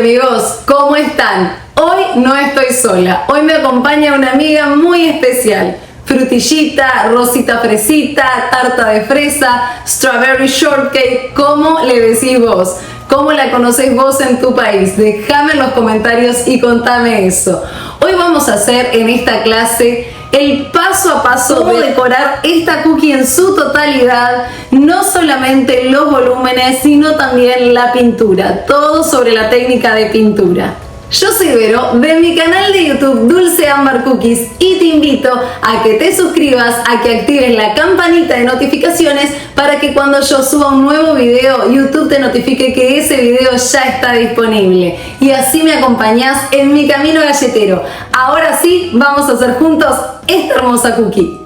amigos, ¿cómo están? Hoy no estoy sola, hoy me acompaña una amiga muy especial. Frutillita, rosita fresita, tarta de fresa, strawberry shortcake, ¿cómo le decís vos? ¿Cómo la conocés vos en tu país? Déjame en los comentarios y contame eso. Hoy vamos a hacer en esta clase el paso a paso de decorar esta cookie en su totalidad, no solamente los volúmenes, sino también la pintura, todo sobre la técnica de pintura. Yo soy Vero, de mi canal de YouTube Dulce Ámbar Cookies, y te invito a que te suscribas, a que actives la campanita de notificaciones para que cuando yo suba un nuevo video, YouTube te notifique que ese video ya está disponible. Y así me acompañás en mi camino galletero. Ahora sí, vamos a hacer juntos esta hermosa cookie.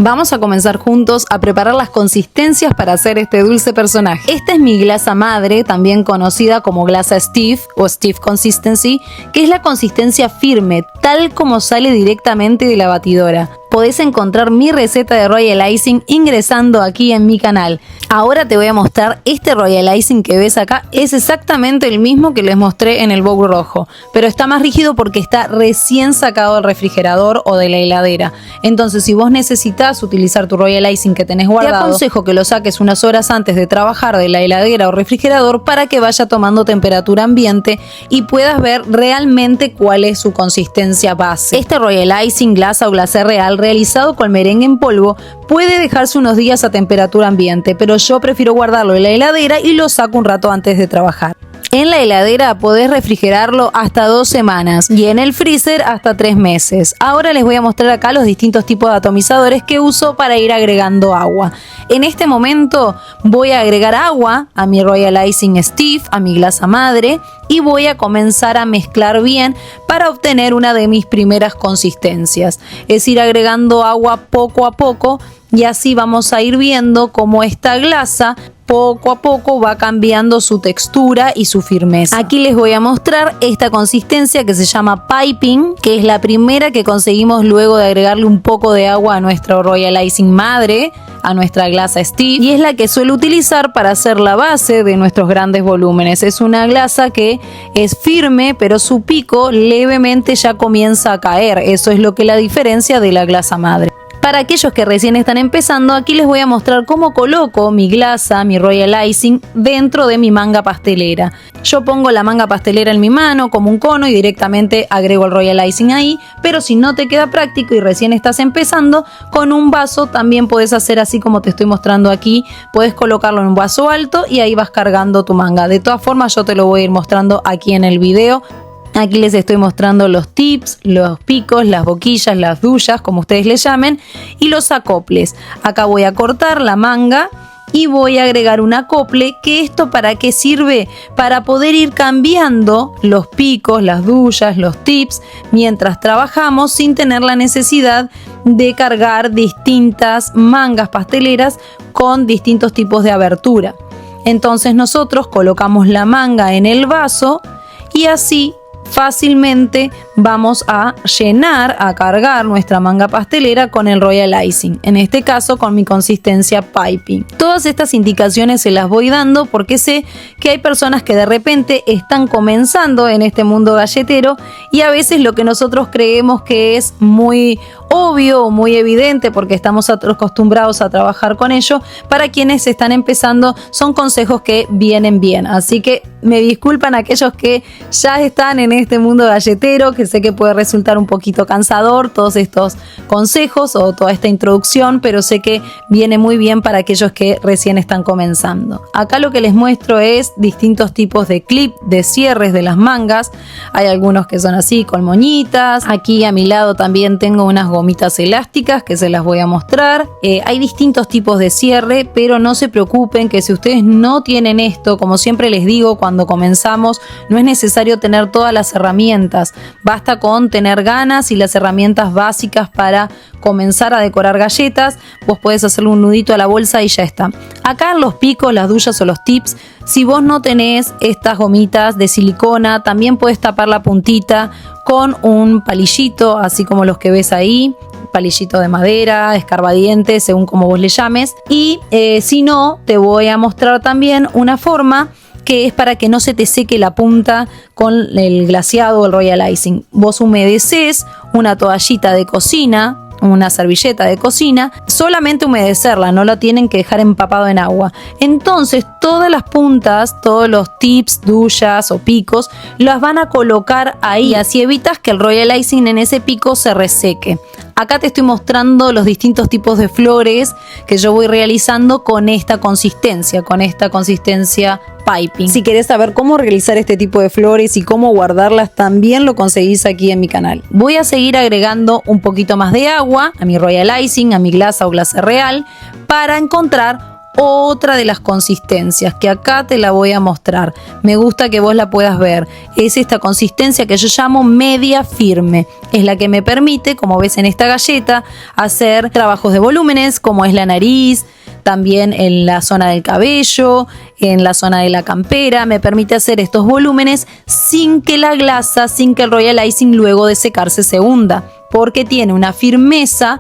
Vamos a comenzar juntos a preparar las consistencias para hacer este dulce personaje. Esta es mi glasa madre, también conocida como glasa stiff o stiff consistency, que es la consistencia firme, tal como sale directamente de la batidora. Podés encontrar mi receta de royal icing ingresando aquí en mi canal. Ahora te voy a mostrar este royal icing que ves acá. Es exactamente el mismo que les mostré en el bowl rojo, pero está más rígido porque está recién sacado del refrigerador o de la heladera. Entonces, si vos necesitas utilizar tu royal icing que tenés guardado, te aconsejo que lo saques unas horas antes de trabajar de la heladera o refrigerador para que vaya tomando temperatura ambiente y puedas ver realmente cuál es su consistencia base. Este royal icing, glasa o glacé real realizado con merengue en polvo puede dejarse unos días a temperatura ambiente, pero yo prefiero guardarlo en la heladera y lo saco un rato antes de trabajar. En la heladera podés refrigerarlo hasta 2 semanas y en el freezer hasta 3 meses. Ahora les voy a mostrar acá los distintos tipos de atomizadores que uso para ir agregando agua. En este momento voy a agregar agua a mi royal icing stiff, a mi glasa madre, y voy a comenzar a mezclar bien para obtener una de mis primeras consistencias. Es ir agregando agua poco a poco y así vamos a ir viendo cómo esta glasa poco a poco va cambiando su textura y su firmeza. Aquí les voy a mostrar esta consistencia que se llama piping, que es la primera que conseguimos luego de agregarle un poco de agua a nuestro royal icing madre, a nuestra glasa stiff, y es la que suelo utilizar para hacer la base de nuestros grandes volúmenes. Es una glasa que es firme, pero su pico levemente ya comienza a caer. Eso es lo que la diferencia de la glasa madre. Para aquellos que recién están empezando, aquí les voy a mostrar cómo coloco mi glasa, mi royal icing, dentro de mi manga pastelera. Yo pongo la manga pastelera en mi mano como un cono y directamente agrego el royal icing ahí, pero si no te queda práctico y recién estás empezando, con un vaso también puedes hacer así como te estoy mostrando aquí. Puedes colocarlo en un vaso alto y ahí vas cargando tu manga. De todas formas, yo te lo voy a ir mostrando aquí en el video. Aquí les estoy mostrando los tips, los picos, las boquillas, las dullas, como ustedes le llamen, y los acoples. Acá voy a cortar la manga y voy a agregar un acople, que esto ¿para qué sirve? Para poder ir cambiando los picos, las dullas, los tips, mientras trabajamos sin tener la necesidad de cargar distintas mangas pasteleras con distintos tipos de abertura. Entonces nosotros colocamos la manga en el vaso y así fácilmente vamos a llenar, a cargar nuestra manga pastelera con el royal icing, en este caso con mi consistencia piping. Todas estas indicaciones se las voy dando porque sé que hay personas que de repente están comenzando en este mundo galletero y a veces lo que nosotros creemos que es muy obvio o muy evidente porque estamos acostumbrados a trabajar con ello, para quienes están empezando son consejos que vienen bien. Así que me disculpan aquellos que ya están en este mundo galletero, que sé que puede resultar un poquito cansador todos estos consejos o toda esta introducción, pero sé que viene muy bien para aquellos que recién están comenzando. Acá lo que les muestro es distintos tipos de clip, de cierres de las mangas. Hay algunos que son así con moñitas. Aquí a mi lado también tengo unas gomitas elásticas que se las voy a mostrar. Hay distintos tipos de cierre, pero no se preocupen que si ustedes no tienen esto, como siempre les digo, cuando comenzamos no es necesario tener todas las herramientas, basta con tener ganas y las herramientas básicas para comenzar a decorar galletas. Vos podés hacerle un nudito a la bolsa y ya está. Acá los picos, las dullas o los tips, si vos no tenés estas gomitas de silicona, también puedes tapar la puntita con un palillito, así como los que ves ahí, palillito de madera, escarbadiente, según como vos le llames. Y si no, te voy a mostrar también una forma que es para que no se te seque la punta con el glaseado o el royal icing. Vos humedeces una toallita de cocina, una servilleta de cocina, solamente humedecerla, no la tienen que dejar empapado en agua. Entonces todas las puntas, todos los tips, duyas o picos, las van a colocar ahí, así evitas que el royal icing en ese pico se reseque. Acá te estoy mostrando los distintos tipos de flores que yo voy realizando con esta consistencia piping. Si querés saber cómo realizar este tipo de flores y cómo guardarlas, también lo conseguís aquí en mi canal. Voy a seguir agregando un poquito más de agua a mi royal icing, a mi glasa o glacé real, para encontrar otra de las consistencias que acá te la voy a mostrar. Me gusta que vos la puedas ver. Es esta consistencia que yo llamo media firme. Es la que me permite, como ves en esta galleta, hacer trabajos de volúmenes como es la nariz, también en la zona del cabello, en la zona de la campera. Me permite hacer estos volúmenes sin que la glasa, sin que el royal icing luego de secarse se hunda, porque tiene una firmeza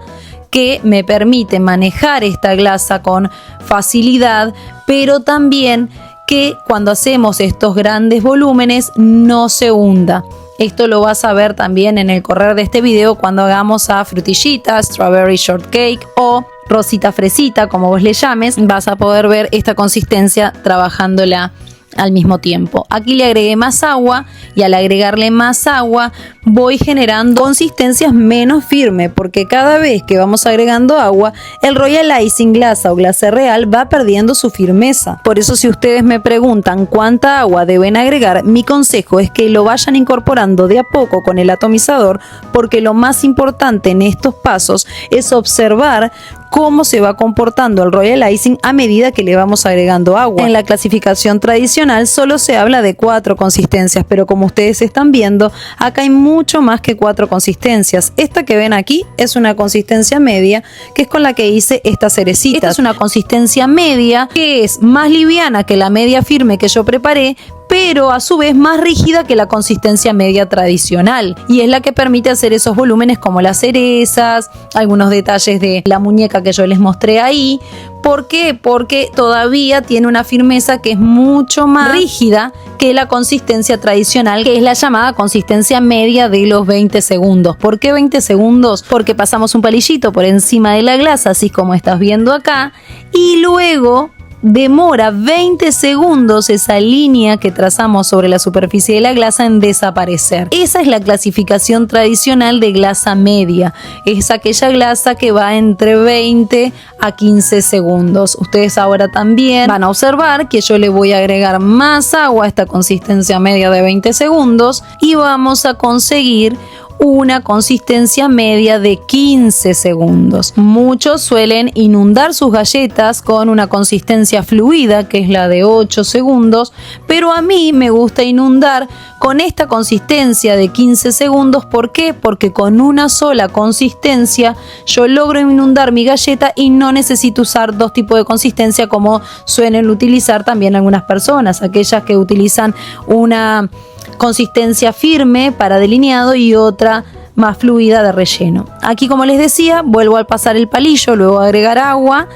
que me permite manejar esta glasa con facilidad, pero también que cuando hacemos estos grandes volúmenes no se hunda. Esto lo vas a ver también en el correr de este video cuando hagamos a frutillita, strawberry shortcake o rosita fresita, como vos le llames. Vas a poder ver esta consistencia trabajándola al mismo tiempo. Aquí le agregué más agua y al agregarle más agua voy generando consistencias menos firmes, porque cada vez que vamos agregando agua el royal icing, glasa o glacé real va perdiendo su firmeza. Por eso, si ustedes me preguntan cuánta agua deben agregar, mi consejo es que lo vayan incorporando de a poco con el atomizador, porque lo más importante en estos pasos es observar cómo se va comportando el royal icing a medida que le vamos agregando agua. En la clasificación tradicional solo se habla de 4 consistencias, pero como ustedes están viendo, acá hay mucho más que 4 consistencias. Esta que ven aquí es una consistencia media, que es con la que hice esta cerecita. Esta es una consistencia media que es más liviana que la media firme que yo preparé, pero a su vez más rígida que la consistencia media tradicional, y es la que permite hacer esos volúmenes como las cerezas, algunos detalles de la muñeca que yo les mostré ahí. ¿Por qué? Porque todavía tiene una firmeza que es mucho más rígida que la consistencia tradicional, que es la llamada consistencia media de los 20 segundos. ¿Por qué 20 segundos? Porque pasamos un palillito por encima de la glasa, así como estás viendo acá, y luego demora 20 segundos esa línea que trazamos sobre la superficie de la glasa en desaparecer. Esa es la clasificación tradicional de glasa media. Es aquella glasa que va entre 20 a 15 segundos. Ustedes ahora también van a observar que yo le voy a agregar más agua a esta consistencia media de 20 segundos y vamos a conseguir una consistencia media de 15 segundos. Muchos suelen inundar sus galletas con una consistencia fluida, que es la de 8 segundos, pero a mí me gusta inundar con esta consistencia de 15 segundos. ¿Por qué? Porque con una sola consistencia yo logro inundar mi galleta y no necesito usar 2 tipos de consistencia como suelen utilizar también algunas personas, aquellas que utilizan una consistencia firme para delineado y otra más fluida de relleno. Aquí, como les decía, vuelvo a pasar el palillo, luego agregar agua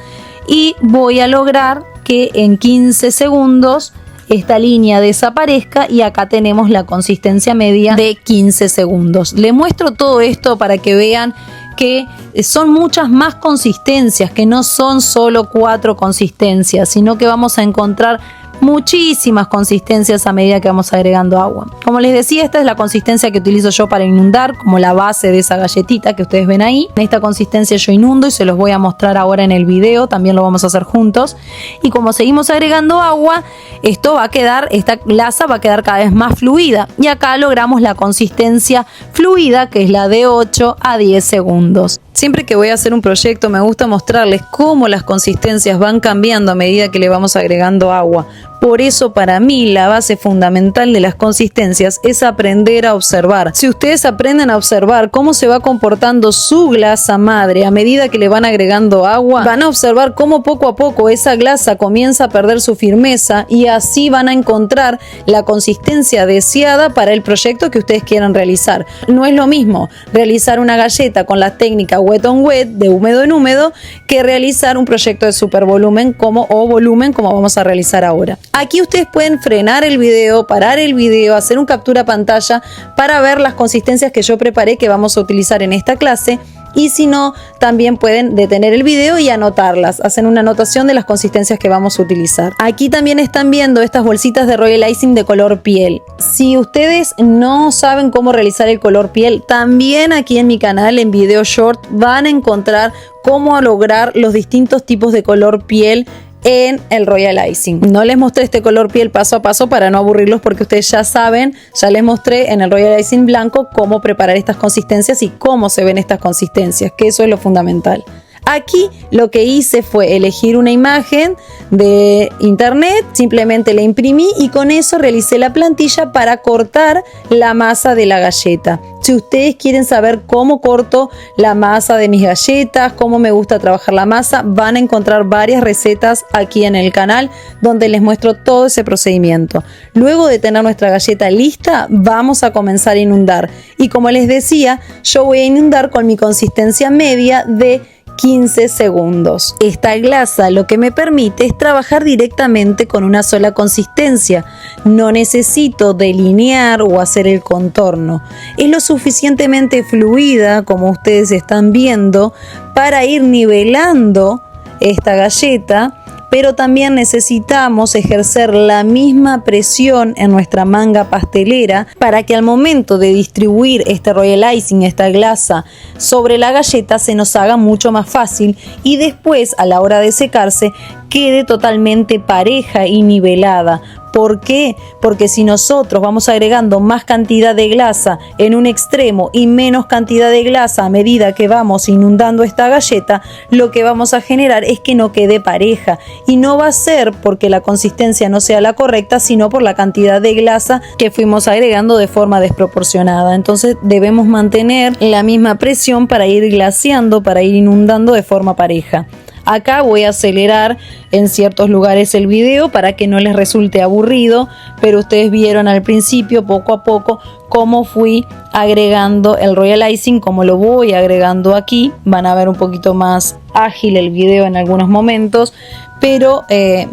y voy a lograr que en 15 segundos esta línea desaparezca, y acá tenemos la consistencia media de 15 segundos. Les muestro todo esto para que vean que son muchas más consistencias, que no son solo 4 consistencias, sino que vamos a encontrar muchísimas consistencias a medida que vamos agregando agua. Como les decía, esta es la consistencia que utilizo yo para inundar, como la base de esa galletita que ustedes ven ahí. En esta consistencia yo inundo y se los voy a mostrar ahora en el video, también lo vamos a hacer juntos. Y como seguimos agregando agua, esta glasa va a quedar cada vez más fluida, y acá logramos la consistencia fluida, que es la de 8 a 10 segundos. Siempre que voy a hacer un proyecto me gusta mostrarles cómo las consistencias van cambiando a medida que le vamos agregando agua. Por eso, para mí, la base fundamental de las consistencias es aprender a observar. Si ustedes aprenden a observar cómo se va comportando su glasa madre a medida que le van agregando agua, van a observar cómo poco a poco esa glasa comienza a perder su firmeza, y así van a encontrar la consistencia deseada para el proyecto que ustedes quieran realizar. No es lo mismo realizar una galleta con la técnica wet on wet, de húmedo en húmedo, que realizar un proyecto de super volumen como vamos a realizar ahora. Aquí ustedes pueden frenar el video, parar el video, hacer un captura pantalla para ver las consistencias que yo preparé que vamos a utilizar en esta clase. Y si no, también pueden detener el video y anotarlas. Hacen una anotación de las consistencias que vamos a utilizar. Aquí también están viendo estas bolsitas de Royal Icing de color piel. Si ustedes no saben cómo realizar el color piel, también aquí en mi canal en video short van a encontrar cómo lograr los distintos tipos de color piel en el Royal Icing. No les mostré este color piel paso a paso para no aburrirlos porque ustedes ya saben, ya les mostré en el Royal Icing blanco cómo preparar estas consistencias y cómo se ven estas consistencias, que eso es lo fundamental. Aquí lo que hice fue elegir una imagen de internet, simplemente la imprimí y con eso realicé la plantilla para cortar la masa de la galleta. Si ustedes quieren saber cómo corto la masa de mis galletas, cómo me gusta trabajar la masa, van a encontrar varias recetas aquí en el canal donde les muestro todo ese procedimiento. Luego de tener nuestra galleta lista, vamos a comenzar a inundar. Y como les decía, yo voy a inundar con mi consistencia media de 15 segundos. Esta glasa lo que me permite es trabajar directamente con una sola consistencia. No necesito delinear o hacer el contorno. Es lo suficientemente fluida, como ustedes están viendo, para ir nivelando esta galleta, pero también necesitamos ejercer la misma presión en nuestra manga pastelera para que al momento de distribuir este Royal Icing, esta glasa, sobre la galleta se nos haga mucho más fácil y después a la hora de secarse quede totalmente pareja y nivelada. ¿Por qué? Porque si nosotros vamos agregando más cantidad de glasa en un extremo y menos cantidad de glasa a medida que vamos inundando esta galleta, lo que vamos a generar es que no quede pareja. Y no va a ser porque la consistencia no sea la correcta, sino por la cantidad de glasa que fuimos agregando de forma desproporcionada. Entonces debemos mantener la misma presión para ir glaseando, para ir inundando de forma pareja. Acá voy a acelerar en ciertos lugares el video para que no les resulte aburrido, pero ustedes vieron al principio poco a poco cómo fui agregando el Royal Icing, como lo voy agregando aquí. Van a ver un poquito más ágil el video en algunos momentos, pero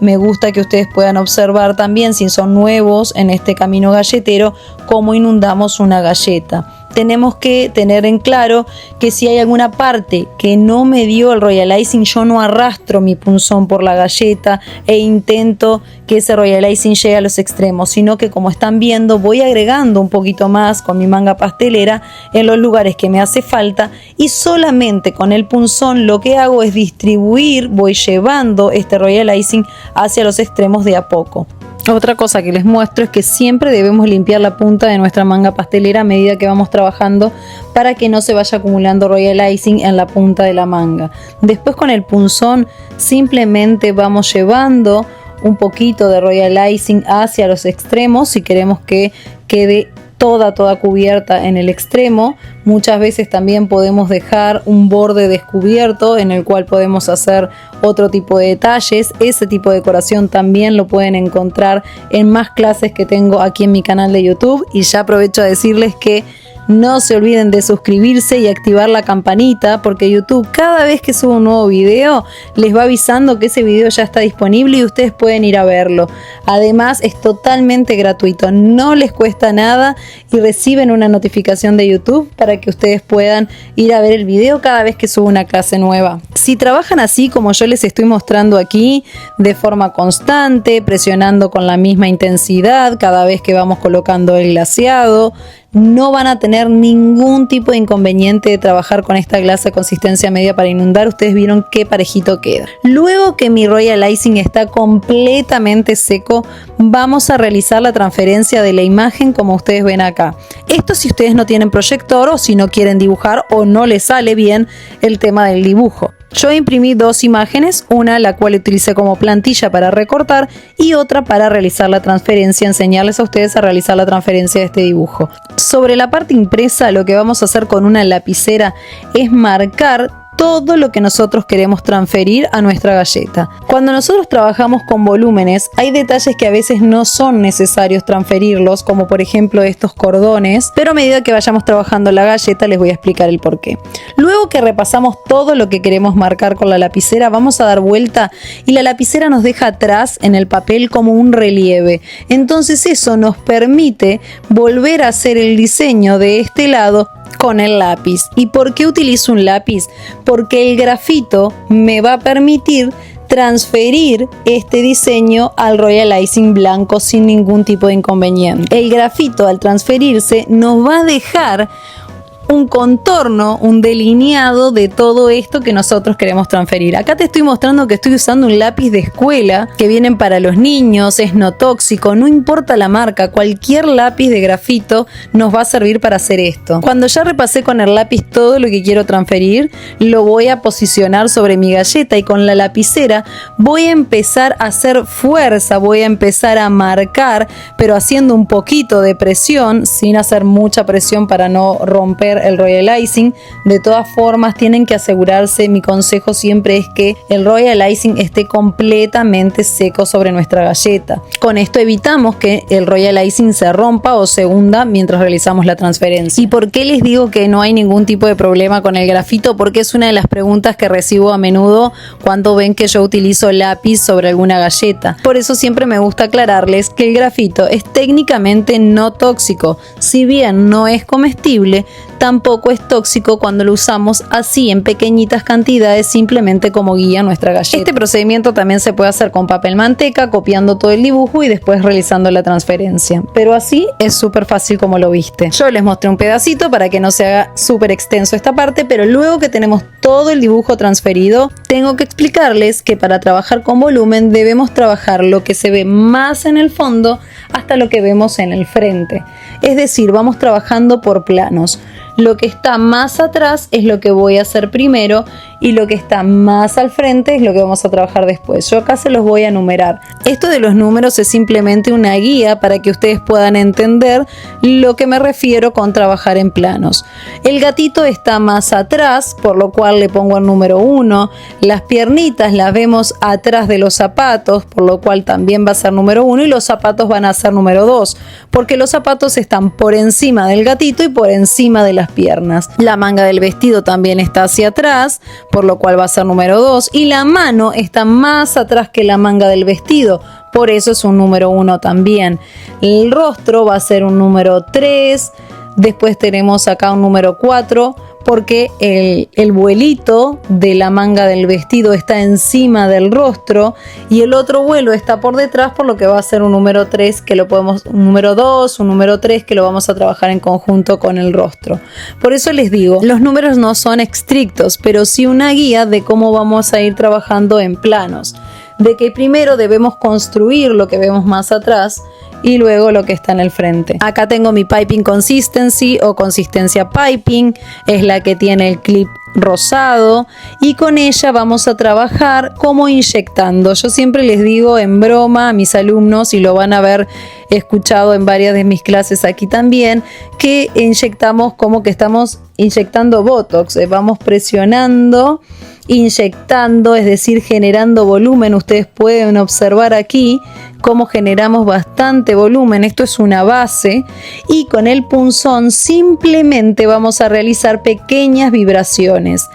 me gusta que ustedes puedan observar también, si son nuevos en este camino galletero, cómo inundamos una galleta. Tenemos que tener en claro que si hay alguna parte que no me dio el Royal Icing, yo no arrastro mi punzón por la galleta e intento que ese Royal Icing llegue a los extremos, sino que, como están viendo, voy agregando un poquito más con mi manga pastelera en los lugares que me hace falta y solamente con el punzón lo que hago es distribuir, voy llevando este Royal Icing hacia los extremos de a poco. Otra cosa que les muestro es que siempre debemos limpiar la punta de nuestra manga pastelera a medida que vamos trabajando para que no se vaya acumulando Royal Icing en la punta de la manga. Después con el punzón simplemente vamos llevando un poquito de Royal Icing hacia los extremos si queremos que quede toda cubierta en el extremo. Muchas veces también podemos dejar un borde descubierto en el cual podemos hacer otro tipo de detalles. Ese tipo de decoración también lo pueden encontrar en más clases que tengo aquí en mi canal de YouTube. Y ya aprovecho a decirles que no se olviden de suscribirse y activar la campanita, porque YouTube cada vez que subo un nuevo video les va avisando que ese video ya está disponible y ustedes pueden ir a verlo. Además es totalmente gratuito, no les cuesta nada y reciben una notificación de YouTube para que ustedes puedan ir a ver el video cada vez que subo una clase nueva. Si trabajan así como yo les estoy mostrando aquí, de forma constante, presionando con la misma intensidad cada vez que vamos colocando el glaseado, no van a tener ningún tipo de inconveniente de trabajar con esta glasa de consistencia media para inundar. Ustedes vieron qué parejito queda. Luego que mi Royal Icing está completamente seco, vamos a realizar la transferencia de la imagen como ustedes ven acá. Esto si ustedes no tienen proyector o si no quieren dibujar o no les sale bien el tema del dibujo. Yo imprimí dos imágenes, una la cual utilicé como plantilla para recortar y otra para realizar la transferencia, enseñarles a ustedes a realizar la transferencia de este dibujo. Sobre la parte impresa, lo que vamos a hacer con una lapicera es marcar todo lo que nosotros queremos transferir a nuestra galleta. Cuando nosotros trabajamos con volúmenes, hay detalles que a veces no son necesarios transferirlos, como por ejemplo estos cordones, pero a medida que vayamos trabajando la galleta les voy a explicar el porqué. Luego que repasamos todo lo que queremos marcar con la lapicera, vamos a dar vuelta y la lapicera nos deja atrás en el papel como un relieve. Entonces eso nos permite volver a hacer el diseño de este lado con el lápiz. ¿Y por qué utilizo un lápiz? Porque el grafito me va a permitir transferir este diseño al Royal Icing blanco sin ningún tipo de inconveniente. El grafito, al transferirse, nos va a dejar un contorno, un delineado de todo esto que nosotros queremos transferir. Acá te estoy mostrando que estoy usando un lápiz de escuela que vienen para los niños, es no tóxico, no importa la marca, cualquier lápiz de grafito nos va a servir para hacer esto. Cuando ya repasé con el lápiz todo lo que quiero transferir, lo voy a posicionar sobre mi galleta y con la lapicera voy a empezar a hacer fuerza, voy a empezar a marcar, pero haciendo un poquito de presión, sin hacer mucha presión para no romper el Royal Icing. De todas formas tienen que asegurarse, mi consejo siempre es que el Royal Icing esté completamente seco sobre nuestra galleta. Con esto evitamos que el Royal Icing se rompa o se hunda mientras realizamos la transferencia. ¿Y por qué les digo que no hay ningún tipo de problema con el grafito? Porque es una de las preguntas que recibo a menudo cuando ven que yo utilizo lápiz sobre alguna galleta. Por eso siempre me gusta aclararles que el grafito es técnicamente no tóxico. Si bien no es comestible, tampoco es tóxico cuando lo usamos así en pequeñitas cantidades, simplemente como guía nuestra galleta. Este procedimiento también se puede hacer con papel manteca, copiando todo el dibujo y después realizando la transferencia. Pero así es súper fácil como lo viste. Yo les mostré un pedacito para que no se haga súper extenso esta parte, pero luego que tenemos todo el dibujo transferido, tengo que explicarles que para trabajar con volumen debemos trabajar lo que se ve más en el fondo hasta lo que vemos en el frente. Es decir, vamos trabajando por planos. Lo que está más atrás es lo que voy a hacer primero y lo que está más al frente es lo que vamos a trabajar después. Yo acá se los voy a enumerar. Esto de los números es simplemente una guía para que ustedes puedan entender lo que me refiero con trabajar en planos. El gatito está más atrás, por lo cual le pongo el número 1. Las piernitas las vemos atrás de los zapatos, por lo cual también va a ser número 1 y los zapatos van a ser número 2, porque los zapatos están por encima del gatito y por encima de las piernas. La manga del vestido también está hacia atrás, por lo cual va a ser número 2, y la mano está más atrás que la manga del vestido, por eso es un número 1 también. El rostro va a ser un número 3, después tenemos acá un número 4, porque el vuelito de la manga del vestido está encima del rostro y el otro vuelo está por detrás, por lo que va a ser un número 3 que lo podemos, un número 2, un número 3 que lo vamos a trabajar en conjunto con el rostro. Por eso les digo, los números no son estrictos, pero sí una guía de cómo vamos a ir trabajando en planos, de que primero debemos construir lo que vemos más atrás y luego lo que está en el frente. Acá tengo mi Piping Consistency o Consistencia Piping, es la que tiene el clip rosado y con ella vamos a trabajar como inyectando. Yo siempre les digo en broma a mis alumnos, y lo van a haber escuchado en varias de mis clases aquí también, que inyectamos como que estamos inyectando Botox, vamos presionando, inyectando, es decir, generando volumen. Ustedes pueden observar aquí cómo generamos bastante volumen. Esto es una base y con el punzón simplemente vamos a realizar pequeñas vibraciones.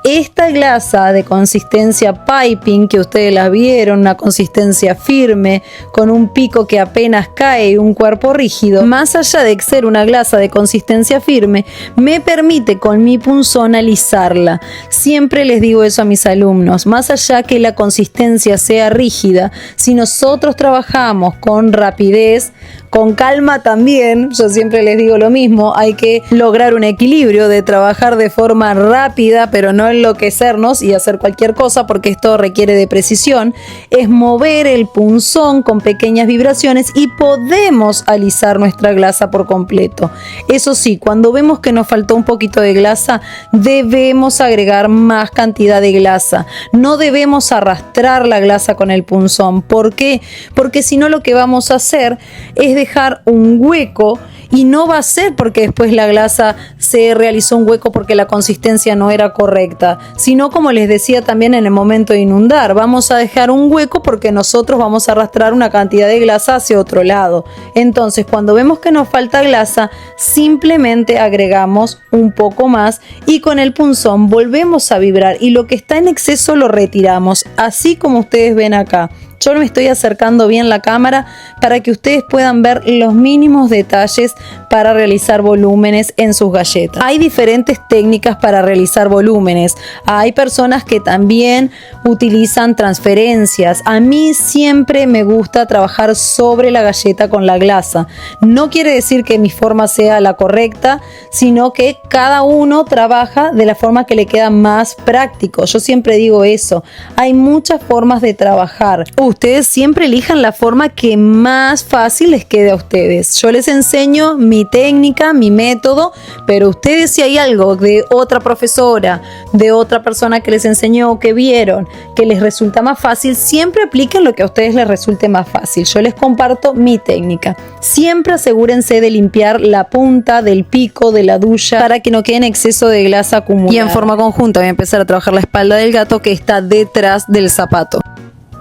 Esta glasa de consistencia piping que ustedes la vieron, una consistencia firme con un pico que apenas cae y un cuerpo rígido, más allá de ser una glasa de consistencia firme, me permite con mi punzón alisarla. Siempre les digo eso a mis alumnos, más allá que la consistencia sea rígida, si nosotros trabajamos con rapidez, con calma también, yo siempre les digo lo mismo, hay que lograr un equilibrio de trabajar de forma rápida, pero no enloquecernos y hacer cualquier cosa, porque esto requiere de precisión, es mover el punzón con pequeñas vibraciones y podemos alisar nuestra glasa por completo. Eso sí, cuando vemos que nos faltó un poquito de glasa, debemos agregar más cantidad de glasa. No debemos arrastrar la glasa con el punzón. ¿Por qué? Porque si no, lo que vamos a hacer es dejar un hueco, y no va a ser porque después la glasa se realizó un hueco porque la consistencia no era correcta. abierta, sino como les decía también en el momento de inundar, vamos a dejar un hueco porque nosotros vamos a arrastrar una cantidad de glasa hacia otro lado. Entonces, cuando vemos que nos falta glasa, simplemente agregamos un poco más y con el punzón volvemos a vibrar y lo que está en exceso lo retiramos, así como ustedes ven acá. Yo me estoy acercando bien la cámara para que ustedes puedan ver los mínimos detalles para realizar volúmenes en sus galletas. Hay diferentes técnicas para realizar volúmenes. Hay personas que también utilizan transferencias. A mí siempre me gusta trabajar sobre la galleta con la glasa. No quiere decir que mi forma sea la correcta, sino que cada uno trabaja de la forma que le queda más práctico. Yo siempre digo eso. Hay muchas formas de trabajar. Ustedes siempre elijan la forma que más fácil les quede a ustedes. Yo les enseño mi técnica, mi método, pero ustedes, si hay algo de otra profesora, de otra persona que les enseñó, que vieron, que les resulta más fácil, siempre apliquen lo que a ustedes les resulte más fácil. Yo les comparto mi técnica. Siempre asegúrense de limpiar la punta del pico de la duya para que no quede en exceso de glasa acumulada. Y en forma conjunta voy a empezar a trabajar la espalda del gato que está detrás del zapato.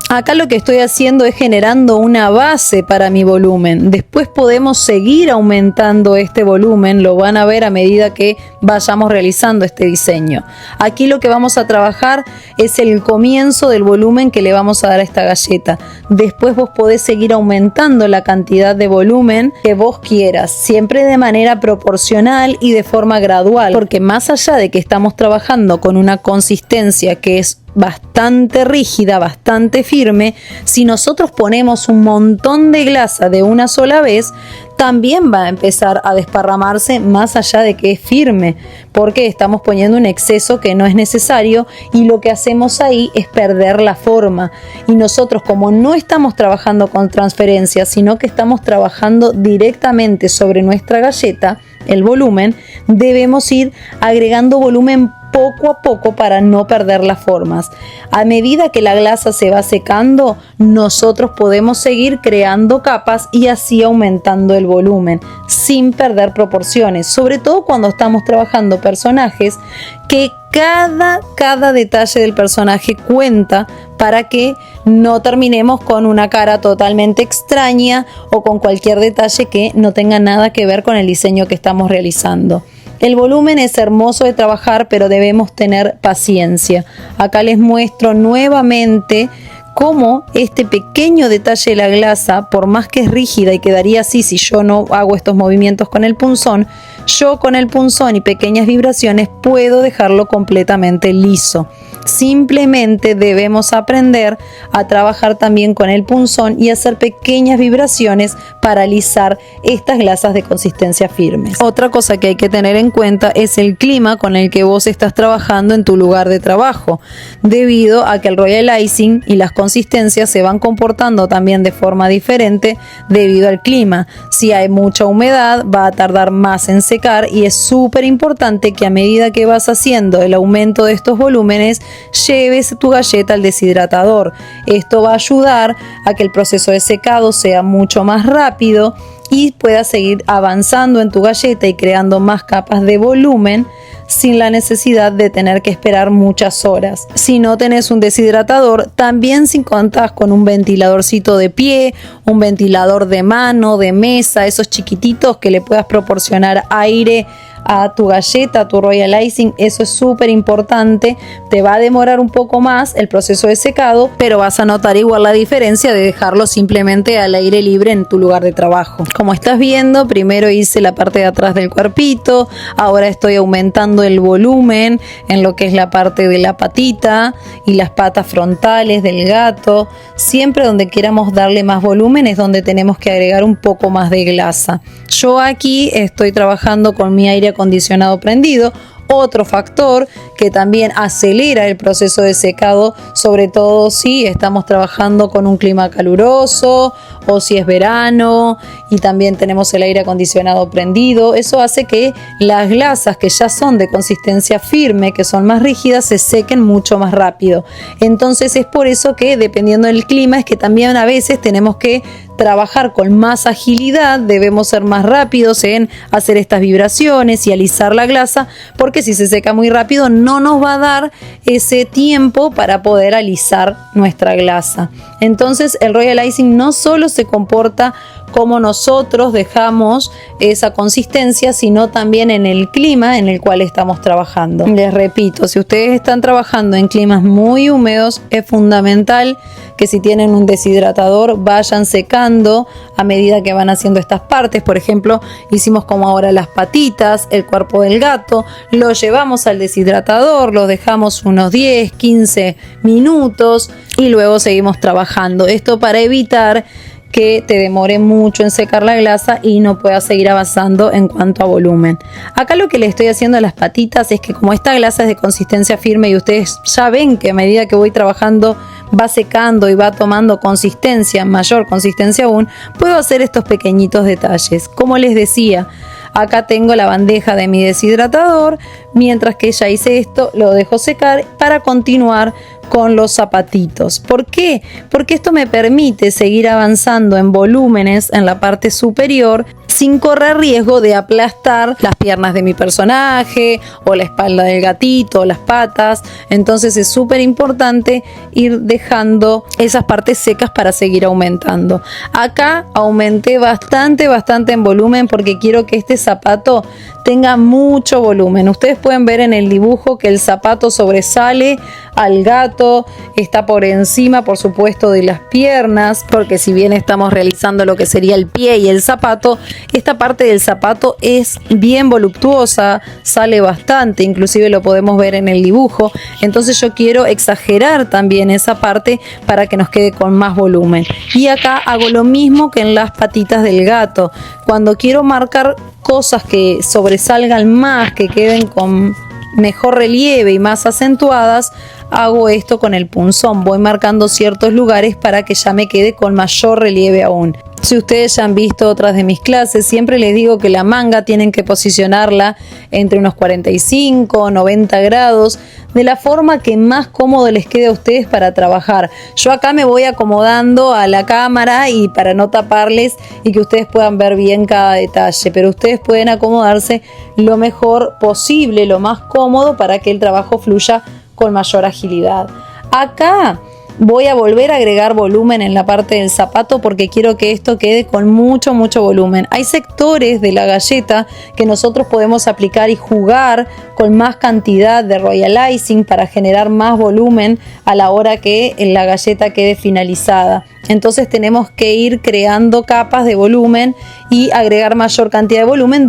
Acá lo que estoy haciendo es generando una base para mi volumen. Después podemos seguir aumentando este volumen, lo van a ver a medida que vayamos realizando este diseño. Aquí lo que vamos a trabajar es el comienzo del volumen que le vamos a dar a esta galleta. Después vos podés seguir aumentando la cantidad de volumen que vos quieras, siempre de manera proporcional y de forma gradual, porque más allá de que estamos trabajando con una consistencia que es bastante rígida, bastante firme, si nosotros ponemos un montón de glasa de una sola vez, también va a empezar a desparramarse más allá de que es firme, porque estamos poniendo un exceso que no es necesario y lo que hacemos ahí es perder la forma. Y nosotros, como no estamos trabajando con transferencia, sino que estamos trabajando directamente sobre nuestra galleta, el volumen, debemos ir agregando volumen poco a poco para no perder las formas. A medida que la glasa se va secando, nosotros podemos seguir creando capas y así aumentando el volumen sin perder proporciones, sobre todo cuando estamos trabajando personajes que cada detalle del personaje cuenta para que no terminemos con una cara totalmente extraña o con cualquier detalle que no tenga nada que ver con el diseño que estamos realizando. El volumen es hermoso de trabajar, pero debemos tener paciencia. Acá les muestro nuevamente cómo este pequeño detalle de la glasa, por más que es rígida y quedaría así si yo no hago estos movimientos con el punzón, yo con el punzón y pequeñas vibraciones puedo dejarlo completamente liso. Simplemente debemos aprender a trabajar también con el punzón y hacer pequeñas vibraciones para alisar estas glasas de consistencia firmes. Otra cosa que hay que tener en cuenta es el clima con el que vos estás trabajando en tu lugar de trabajo, debido a que el royal icing y las consistencias se van comportando también de forma diferente debido al clima. Si hay mucha humedad, va a tardar más en secar y es súper importante que a medida que vas haciendo el aumento de estos volúmenes, lleves tu galleta al deshidratador. Esto va a ayudar a que el proceso de secado sea mucho más rápido y puedas seguir avanzando en tu galleta y creando más capas de volumen sin la necesidad de tener que esperar muchas horas. Si no tenés un deshidratador, también si contás con un ventiladorcito de pie, un ventilador de mano, de mesa, esos chiquititos que le puedas proporcionar aire a tu galleta, a tu royal icing, eso es súper importante. Te va a demorar un poco más el proceso de secado, pero vas a notar igual la diferencia de dejarlo simplemente al aire libre en tu lugar de trabajo. Como estás viendo, primero hice la parte de atrás del cuerpito, ahora estoy aumentando el volumen en lo que es la parte de la patita y las patas frontales del gato. Siempre donde queramos darle más volumen es donde tenemos que agregar un poco más de glasa. Yo aquí estoy trabajando con mi aire acondicionado prendido, otro factor que también acelera el proceso de secado, sobre todo si estamos trabajando con un clima caluroso o si es verano y también tenemos el aire acondicionado prendido. Eso hace que las glasas que ya son de consistencia firme, que son más rígidas, se sequen mucho más rápido. Entonces es por eso que dependiendo del clima es que también a veces tenemos que trabajar con más agilidad, debemos ser más rápidos en hacer estas vibraciones y alisar la glasa, porque si se seca muy rápido no nos va a dar ese tiempo para poder alisar nuestra glasa. Entonces el Royal Icing no solo se comporta como nosotros dejamos esa consistencia, sino también en el clima en el cual estamos trabajando. Les repito, si ustedes están trabajando en climas muy húmedos, es fundamental que si tienen un deshidratador vayan secando a medida que van haciendo estas partes. Por ejemplo, hicimos como ahora las patitas, el cuerpo del gato, lo llevamos al deshidratador, lo dejamos unos 10, 15 minutos y luego seguimos trabajando. Esto para evitar que te demore mucho en secar la glasa y no puedas seguir avanzando en cuanto a volumen. Acá lo que le estoy haciendo a las patitas es que como esta glasa es de consistencia firme y ustedes ya ven que a medida que voy trabajando va secando y va tomando consistencia, mayor consistencia aún, puedo hacer estos pequeñitos detalles. Como les decía, acá tengo la bandeja de mi deshidratador, mientras que ya hice esto, lo dejo secar para continuar con los zapatitos. ¿Por qué? Porque esto me permite seguir avanzando en volúmenes en la parte superior sin correr riesgo de aplastar las piernas de mi personaje o la espalda del gatito o las patas. Entonces es súper importante ir dejando esas partes secas para seguir aumentando. Acá aumenté bastante en volumen porque quiero que este zapato tenga mucho volumen. Ustedes pueden ver en el dibujo que el zapato sobresale al gato, está por encima, por supuesto, de las piernas, porque si bien estamos realizando lo que sería el pie y el zapato, esta parte del zapato es bien voluptuosa, sale bastante, inclusive lo podemos ver en el dibujo. Entonces yo quiero exagerar también esa parte para que nos quede con más volumen. Y acá hago lo mismo que en las patitas del gato. Cuando quiero marcar cosas que sobresalgan más, que queden con mejor relieve y más acentuadas, hago esto con el punzón. Voy marcando ciertos lugares para que ya me quede con mayor relieve aún. Si ustedes ya han visto otras de mis clases, siempre les digo que la manga tienen que posicionarla entre unos 45 o 90 grados, de la forma que más cómodo les quede a ustedes para trabajar. Yo acá me voy acomodando a la cámara y para no taparles y que ustedes puedan ver bien cada detalle, pero ustedes pueden acomodarse lo mejor posible, lo más cómodo para que el trabajo fluya con mayor agilidad. Acá voy a volver a agregar volumen en la parte del zapato porque quiero que esto quede con mucho volumen. Hay sectores de la galleta que nosotros podemos aplicar y jugar con más cantidad de Royal Icing para generar más volumen a la hora que la galleta quede finalizada. Entonces tenemos que ir creando capas de volumen y agregar mayor cantidad de volumen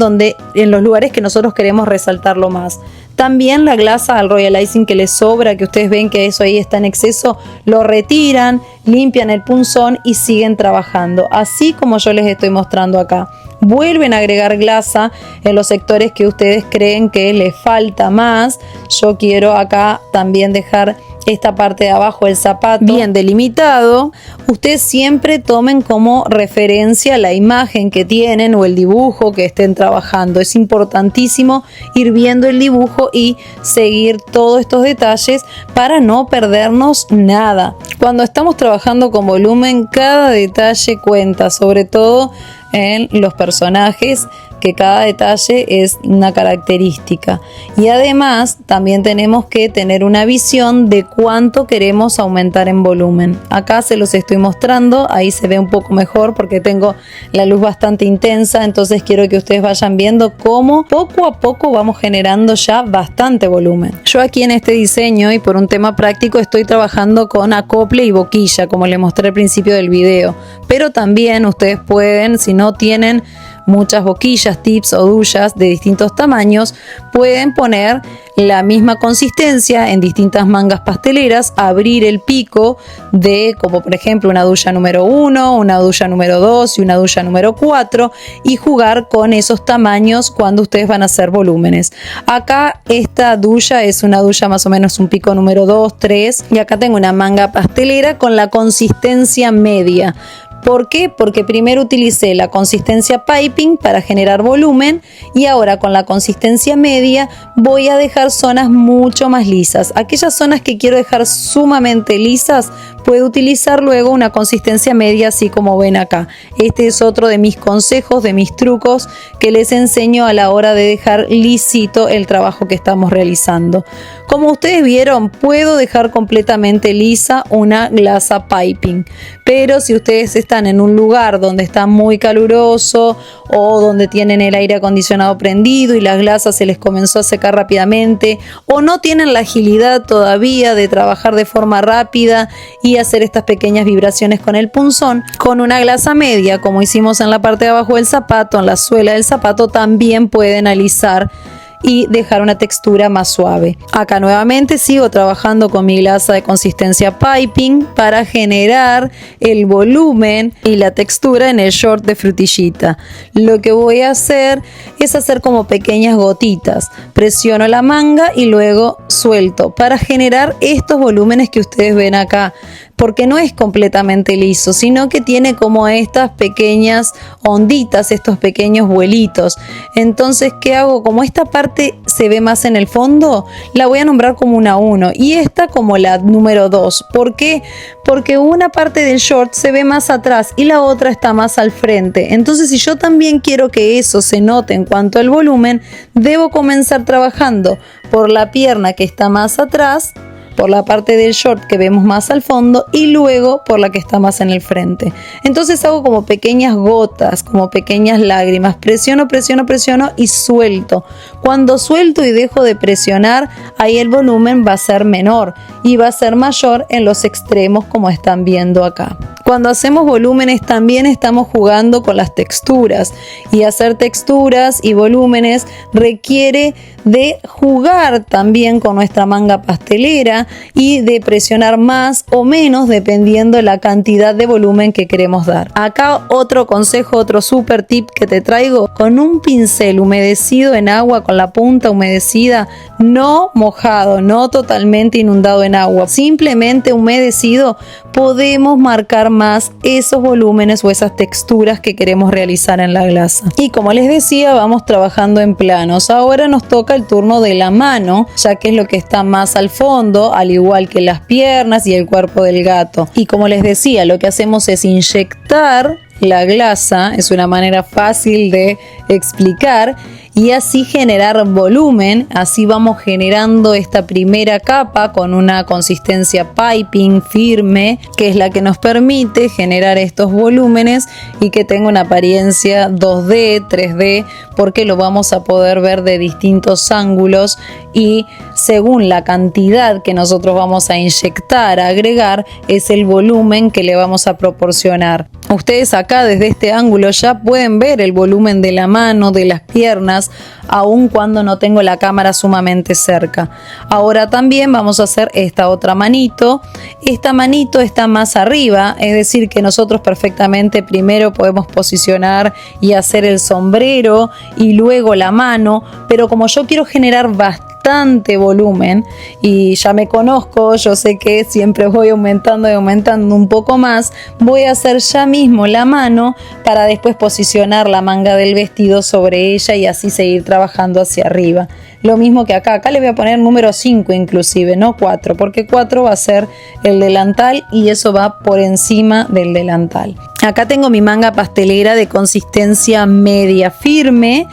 en los lugares que nosotros queremos resaltarlo más. También la glasa al Royal Icing que les sobra, que ustedes ven que eso ahí está en exceso, lo retiran, limpian el punzón y siguen trabajando, así como yo les estoy mostrando acá. Vuelven a agregar glasa en los sectores que ustedes creen que les falta más. Yo quiero acá también dejar esta parte de abajo del zapato bien delimitado. Ustedes siempre tomen como referencia la imagen que tienen o el dibujo que estén trabajando. Es importantísimo ir viendo el dibujo y seguir todos estos detalles para no perdernos nada. Cuando estamos trabajando con volumen, cada detalle cuenta, sobre todo en los personajes, que cada detalle es una característica. Y además también tenemos que tener una visión de cuánto queremos aumentar en volumen. Acá se los estoy mostrando, ahí se ve un poco mejor porque tengo la luz bastante intensa, entonces quiero que ustedes vayan viendo cómo poco a poco vamos generando ya bastante volumen. Yo aquí en este diseño y por un tema práctico estoy trabajando con acople y boquilla, como les mostré al principio del video, pero también ustedes pueden, si no tienen muchas boquillas, tips o duyas de distintos tamaños, pueden poner la misma consistencia en distintas mangas pasteleras, abrir el pico de, como por ejemplo una duya número 1, una duya número 2 y una duya número 4 y jugar con esos tamaños cuando ustedes van a hacer volúmenes. Acá esta duya es una duya más o menos un pico número 2, 3 y acá tengo una manga pastelera con la consistencia media. ¿Por qué? Porque primero utilicé la consistencia piping para generar volumen y ahora con la consistencia media voy a dejar zonas mucho más lisas. Aquellas zonas que quiero dejar sumamente lisas, puedo utilizar luego una consistencia media, así como ven acá. Este es otro de mis consejos, de mis trucos que les enseño a la hora de dejar lisito el trabajo que estamos realizando. Como ustedes vieron, puedo dejar completamente lisa una glasa piping, pero si ustedes están en un lugar donde está muy caluroso o donde tienen el aire acondicionado prendido y la glasa se les comenzó a secar rápidamente, o no tienen la agilidad todavía de trabajar de forma rápida y hacer estas pequeñas vibraciones con el punzón, con una glasa media, como hicimos en la parte de abajo del zapato, en la suela del zapato, también pueden alisar y dejar una textura más suave. Acá nuevamente sigo trabajando con mi glasa de consistencia piping para generar el volumen y la textura en el short de frutillita. Lo que voy a hacer es hacer como pequeñas gotitas. Presiono la manga y luego suelto para generar estos volúmenes que ustedes ven acá, porque no es completamente liso, sino que tiene como estas pequeñas onditas, estos pequeños vuelitos. Entonces, ¿qué hago? Como esta parte se ve más en el fondo, la voy a nombrar como una 1 y esta como la número 2. ¿Por qué? Porque una parte del short se ve más atrás y la otra está más al frente. Entonces, si yo también quiero que eso se note en cuanto al volumen, debo comenzar trabajando por la pierna que está más atrás, por la parte del short que vemos más al fondo y luego por la que está más en el frente. Entonces hago como pequeñas gotas, como pequeñas lágrimas. Presiono, presiono, presiono y suelto. Cuando suelto y dejo de presionar, ahí el volumen va a ser menor y va a ser mayor en los extremos, como están viendo acá. Cuando hacemos volúmenes también estamos jugando con las texturas, y hacer texturas y volúmenes requiere de jugar también con nuestra manga pastelera y de presionar más o menos dependiendo la cantidad de volumen que queremos dar. Acá otro consejo, otro super tip que te traigo: con un pincel humedecido en agua, con la punta humedecida, no mojado, no totalmente inundado en agua, simplemente humedecido, podemos marcar más esos volúmenes o esas texturas que queremos realizar en la glasa. Y como les decía, vamos trabajando en planos. Ahora nos toca el turno de la mano, ya que es lo que está más al fondo, al igual que las piernas y el cuerpo del gato. Y como les decía, lo que hacemos es inyectar la glasa, es una manera fácil de explicar, y así generar volumen. Así vamos generando esta primera capa con una consistencia piping firme, que es la que nos permite generar estos volúmenes y que tenga una apariencia 2D, 3D, porque lo vamos a poder ver de distintos ángulos y según la cantidad que nosotros vamos a inyectar, a agregar, es el volumen que le vamos a proporcionar. Ustedes acá desde este ángulo ya pueden ver el volumen de la mano, de las piernas, aun cuando no tengo la cámara sumamente cerca. Ahora también vamos a hacer esta otra manito. Esta manito está más arriba, es decir que nosotros perfectamente primero podemos posicionar y hacer el sombrero y luego la mano, pero como yo quiero generar bastante volumen y ya me conozco, yo sé que siempre voy aumentando y aumentando un poco más, voy a hacer ya mismo la mano para después posicionar la manga del vestido sobre ella y así seguir trabajando hacia arriba. Lo mismo que acá le voy a poner número 5 inclusive, no 4, porque 4 va a ser el delantal y eso va por encima del delantal. Acá tengo mi manga pastelera de consistencia media firme,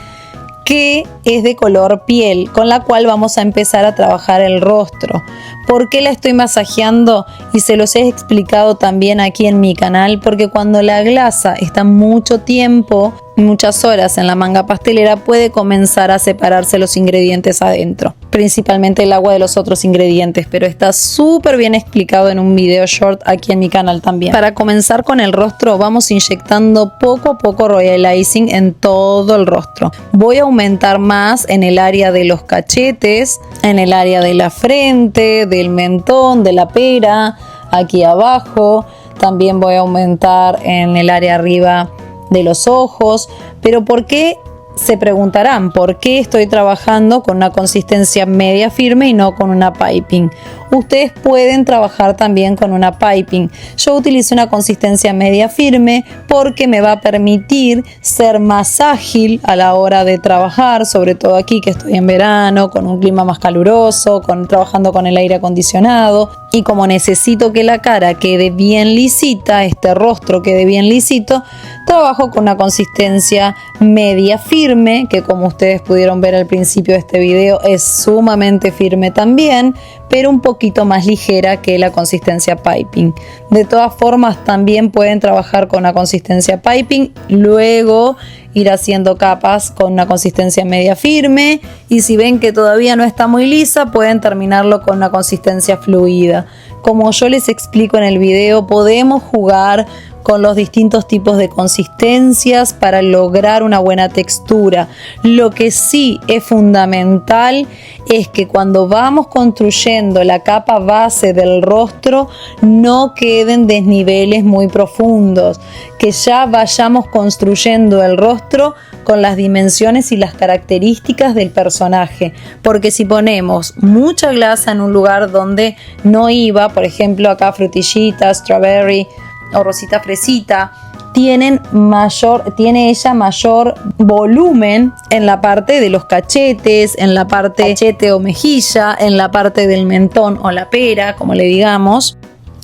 que es de color piel, con la cual vamos a empezar a trabajar el rostro. ¿Por qué la estoy masajeando? Y se los he explicado también aquí en mi canal, porque cuando la glasa está mucho tiempo, muchas horas en la manga pastelera, puede comenzar a separarse los ingredientes adentro, principalmente el agua de los otros ingredientes, pero está súper bien explicado en un video short aquí en mi canal también. Para comenzar con el rostro, vamos inyectando poco a poco Royal Icing en todo el rostro. Voy a aumentar más en el área de los cachetes, en el área de la frente, del mentón, de la pera, aquí abajo. También voy a aumentar en el área arriba de los ojos. Pero ¿por qué? Se preguntarán, ¿por qué estoy trabajando con una consistencia media firme y no con una piping? ustedes pueden trabajar también con una piping. Yo utilizo una consistencia media firme porque me va a permitir ser más ágil a la hora de trabajar, sobre todo aquí que estoy en verano, con un clima más caluroso, trabajando con el aire acondicionado. Y como necesito que la cara quede bien lisita, este rostro quede bien lisito, trabajo con una consistencia media firme, que como ustedes pudieron ver al principio de este video es sumamente firme también, pero un poquito más ligera que la consistencia piping. De todas formas también pueden trabajar con una consistencia piping, luego ir haciendo capas con una consistencia media firme, y si ven que todavía no está muy lisa pueden terminarlo con una consistencia fluida. Como yo les explico en el video, podemos jugar con los distintos tipos de consistencias para lograr una buena textura. Lo que sí es fundamental es que cuando vamos construyendo la capa base del rostro no queden desniveles muy profundos, que ya vayamos construyendo el rostro con las dimensiones y las características del personaje, porque si ponemos mucha glasa en un lugar donde no iba, por ejemplo acá frutillita, strawberry o rosita fresita, tiene ella mayor volumen en la parte de los cachetes, en la parte cachete o mejilla, en la parte del mentón o la pera, como le digamos.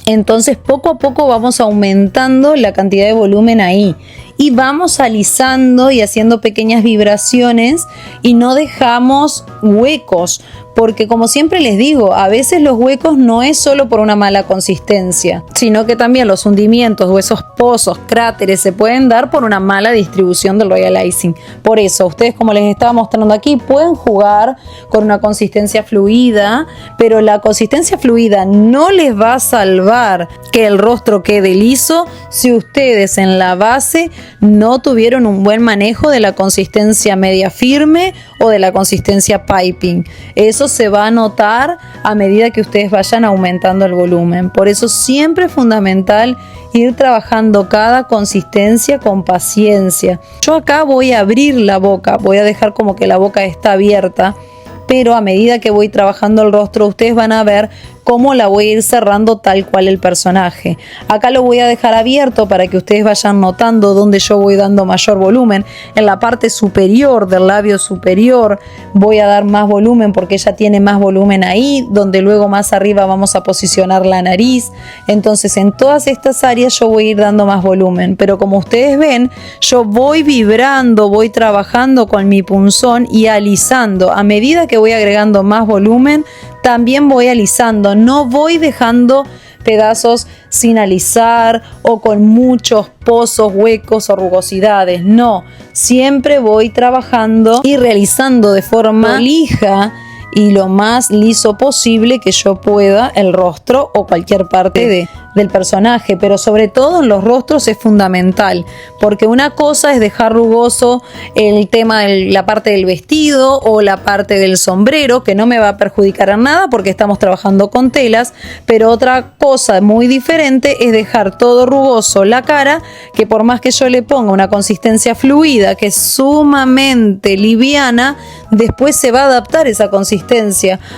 Entonces poco a poco vamos aumentando la cantidad de volumen ahí y vamos alisando y haciendo pequeñas vibraciones y no dejamos huecos, porque como siempre les digo, a veces los huecos no es solo por una mala consistencia, sino que también los hundimientos o esos pozos, cráteres se pueden dar por una mala distribución del royal icing. Por eso ustedes, como les estaba mostrando aquí, pueden jugar con una consistencia fluida, pero la consistencia fluida no les va a salvar que el rostro quede liso si ustedes en la base no tuvieron un buen manejo de la consistencia media firme o de la consistencia piping. Eso se va a notar a medida que ustedes vayan aumentando el volumen. Por eso siempre es fundamental ir trabajando cada consistencia con paciencia. Yo acá voy a abrir la boca, voy a dejar como que la boca está abierta, pero a medida que voy trabajando el rostro ustedes van a ver cómo la voy a ir cerrando tal cual el personaje. Acá lo voy a dejar abierto para que ustedes vayan notando dónde yo voy dando mayor volumen. En la parte superior del labio superior voy a dar más volumen porque ella tiene más volumen ahí, donde luego más arriba vamos a posicionar la nariz. Entonces en todas estas áreas yo voy a ir dando más volumen, pero como ustedes ven, yo voy vibrando, voy trabajando con mi punzón y alisando. A medida que voy agregando más volumen, también voy alisando, no voy dejando pedazos sin alisar o con muchos pozos, huecos o rugosidades, no, siempre voy trabajando y realizando de forma lija y lo más liso posible que yo pueda el rostro o cualquier parte del personaje, pero sobre todo en los rostros es fundamental, porque una cosa es dejar rugoso el tema de la parte del vestido o la parte del sombrero, que no me va a perjudicar en nada porque estamos trabajando con telas, pero otra cosa muy diferente es dejar todo rugoso la cara, que por más que yo le ponga una consistencia fluida que es sumamente liviana, después se va a adaptar esa consistencia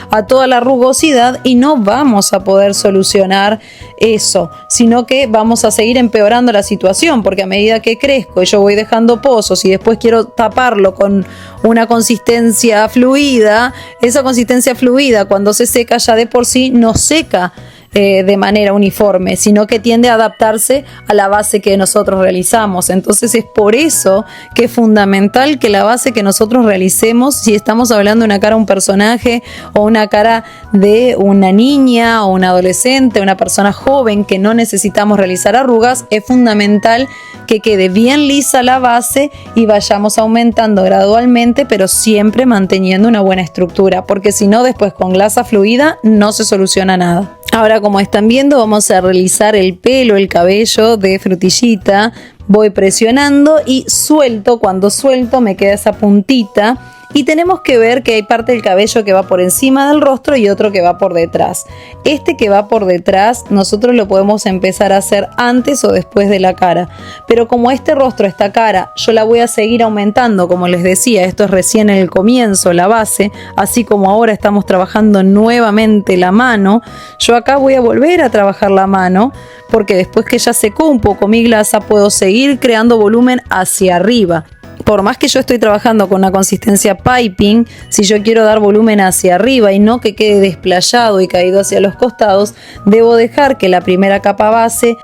a toda la rugosidad y no vamos a poder solucionar eso, sino que vamos a seguir empeorando la situación, porque a medida que crezco y yo voy dejando pozos y después quiero taparlo con una consistencia fluida, esa consistencia fluida cuando se seca ya de por sí no seca de manera uniforme, sino que tiende a adaptarse a la base que nosotros realizamos. Entonces es por eso que es fundamental que la base que nosotros realicemos, si estamos hablando de una cara de un personaje o una cara de una niña o un adolescente, una persona joven que no necesitamos realizar arrugas, es fundamental que quede bien lisa la base y vayamos aumentando gradualmente, pero siempre manteniendo una buena estructura, porque si no después con glasa fluida no se soluciona nada. Ahora, como están viendo, vamos a realizar el pelo, el cabello de Frutillita. Voy presionando y suelto. Cuando suelto me queda esa puntita Y tenemos que ver que hay parte del cabello que va por encima del rostro y otro que va por detrás. Este que va por detrás nosotros lo podemos empezar a hacer antes o después de la cara. Pero como este rostro, esta cara, yo la voy a seguir aumentando, como les decía, esto es recién el comienzo, la base, así como ahora estamos trabajando nuevamente la mano, yo acá voy a volver a trabajar la mano, porque después que ya secó un poco mi glasa, puedo seguir creando volumen hacia arriba. Por más que yo estoy trabajando con una consistencia piping, si yo quiero dar volumen hacia arriba y no que quede desplayado y caído hacia los costados, debo dejar que la primera capa base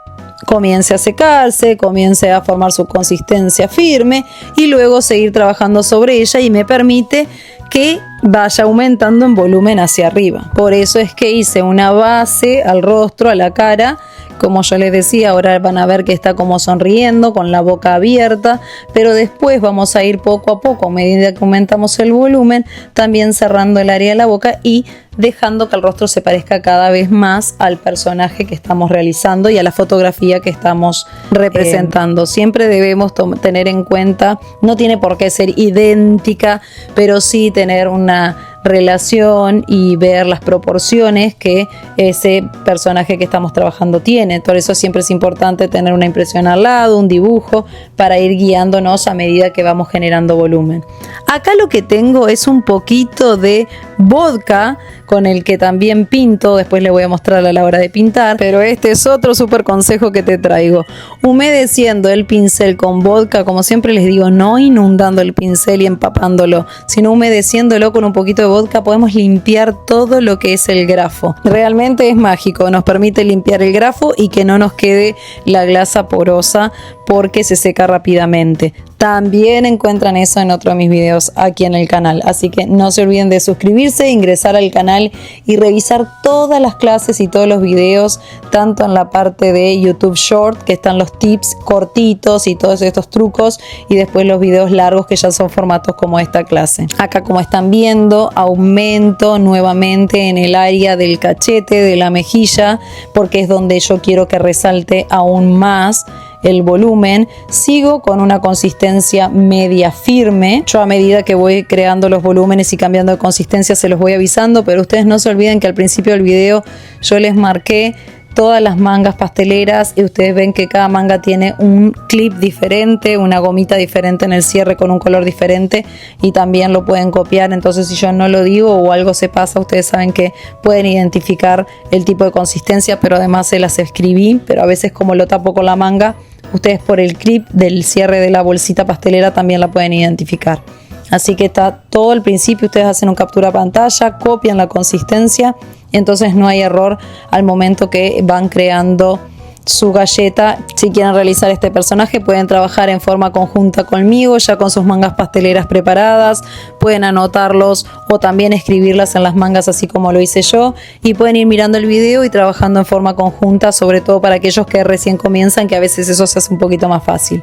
comience a secarse, comience a formar su consistencia firme y luego seguir trabajando sobre ella, y me permite que vaya aumentando en volumen hacia arriba. Por eso es que hice una base al rostro, a la cara. Como yo les decía, ahora van a ver que está como sonriendo, con la boca abierta, pero después vamos a ir poco a poco, a medida que aumentamos el volumen, también cerrando el área de la boca y dejando que el rostro se parezca cada vez más al personaje que estamos realizando y a la fotografía que estamos representando. Siempre debemos tener en cuenta, no tiene por qué ser idéntica, pero sí tener una relación y ver las proporciones que ese personaje que estamos trabajando tiene. Por eso siempre es importante tener una impresión al lado, un dibujo, para ir guiándonos a medida que vamos generando volumen. Acá lo que tengo es un poquito de vodka con el que también pinto, después le voy a mostrar a la hora de pintar, pero este es otro súper consejo que te traigo. Humedeciendo el pincel con vodka, como siempre les digo, no inundando el pincel y empapándolo, sino humedeciéndolo con un poquito de vodka, podemos limpiar todo lo que es el grafo. Realmente es mágico, nos permite limpiar el grafo y que no nos quede la glasa porosa porque se seca rápidamente. También encuentran eso en otro de mis videos aquí en el canal, así que no se olviden de suscribirse, ingresar al canal y revisar todas las clases y todos los videos, tanto en la parte de YouTube Short, que están los tips cortitos y todos estos trucos, y después los videos largos que ya son formatos como esta clase. Acá, como están viendo, aumento nuevamente en el área del cachete, de la mejilla, porque es donde yo quiero que resalte aún más el volumen. Sigo con una consistencia media firme. Yo, a medida que voy creando los volúmenes y cambiando de consistencia, se los voy avisando, pero ustedes no se olviden que al principio del video yo les marqué todas las mangas pasteleras y ustedes ven que cada manga tiene un clip diferente, una gomita diferente en el cierre con un color diferente, y también lo pueden copiar. Entonces, si yo no lo digo o algo se pasa, ustedes saben que pueden identificar el tipo de consistencia, pero además se las escribí, pero a veces como lo tapo con la manga, ustedes por el clip del cierre de la bolsita pastelera también la pueden identificar. Así que está todo al principio, ustedes hacen un captura pantalla, copian la consistencia, y entonces no hay error al momento que van creando su galleta. Si quieren realizar este personaje, pueden trabajar en forma conjunta conmigo, ya con sus mangas pasteleras preparadas, pueden anotarlos o también escribirlas en las mangas, así como lo hice yo, y pueden ir mirando el video y trabajando en forma conjunta, sobre todo para aquellos que recién comienzan, que a veces eso se hace un poquito más fácil.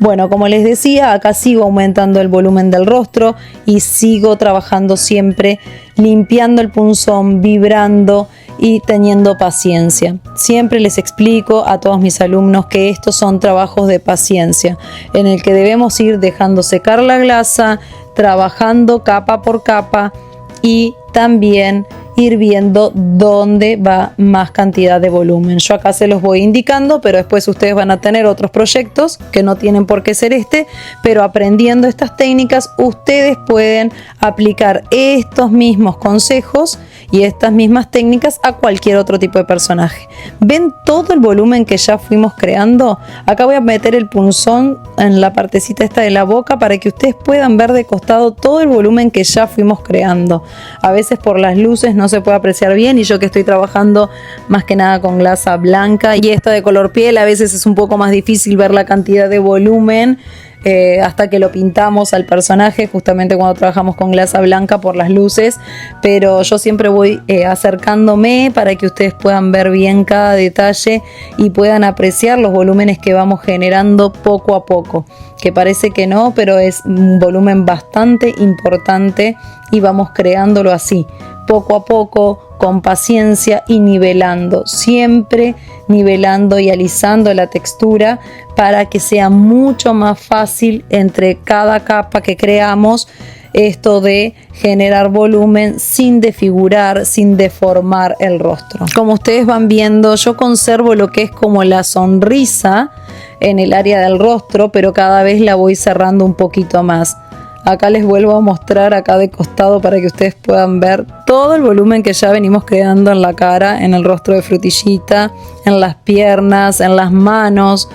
Bueno, como les decía, acá sigo aumentando el volumen del rostro y sigo trabajando siempre limpiando el punzón, vibrando y teniendo paciencia. Siempre les explico a todos mis alumnos que estos son trabajos de paciencia, en el que debemos ir dejando secar la glasa, trabajando capa por capa y también ir viendo dónde va más cantidad de volumen. Yo acá se los voy indicando, pero después ustedes van a tener otros proyectos que no tienen por qué ser este, pero aprendiendo estas técnicas ustedes pueden aplicar estos mismos consejos y estas mismas técnicas a cualquier otro tipo de personaje. ¿Ven todo el volumen que ya fuimos creando? Acá voy a meter el punzón en la partecita esta de la boca para que ustedes puedan ver de costado todo el volumen que ya fuimos creando. A veces por las luces no se puede apreciar bien, y yo que estoy trabajando más que nada con glasa blanca y esta de color piel, a veces es un poco más difícil ver la cantidad de volumen hasta que lo pintamos al personaje, justamente cuando trabajamos con glasa blanca por las luces, pero yo siempre voy acercándome para que ustedes puedan ver bien cada detalle y puedan apreciar los volúmenes que vamos generando poco a poco, que parece que no, pero es un volumen bastante importante y vamos creándolo así, poco a poco, con paciencia y nivelando, siempre nivelando y alisando la textura para que sea mucho más fácil entre cada capa que creamos esto de generar volumen sin desfigurar, sin deformar el rostro. Como ustedes van viendo, yo conservo lo que es como la sonrisa en el área del rostro, pero cada vez la voy cerrando un poquito más. Acá les vuelvo a mostrar acá de costado para que ustedes puedan ver todo el volumen que ya venimos creando en la cara, en el rostro de Frutillita, en las piernas, en las manos.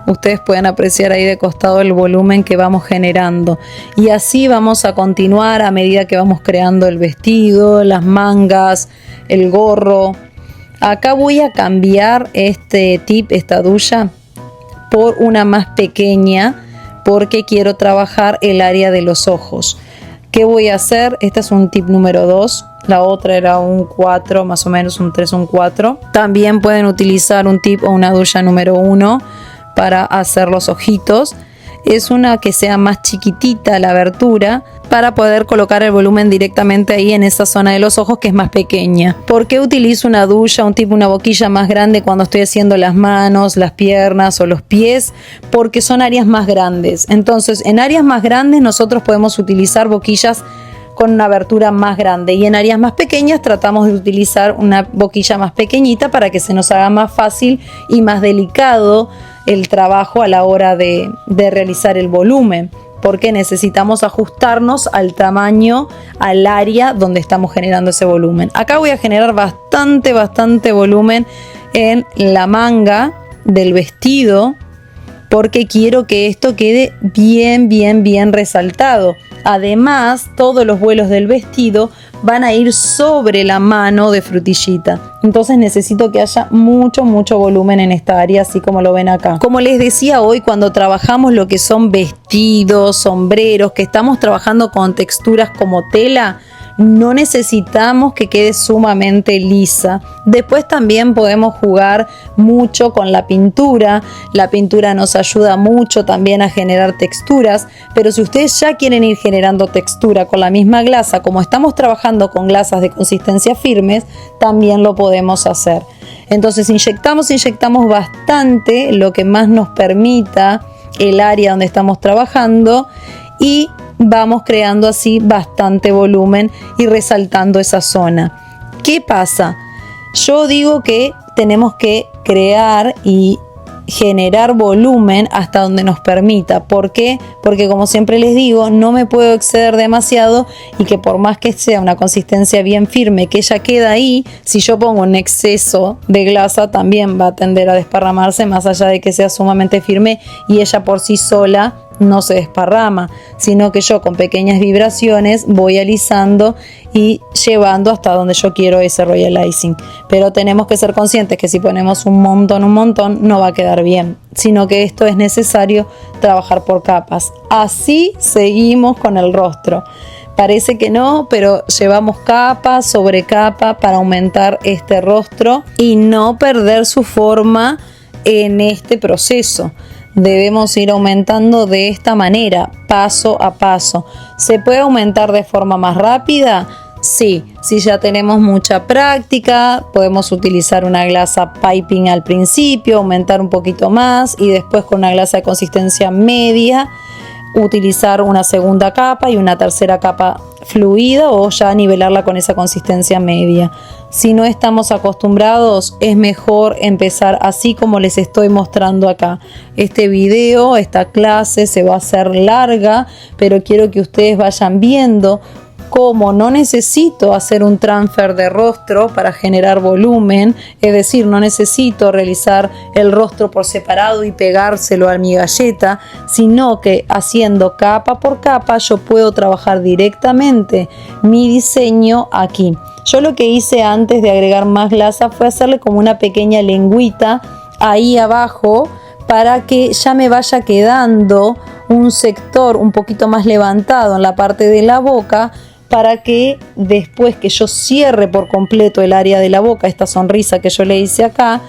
Ustedes pueden apreciar ahí de costado el volumen que vamos generando. Y así vamos a continuar a medida que vamos creando el vestido, las mangas, el gorro. Acá voy a cambiar este tip, esta duya, por una más pequeña, porque quiero trabajar el área de los ojos. ¿Qué voy a hacer? Este es un tip número 2. La otra era un 4, más o menos un 3, un 4. También pueden utilizar un tip o una duya número 1 para hacer los ojitos. Es una que sea más chiquitita la abertura para poder colocar el volumen directamente ahí en esa zona de los ojos que es más pequeña. ¿Por qué utilizo una duya, un tipo, una boquilla más grande cuando estoy haciendo las manos, las piernas o los pies? Porque son áreas más grandes. Entonces, en áreas más grandes nosotros podemos utilizar boquillas con una abertura más grande, y en áreas más pequeñas tratamos de utilizar una boquilla más pequeñita para que se nos haga más fácil y más delicado el trabajo a la hora de realizar el volumen, porque necesitamos ajustarnos al tamaño, al área donde estamos generando ese volumen. Acá voy a generar bastante volumen en la manga del vestido, porque quiero que esto quede bien resaltado. Además, todos los vuelos del vestido van a ir sobre la mano de Frutillita. Entonces necesito que haya mucho volumen en esta área, así como lo ven acá. Como les decía hoy, cuando trabajamos lo que son vestidos, sombreros, que estamos trabajando con texturas como tela, no necesitamos que quede sumamente lisa. Después también podemos jugar mucho con la pintura. La pintura nos ayuda mucho también a generar texturas, pero si ustedes ya quieren ir generando textura con la misma glasa, como estamos trabajando con glasas de consistencia firmes, también lo podemos hacer. Entonces inyectamos bastante, lo que más nos permita el área donde estamos trabajando, y vamos creando así bastante volumen y resaltando esa zona. ¿Qué pasa? Yo digo que tenemos que crear y generar volumen hasta donde nos permita. ¿Por qué? Porque, como siempre les digo, no me puedo exceder demasiado, y que por más que sea una consistencia bien firme, que ella queda ahí, si yo pongo un exceso de glasa también va a tender a desparramarse, más allá de que sea sumamente firme y ella por sí sola no se desparrama, sino que yo con pequeñas vibraciones voy alisando y llevando hasta donde yo quiero ese royal icing. Pero tenemos que ser conscientes que si ponemos un montón no va a quedar bien, sino que esto es necesario trabajar por capas. Así seguimos con el rostro. Parece que no, pero llevamos capa sobre capa para aumentar este rostro y no perder su forma en este proceso. Debemos ir aumentando de esta manera, paso a paso. ¿Se puede aumentar de forma más rápida? Sí, si ya tenemos mucha práctica, podemos utilizar una glasa piping al principio, aumentar un poquito más, y después con una glasa de consistencia media utilizar una segunda capa y una tercera capa fluida, o ya nivelarla con esa consistencia media. Si no estamos acostumbrados, es mejor empezar así como les estoy mostrando acá. Este video, esta clase se va a hacer larga, pero quiero que ustedes vayan viendo cómo no necesito hacer un transfer de rostro para generar volumen, es decir, no necesito realizar el rostro por separado y pegárselo a mi galleta, sino que haciendo capa por capa yo puedo trabajar directamente mi diseño aquí. Yo lo que hice antes de agregar más glasa fue hacerle como una pequeña lengüita ahí abajo, para que ya me vaya quedando un sector un poquito más levantado en la parte de la boca, para que después que yo cierre por completo el área de la boca, esta sonrisa que yo le hice acá,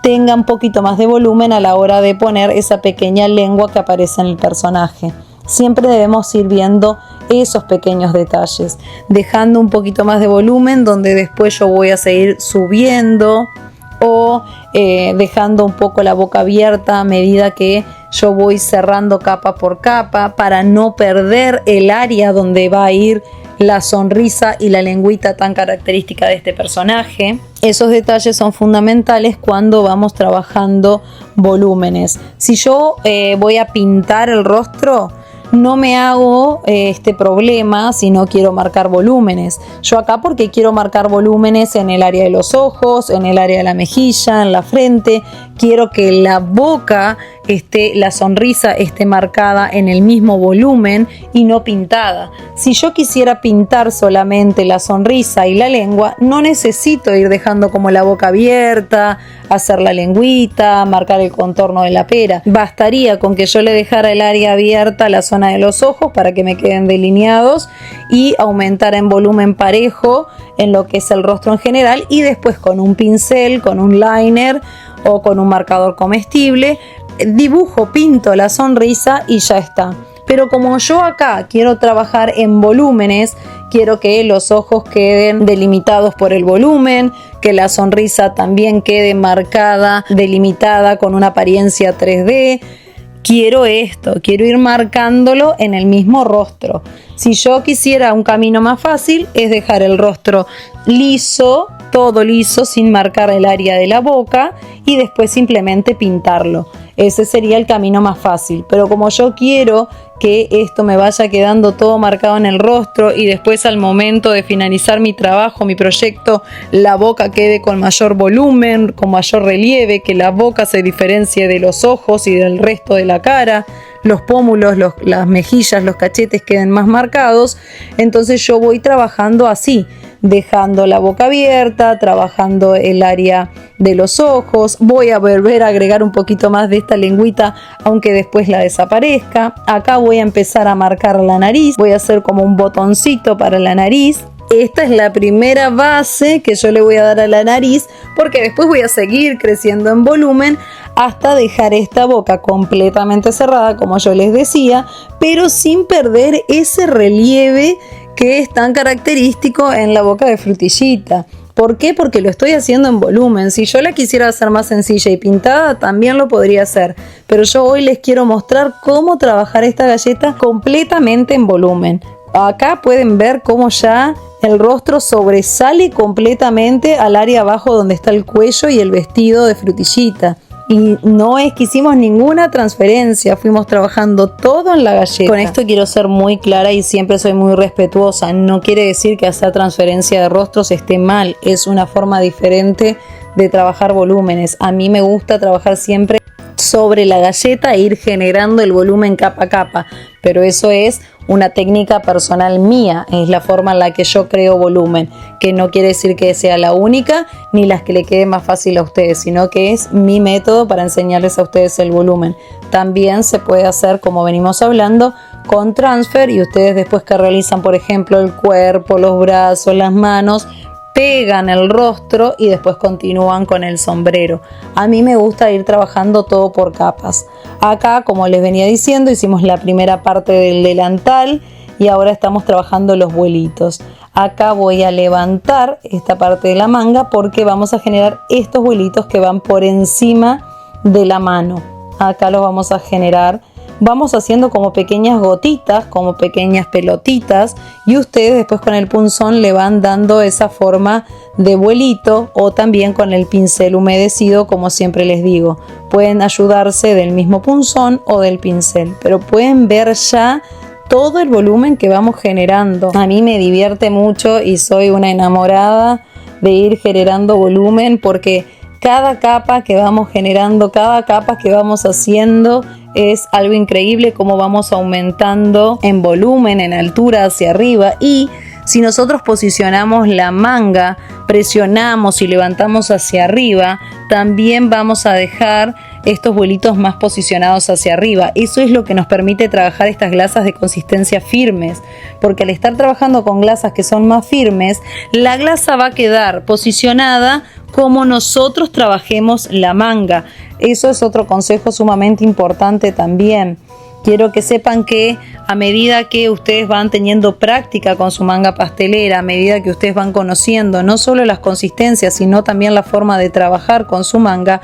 tenga un poquito más de volumen a la hora de poner esa pequeña lengua que aparece en el personaje. Siempre debemos ir viendo esos pequeños detalles, dejando un poquito más de volumen donde después yo voy a seguir subiendo, o dejando un poco la boca abierta a medida que yo voy cerrando capa por capa para no perder el área donde va a ir la sonrisa y la lengüita tan característica de este personaje. Esos detalles son fundamentales cuando vamos trabajando volúmenes. Si yo voy a pintar el rostro, no me hago este problema si no quiero marcar volúmenes. Yo acá porque quiero marcar volúmenes en el área de los ojos, en el área de la mejilla, en la frente. Quiero que la boca la sonrisa esté marcada en el mismo volumen y no pintada. Si yo quisiera pintar solamente la sonrisa y la lengua, no necesito ir dejando como la boca abierta, hacer la lengüita, marcar el contorno de la pera. Bastaría con que yo le dejara el área abierta, la zona de los ojos, para que me queden delineados y aumentar en volumen parejo en lo que es el rostro en general, y después con un pincel, con un liner o con un marcador comestible dibujo, pinto la sonrisa y ya está. Pero como yo acá quiero trabajar en volúmenes, quiero que los ojos queden delimitados por el volumen, que la sonrisa también quede marcada, delimitada con una apariencia 3D. Quiero ir marcándolo en el mismo rostro. Si yo quisiera un camino más fácil, es dejar el rostro liso, todo liso, sin marcar el área de la boca, y después simplemente pintarlo. Ese sería el camino más fácil. Pero como yo quiero que esto me vaya quedando todo marcado en el rostro y después al momento de finalizar mi trabajo, mi proyecto, la boca quede con mayor volumen, con mayor relieve, que la boca se diferencie de los ojos y del resto de la cara, los pómulos, las mejillas, los cachetes queden más marcados, entonces yo voy trabajando así, dejando la boca abierta, trabajando el área de los ojos. Voy a volver a agregar un poquito más de esta lengüita, aunque después la desaparezca. Acá voy a empezar a marcar la nariz, voy a hacer como un botoncito para la nariz. Esta es la primera base que yo le voy a dar a la nariz, porque después voy a seguir creciendo en volumen hasta dejar esta boca completamente cerrada, como yo les decía, pero sin perder ese relieve que es tan característico en la boca de Frutillita. ¿Por qué? Porque lo estoy haciendo en volumen. Si yo la quisiera hacer más sencilla y pintada, también lo podría hacer. Pero yo hoy les quiero mostrar cómo trabajar esta galleta completamente en volumen. Acá pueden ver cómo ya el rostro sobresale completamente al área abajo donde está el cuello y el vestido de Frutillita. Y no es que hicimos ninguna transferencia, fuimos trabajando todo en la galleta. Con esto quiero ser muy clara y siempre soy muy respetuosa. No quiere decir que hacer transferencia de rostros esté mal, es una forma diferente de trabajar volúmenes. A mí me gusta trabajar siempre sobre la galleta e ir generando el volumen capa a capa, pero eso es una técnica personal mía, es la forma en la que yo creo volumen, que no quiere decir que sea la única ni las que le quede más fácil a ustedes, sino que es mi método para enseñarles a ustedes el volumen. También se puede hacer, como venimos hablando, con transfer, y ustedes después que realizan, por ejemplo, el cuerpo, los brazos, las manos, pegan el rostro y después continúan con el sombrero. A mí me gusta ir trabajando todo por capas. Acá, como les venía diciendo, hicimos la primera parte del delantal y ahora estamos trabajando los vuelitos. Acá voy a levantar esta parte de la manga porque vamos a generar estos vuelitos que van por encima de la mano. Acá los vamos a generar. Vamos haciendo como pequeñas gotitas, como pequeñas pelotitas, y ustedes después con el punzón le van dando esa forma de vuelito, o también con el pincel humedecido, como siempre les digo. Pueden ayudarse del mismo punzón o del pincel, pero pueden ver ya todo el volumen que vamos generando. A mí me divierte mucho y soy una enamorada de ir generando volumen, porque cada capa que vamos generando, cada capa que vamos haciendo, es algo increíble cómo vamos aumentando en volumen, en altura hacia arriba. Y si nosotros posicionamos la manga, presionamos y levantamos hacia arriba, también vamos a dejar estos vuelitos más posicionados hacia arriba. Eso es lo que nos permite trabajar estas glasas de consistencia firmes, porque al estar trabajando con glasas que son más firmes, la glasa va a quedar posicionada como nosotros trabajemos la manga. Eso es otro consejo sumamente importante también. Quiero que sepan que a medida que ustedes van teniendo práctica con su manga pastelera, a medida que ustedes van conociendo no solo las consistencias, sino también la forma de trabajar con su manga,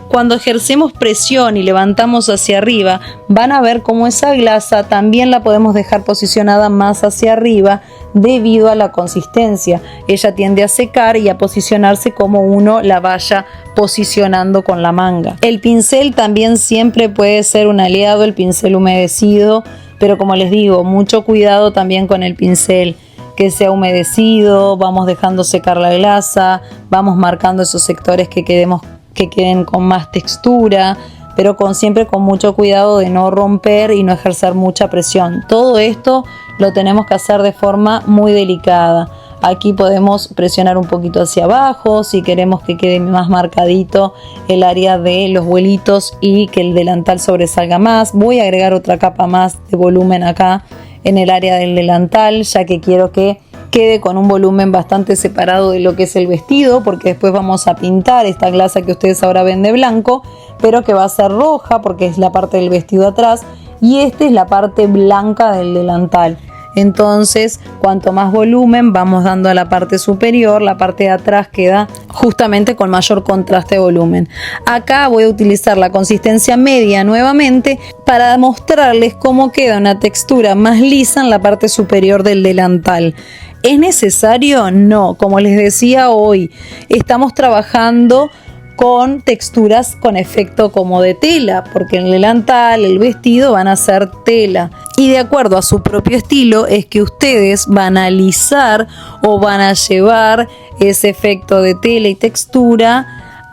cuando ejercemos presión y levantamos hacia arriba, van a ver cómo esa glasa también la podemos dejar posicionada más hacia arriba debido a la consistencia. Ella tiende a secar y a posicionarse como uno la vaya posicionando con la manga. El pincel también siempre puede ser un aliado, el pincel humedecido, pero como les digo, mucho cuidado también con el pincel que sea humedecido. Vamos dejando secar la glasa, vamos marcando esos sectores que queden con más textura, pero siempre con mucho cuidado de no romper y no ejercer mucha presión. Todo esto lo tenemos que hacer de forma muy delicada. Aquí podemos presionar un poquito hacia abajo si queremos que quede más marcadito el área de los vuelitos y que el delantal sobresalga más. Voy a agregar otra capa más de volumen acá en el área del delantal, ya que quiero que quede con un volumen bastante separado de lo que es el vestido, porque después vamos a pintar esta glasa que ustedes ahora ven de blanco, pero que va a ser roja porque es la parte del vestido atrás y esta es la parte blanca del delantal. Entonces, cuanto más volumen vamos dando a la parte superior, la parte de atrás queda justamente con mayor contraste de volumen. Acá voy a utilizar la consistencia media nuevamente para mostrarles cómo queda una textura más lisa en la parte superior del delantal. ¿Es necesario? No, como les decía hoy, estamos trabajando con texturas con efecto como de tela, porque el delantal, el vestido van a ser tela y de acuerdo a su propio estilo es que ustedes van a alisar o van a llevar ese efecto de tela y textura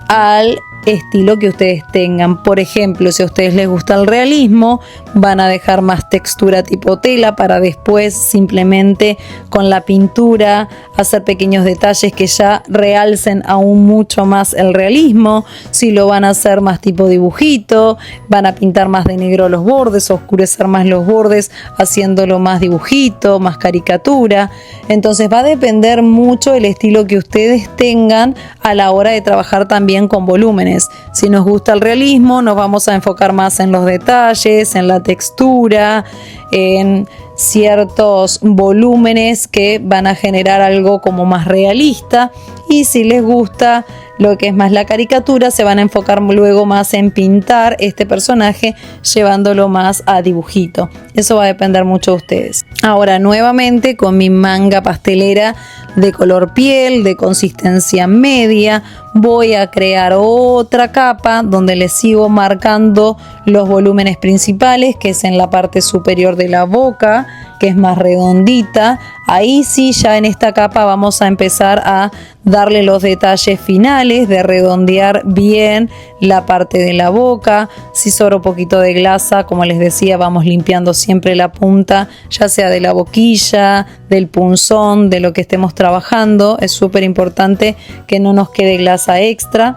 al estilo que ustedes tengan. Por ejemplo, si a ustedes les gusta el realismo, van a dejar más textura tipo tela para después simplemente con la pintura hacer pequeños detalles que ya realcen aún mucho más el realismo. Si lo van a hacer más tipo dibujito, van a pintar más de negro los bordes, oscurecer más los bordes haciéndolo más dibujito, más caricatura. Entonces va a depender mucho el estilo que ustedes tengan a la hora de trabajar también con volúmenes. Si nos gusta el realismo, nos vamos a enfocar más en los detalles, en la textura, en ciertos volúmenes que van a generar algo como más realista. Y si les gusta lo que es más la caricatura, se van a enfocar luego más en pintar este personaje llevándolo más a dibujito. Eso va a depender mucho de ustedes. Ahora nuevamente con mi manga pastelera de color piel, de consistencia media, voy a crear otra capa donde les sigo marcando los volúmenes principales, que es en la parte superior de la boca, que es más redondita. Ahí sí, ya en esta capa vamos a empezar a darle los detalles finales de redondear bien la parte de la boca. Si sobra un poquito de glasa, como les decía, vamos limpiando siempre la punta, ya sea de la boquilla, del punzón, de lo que estemos trabajando. Es súper importante que no nos quede glasa extra.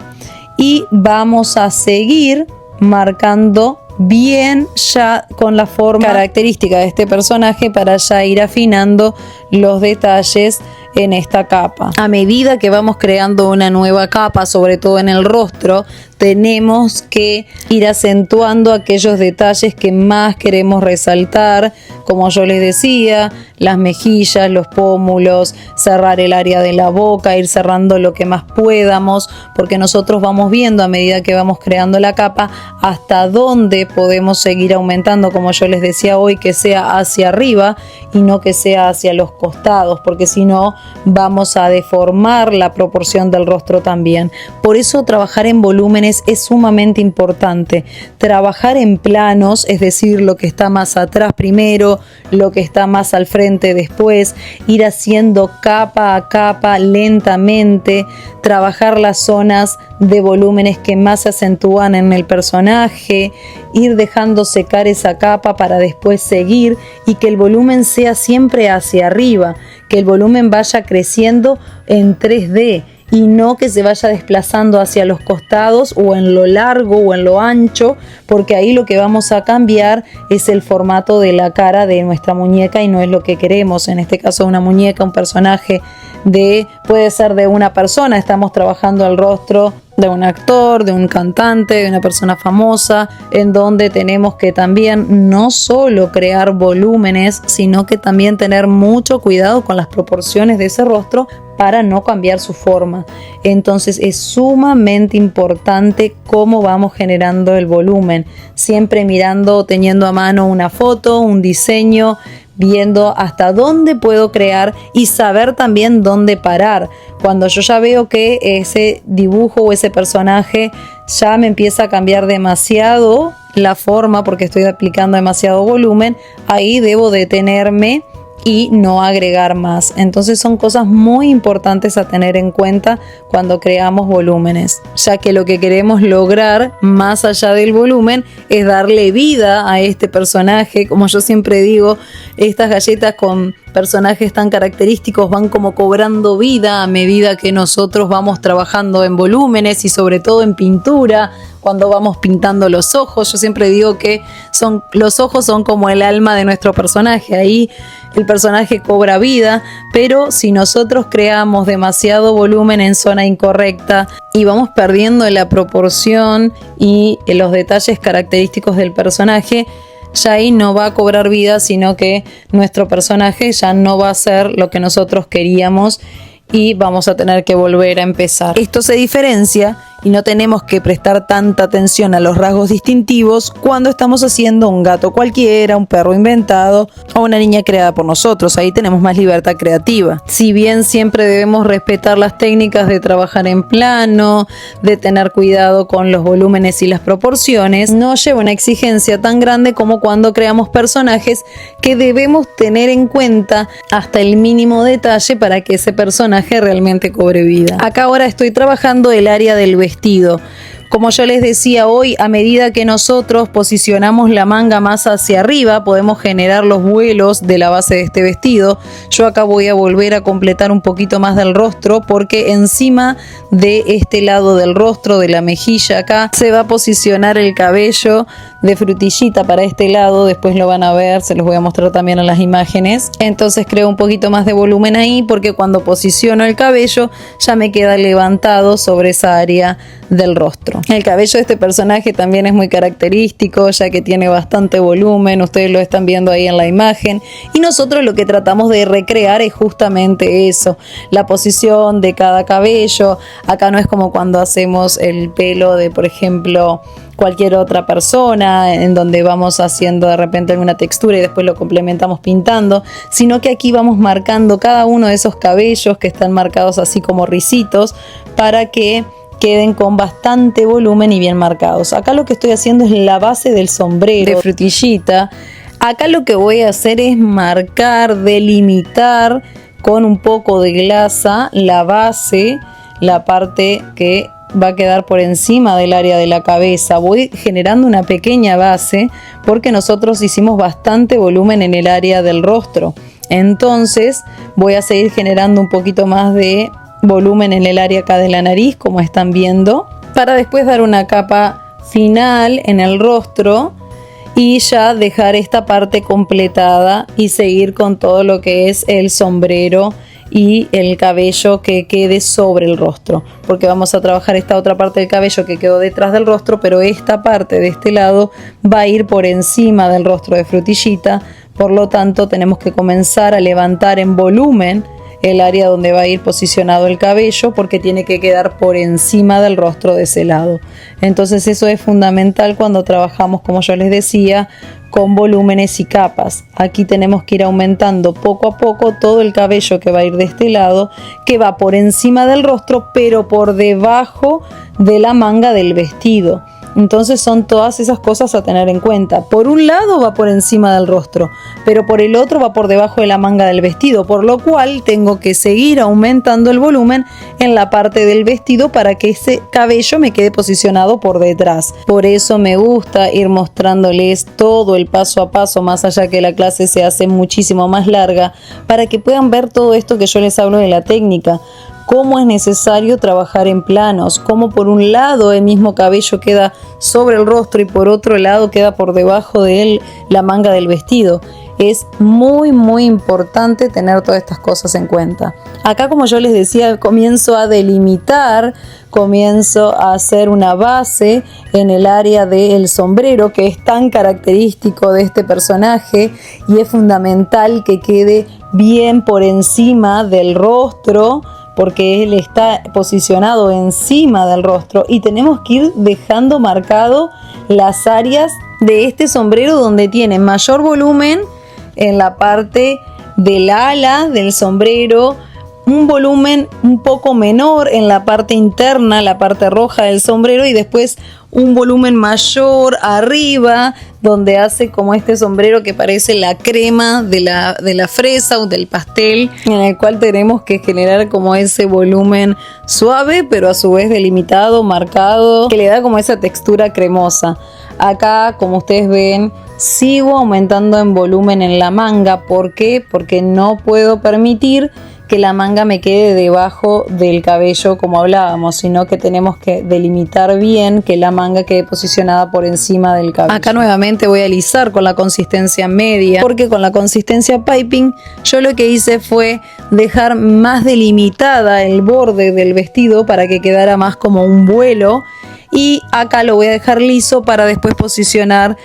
Y vamos a seguir marcando bien ya con la forma característica de este personaje para ya ir afinando los detalles en esta capa. A medida que vamos creando una nueva capa, sobre todo en el rostro, tenemos que ir acentuando aquellos detalles que más queremos resaltar, como yo les decía, las mejillas, los pómulos, cerrar el área de la boca, ir cerrando lo que más podamos, porque nosotros vamos viendo a medida que vamos creando la capa hasta dónde podemos seguir aumentando, como yo les decía hoy, que sea hacia arriba y no que sea hacia los costados, porque si no vamos a deformar la proporción del rostro también. Por eso trabajar en volúmenes es sumamente importante. Trabajar en planos, es decir, lo que está más atrás primero, lo que está más al frente después, ir haciendo capa a capa lentamente, trabajar las zonas de volúmenes que más se acentúan en el personaje, ir dejando secar esa capa para después seguir y que el volumen sea siempre hacia arriba, que el volumen vaya creciendo en 3D y no que se vaya desplazando hacia los costados o en lo largo o en lo ancho, porque ahí lo que vamos a cambiar es el formato de la cara de nuestra muñeca y no es lo que queremos. En este caso una muñeca, un personaje puede ser de una persona, estamos trabajando el rostro de un actor, de un cantante, de una persona famosa, en donde tenemos que también no solo crear volúmenes, sino que también tener mucho cuidado con las proporciones de ese rostro para no cambiar su forma. Entonces es sumamente importante cómo vamos generando el volumen, siempre mirando o teniendo a mano una foto, un diseño, viendo hasta dónde puedo crear y saber también dónde parar. Cuando yo ya veo que ese dibujo o ese personaje ya me empieza a cambiar demasiado la forma porque estoy aplicando demasiado volumen, ahí debo detenerme y no agregar más. Entonces son cosas muy importantes a tener en cuenta cuando creamos volúmenes, ya que lo que queremos lograr más allá del volumen es darle vida a este personaje. Como yo siempre digo, estas galletas con personajes tan característicos van como cobrando vida a medida que nosotros vamos trabajando en volúmenes y sobre todo en pintura. Cuando vamos pintando los ojos, yo siempre digo que los ojos son como el alma de nuestro personaje. Ahí el personaje cobra vida, pero si nosotros creamos demasiado volumen en zona incorrecta y vamos perdiendo la proporción y los detalles característicos del personaje, ya ahí no va a cobrar vida, sino que nuestro personaje ya no va a ser lo que nosotros queríamos y vamos a tener que volver a empezar. Esto se diferencia y no tenemos que prestar tanta atención a los rasgos distintivos cuando estamos haciendo un gato cualquiera, un perro inventado o una niña creada por nosotros. Ahí tenemos más libertad creativa. Si bien siempre debemos respetar las técnicas de trabajar en plano, de tener cuidado con los volúmenes y las proporciones, no lleva una exigencia tan grande como cuando creamos personajes que debemos tener en cuenta hasta el mínimo detalle para que ese personaje realmente cobre vida. Acá ahora estoy trabajando el área del vestido. Como yo les decía hoy, a medida que nosotros posicionamos la manga más hacia arriba, podemos generar los vuelos de la base de este vestido. Yo acá voy a volver a completar un poquito más del rostro porque encima de este lado del rostro, de la mejilla acá, se va a posicionar el cabello de Frutillita para este lado. Después lo van a ver, se los voy a mostrar también en las imágenes. Entonces creo un poquito más de volumen ahí porque cuando posiciono el cabello ya me queda levantado sobre esa área del rostro. El cabello de este personaje también es muy característico, ya que tiene bastante volumen, ustedes lo están viendo ahí en la imagen, y nosotros lo que tratamos de recrear es justamente eso, la posición de cada cabello. Acá no es como cuando hacemos el pelo de, por ejemplo, cualquier otra persona, en donde vamos haciendo de repente alguna textura y después lo complementamos pintando, sino que aquí vamos marcando cada uno de esos cabellos que están marcados así como risitos para que queden con bastante volumen y bien marcados. Acá lo que estoy haciendo es la base del sombrero de Frutillita. Acá lo que voy a hacer es marcar, delimitar con un poco de glasa la base, la parte que va a quedar por encima del área de la cabeza. Voy generando una pequeña base porque nosotros hicimos bastante volumen en el área del rostro. Entonces voy a seguir generando un poquito más de volumen en el área acá de la nariz, como están viendo, para después dar una capa final en el rostro y ya dejar esta parte completada y seguir con todo lo que es el sombrero y el cabello que quede sobre el rostro, porque vamos a trabajar esta otra parte del cabello que quedó detrás del rostro, pero esta parte de este lado va a ir por encima del rostro de Frutillita. Por lo tanto tenemos que comenzar a levantar en volumen el área donde va a ir posicionado el cabello, porque tiene que quedar por encima del rostro de ese lado. Entonces eso es fundamental cuando trabajamos, como yo les decía, con volúmenes y capas. Aquí tenemos que ir aumentando poco a poco todo el cabello que va a ir de este lado, que va por encima del rostro, pero por debajo de la manga del vestido. Entonces son todas esas cosas a tener en cuenta. Por un lado va por encima del rostro, pero por el otro va por debajo de la manga del vestido, por lo cual tengo que seguir aumentando el volumen en la parte del vestido para que ese cabello me quede posicionado por detrás. Por eso me gusta ir mostrándoles todo el paso a paso, más allá que la clase se hace muchísimo más larga, para que puedan ver todo esto que yo les hablo de la técnica. Cómo es necesario trabajar en planos, cómo por un lado el mismo cabello queda sobre el rostro y por otro lado queda por debajo de él la manga del vestido. Es muy importante tener todas estas cosas en cuenta. Acá, como yo les decía, comienzo a delimitar, comienzo a hacer una base en el área del sombrero, que es tan característico de este personaje y es fundamental que quede bien por encima del rostro, porque él está posicionado encima del rostro y tenemos que ir dejando marcado las áreas de este sombrero donde tiene mayor volumen en la parte del ala del sombrero, un volumen un poco menor en la parte interna, la parte roja del sombrero, y después un volumen mayor arriba donde hace como este sombrero que parece la crema de la fresa o del pastel, en el cual tenemos que generar como ese volumen suave pero a su vez delimitado, marcado, que le da como esa textura cremosa. Acá, como ustedes ven, sigo aumentando en volumen en la manga. ¿Por qué? Porque no puedo permitir que la manga me quede debajo del cabello como hablábamos, sino que tenemos que delimitar bien que la manga quede posicionada por encima del cabello. Acá nuevamente voy a alisar con la consistencia media, porque con la consistencia piping yo lo que hice fue dejar más delimitada el borde del vestido para que quedara más como un vuelo, y acá lo voy a dejar liso para después posicionar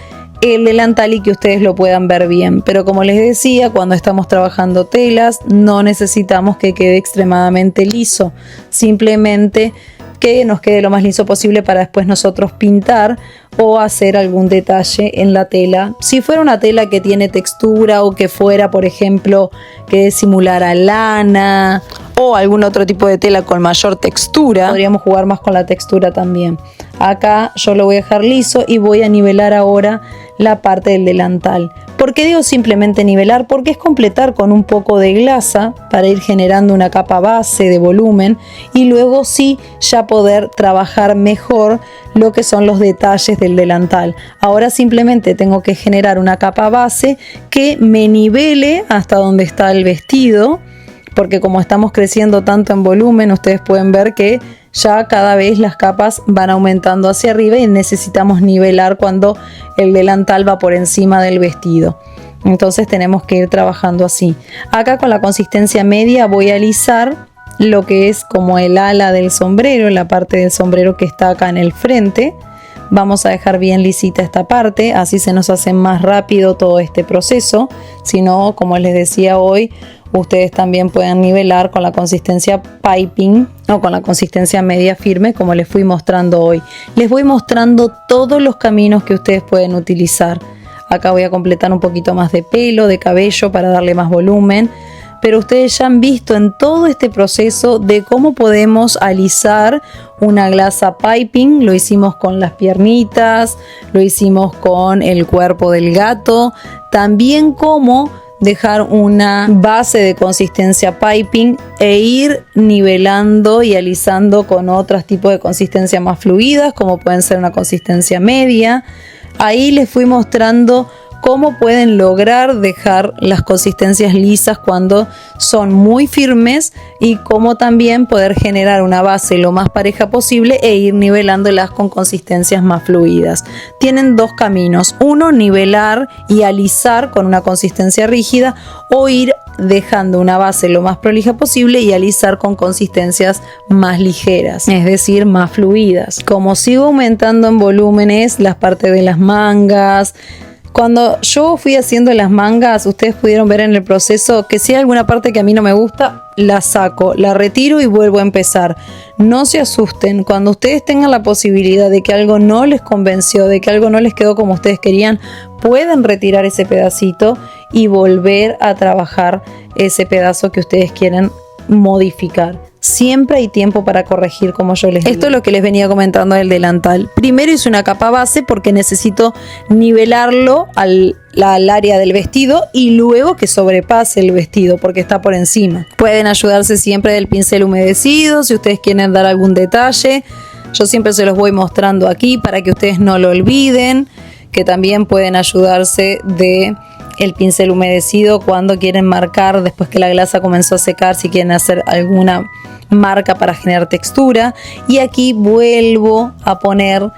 el delantal y que ustedes lo puedan ver bien. Pero como les decía, cuando estamos trabajando telas no necesitamos que quede extremadamente liso, simplemente que nos quede lo más liso posible para después nosotros pintar o hacer algún detalle en la tela. Si fuera una tela que tiene textura o que fuera, por ejemplo, que simulara lana o algún otro tipo de tela con mayor textura, podríamos jugar más con la textura también. Acá yo lo voy a dejar liso y voy a nivelar ahora la parte del delantal. ¿Por qué digo simplemente nivelar? Porque es completar con un poco de glasa para ir generando una capa base de volumen y luego sí ya poder trabajar mejor lo que son los detalles del delantal. Ahora simplemente tengo que generar una capa base que me nivele hasta donde está el vestido, porque como estamos creciendo tanto en volumen, ustedes pueden ver que ya cada vez las capas van aumentando hacia arriba y necesitamos nivelar cuando el delantal va por encima del vestido. Entonces tenemos que ir trabajando así. Acá con la consistencia media voy a alisar lo que es como el ala del sombrero, la parte del sombrero que está acá en el frente. Vamos a dejar bien lisita esta parte, así se nos hace más rápido todo este proceso. Si no, como les decía hoy, ustedes también pueden nivelar con la consistencia piping o con la consistencia media firme, como les fui mostrando hoy. Les voy mostrando todos los caminos que ustedes pueden utilizar. Acá voy a completar un poquito más de pelo, de cabello para darle más volumen. Pero ustedes ya han visto en todo este proceso de cómo podemos alisar una glasa piping. Lo hicimos con las piernitas, lo hicimos con el cuerpo del gato, también cómo dejar una base de consistencia piping e ir nivelando y alisando con otros tipos de consistencia más fluidas, como pueden ser una consistencia media. Ahí les fui mostrando cómo pueden lograr dejar las consistencias lisas cuando son muy firmes y cómo también poder generar una base lo más pareja posible e ir nivelándolas con consistencias más fluidas. Tienen dos caminos: uno, nivelar y alisar con una consistencia rígida, o ir dejando una base lo más prolija posible y alisar con consistencias más ligeras, es decir, más fluidas. Como sigo aumentando en volúmenes las partes de las mangas, cuando yo fui haciendo las mangas, ustedes pudieron ver en el proceso que si hay alguna parte que a mí no me gusta, la saco, la retiro y vuelvo a empezar. No se asusten, cuando ustedes tengan la posibilidad de que algo no les convenció, de que algo no les quedó como ustedes querían, pueden retirar ese pedacito y volver a trabajar ese pedazo que ustedes quieren modificar. Siempre hay tiempo para corregir, como yo les digo. Esto es lo que les venía comentando del delantal. Primero hice una capa base porque necesito nivelarlo al área del vestido y luego que sobrepase el vestido porque está por encima. Pueden ayudarse siempre del pincel humedecido si ustedes quieren dar algún detalle. Yo siempre se los voy mostrando aquí para que ustedes no lo olviden, que también pueden ayudarse de el pincel humedecido cuando quieren marcar después que la glasa comenzó a secar, si quieren hacer alguna marca para generar textura. Y aquí vuelvo a poner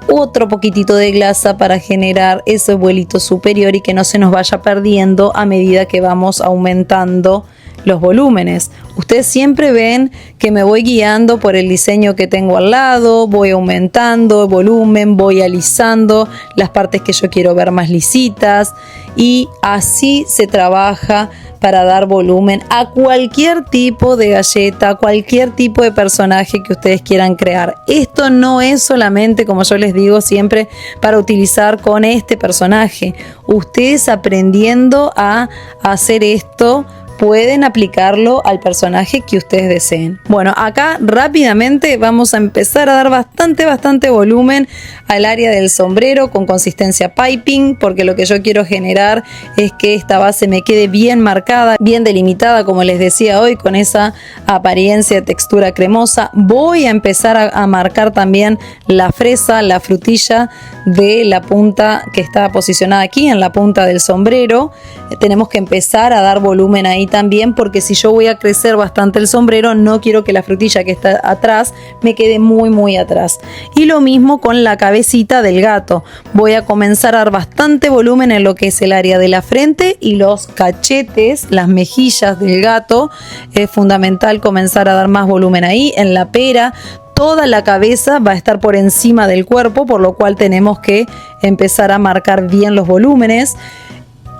otro poquitito de glasa para generar ese vuelito superior y que no se nos vaya perdiendo a medida que vamos aumentando los volúmenes. Ustedes siempre ven que me voy guiando por el diseño que tengo al lado, voy aumentando el volumen, voy alisando las partes que yo quiero ver más lisitas y así se trabaja para dar volumen a cualquier tipo de galleta, cualquier tipo de personaje que ustedes quieran crear. Esto no es solamente, como yo les digo siempre, para utilizar con este personaje. Ustedes aprendiendo a hacer esto pueden aplicarlo al personaje que ustedes deseen. Bueno, acá rápidamente vamos a empezar a dar bastante volumen al área del sombrero con consistencia piping, porque lo que yo quiero generar es que esta base me quede bien marcada, bien delimitada, como les decía hoy, con esa apariencia de textura cremosa. Voy a empezar a marcar también la fresa, la frutilla de la punta que está posicionada aquí en la punta del sombrero. Tenemos que empezar a dar volumen ahí también, porque si yo voy a crecer bastante el sombrero, no quiero que la frutilla que está atrás me quede muy atrás. Y lo mismo con la cabecita del gato. Voy a comenzar a dar bastante volumen en lo que es el área de la frente y los cachetes, las mejillas del gato. Es fundamental comenzar a dar más volumen ahí, en la pera. Toda la cabeza va a estar por encima del cuerpo, por lo cual tenemos que empezar a marcar bien los volúmenes.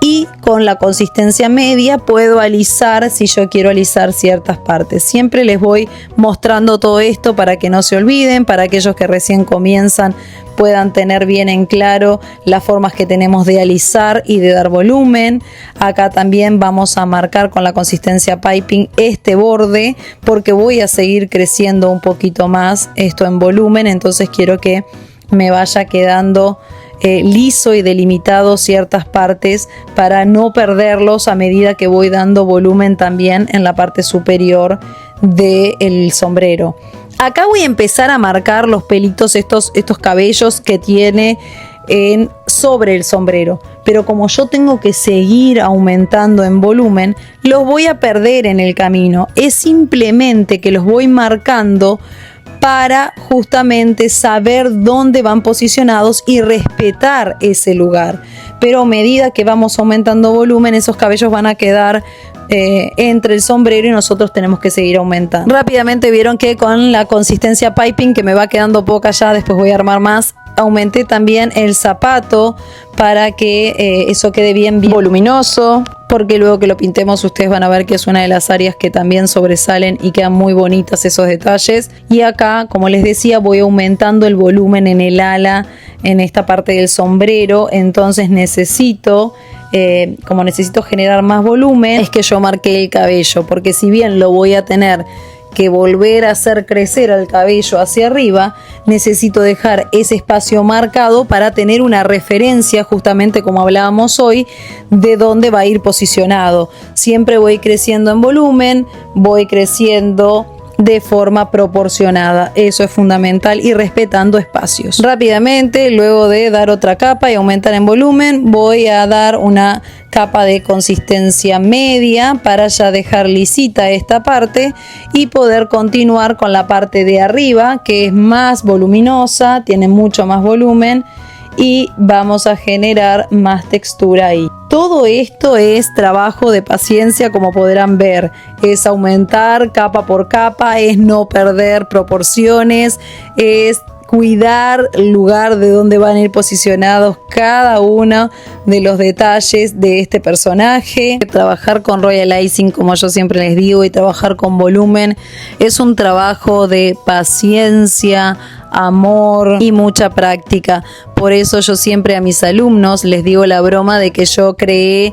Y con la consistencia media puedo alisar si yo quiero alisar ciertas partes. Siempre les voy mostrando todo esto para que no se olviden, para aquellos que recién comienzan puedan tener bien en claro las formas que tenemos de alisar y de dar volumen. Acá también vamos a marcar con la consistencia piping este borde, porque voy a seguir creciendo un poquito más esto en volumen, entonces quiero que me vaya quedando liso y delimitado ciertas partes para no perderlos a medida que voy dando volumen también en la parte superior del sombrero. Acá voy a empezar a marcar los pelitos, estos cabellos que tiene sobre el sombrero, pero como yo tengo que seguir aumentando en volumen, los voy a perder en el camino. Es simplemente que los voy marcando para justamente saber dónde van posicionados y respetar ese lugar. Pero a medida que vamos aumentando volumen, esos cabellos van a quedar entre el sombrero y nosotros tenemos que seguir aumentando. Rápidamente vieron que con la consistencia piping, que me va quedando poca ya, después voy a armar más, aumenté también el zapato para que eso quede bien voluminoso, porque luego que lo pintemos ustedes van a ver que es una de las áreas que también sobresalen y quedan muy bonitas esos detalles. Y acá, como les decía, voy aumentando el volumen en el ala, en esta parte del sombrero, entonces necesito generar más volumen, es que yo marqué el cabello, porque si bien lo voy a tener que volver a hacer crecer al cabello hacia arriba, necesito dejar ese espacio marcado para tener una referencia, justamente como hablábamos hoy, de dónde va a ir posicionado. Siempre voy creciendo en volumen, voy creciendo de forma proporcionada, eso es fundamental, y respetando espacios. Rápidamente, luego de dar otra capa y aumentar en volumen, voy a dar una capa de consistencia media para ya dejar lisita esta parte y poder continuar con la parte de arriba, que es más voluminosa, tiene mucho más volumen y vamos a generar más textura ahí. Todo esto es trabajo de paciencia, como podrán ver. Es aumentar capa por capa, es no perder proporciones, es cuidar el lugar de donde van a ir posicionados cada uno de los detalles de este personaje. Trabajar con Royal Icing, como yo siempre les digo, y trabajar con volumen es un trabajo de paciencia, amor y mucha práctica. Por eso yo siempre a mis alumnos les digo la broma de que yo creé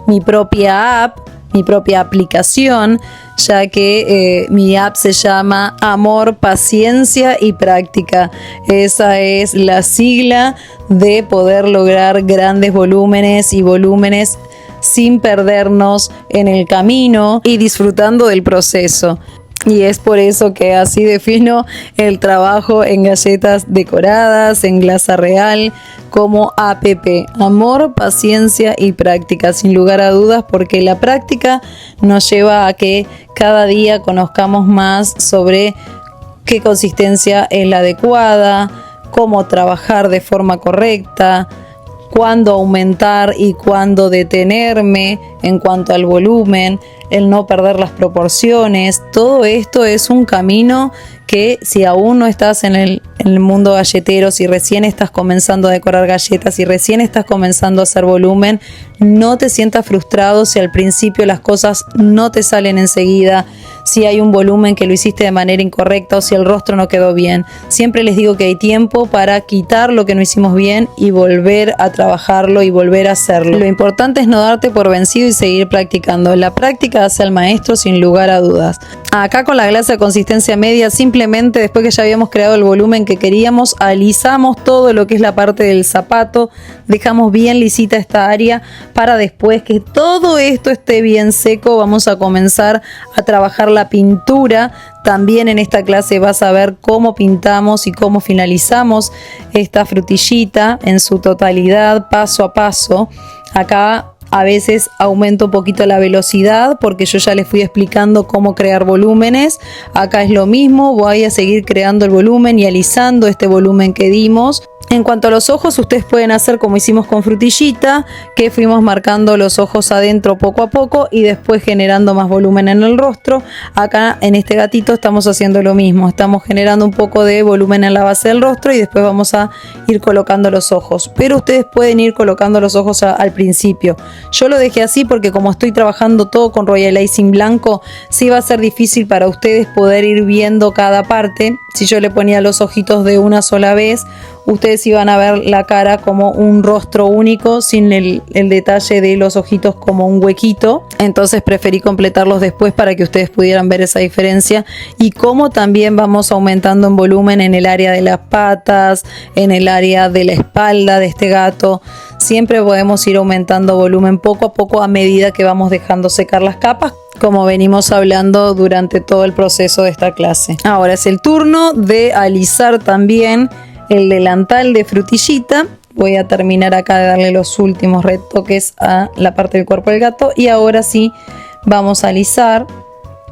mi propia app, mi propia aplicación, ya que mi app se llama Amor, Paciencia y Práctica. Esa es la sigla de poder lograr grandes volúmenes y volúmenes sin perdernos en el camino y disfrutando del proceso. Y es por eso que así defino el trabajo en galletas decoradas, en glasa real, como APP, amor, paciencia y práctica, sin lugar a dudas, porque la práctica nos lleva a que cada día conozcamos más sobre qué consistencia es la adecuada, cómo trabajar de forma correcta, cuándo aumentar y cuándo detenerme en cuanto al volumen, el no perder las proporciones. Todo esto es un camino que si aún no estás en el mundo galletero, si recién estás comenzando a decorar galletas, si recién estás comenzando a hacer volumen, no te sientas frustrado si al principio las cosas no te salen enseguida, si hay un volumen que lo hiciste de manera incorrecta o si el rostro no quedó bien. Siempre les digo que hay tiempo para quitar lo que no hicimos bien y volver a trabajarlo y volver a hacerlo. Lo importante es no darte por vencido y seguir practicando. La práctica hace al maestro sin lugar a dudas. Acá con la glasa de consistencia media, simplemente después que ya habíamos creado el volumen que queríamos, alisamos todo lo que es la parte del zapato, dejamos bien lisita esta área para después que todo esto esté bien seco, vamos a comenzar a trabajar la pintura. También en esta clase vas a ver cómo pintamos y cómo finalizamos esta frutillita en su totalidad, paso a paso. Acá a veces aumento un poquito la velocidad porque yo ya les fui explicando cómo crear volúmenes. Acá es lo mismo, voy a seguir creando el volumen y alisando este volumen que dimos. En cuanto a los ojos, ustedes pueden hacer como hicimos con frutillita, que fuimos marcando los ojos adentro poco a poco y después generando más volumen en el rostro. Acá en este gatito estamos haciendo lo mismo, estamos generando un poco de volumen en la base del rostro y después vamos a ir colocando los ojos. Pero ustedes pueden ir colocando los ojos al principio. Yo lo dejé así porque como estoy trabajando todo con Royal Icing blanco, sí va a ser difícil para ustedes poder ir viendo cada parte. Si yo le ponía los ojitos de una sola vez, ustedes iban a ver la cara como un rostro único sin el detalle de los ojitos como un huequito. Entonces preferí completarlos después para que ustedes pudieran ver esa diferencia y cómo también vamos aumentando en volumen en el área de las patas, en el área de la espalda de este gato. Siempre podemos ir aumentando volumen poco a poco a medida que vamos dejando secar las capas, como venimos hablando durante todo el proceso de esta clase. Ahora es el turno de alisar también el delantal de frutillita. Voy a terminar acá de darle los últimos retoques a la parte del cuerpo del gato y ahora sí vamos a alisar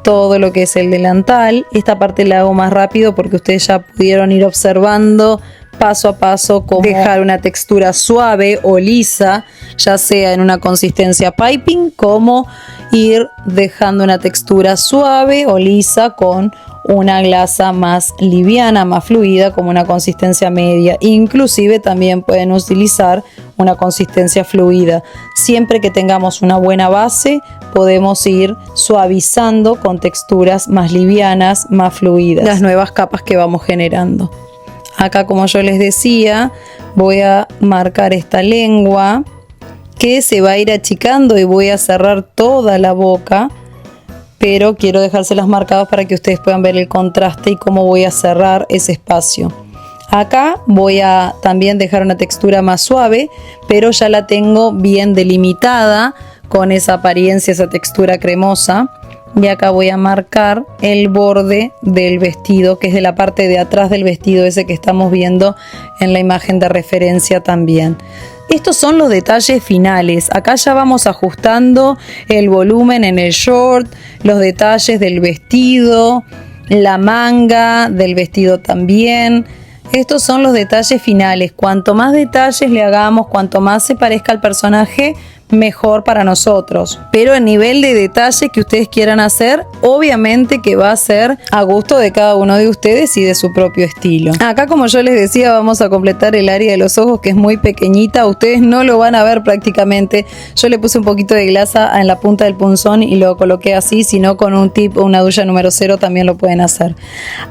todo lo que es el delantal. Esta parte la hago más rápido porque ustedes ya pudieron ir observando paso a paso cómo dejar una textura suave o lisa, ya sea en una consistencia piping, como ir dejando una textura suave o lisa con una glasa más liviana, más fluida, como una consistencia media. Inclusive también pueden utilizar una consistencia fluida. Siempre que tengamos una buena base, podemos ir suavizando con texturas más livianas, más fluidas, las nuevas capas que vamos generando. Acá, como yo les decía, voy a marcar esta lengua que se va a ir achicando y voy a cerrar toda la boca, pero quiero dejárselas marcadas para que ustedes puedan ver el contraste y cómo voy a cerrar ese espacio. Acá voy a también dejar una textura más suave, pero ya la tengo bien delimitada con esa apariencia, esa textura cremosa. Y acá voy a marcar el borde del vestido, que es de la parte de atrás del vestido, ese que estamos viendo en la imagen de referencia también. Estos son los detalles finales. Acá ya vamos ajustando el volumen en el short, los detalles del vestido, la manga del vestido también. Estos son los detalles finales. Cuanto más detalles le hagamos, cuanto más se parezca al personaje, mejor para nosotros. Pero el nivel de detalle que ustedes quieran hacer, obviamente que va a ser a gusto de cada uno de ustedes y de su propio estilo. Acá, como yo les decía, vamos a completar el área de los ojos, que es muy pequeñita. Ustedes no lo van a ver prácticamente. Yo le puse un poquito de glasa en la punta del punzón y lo coloqué así, sino con un tip o una duya número 0 también lo pueden hacer.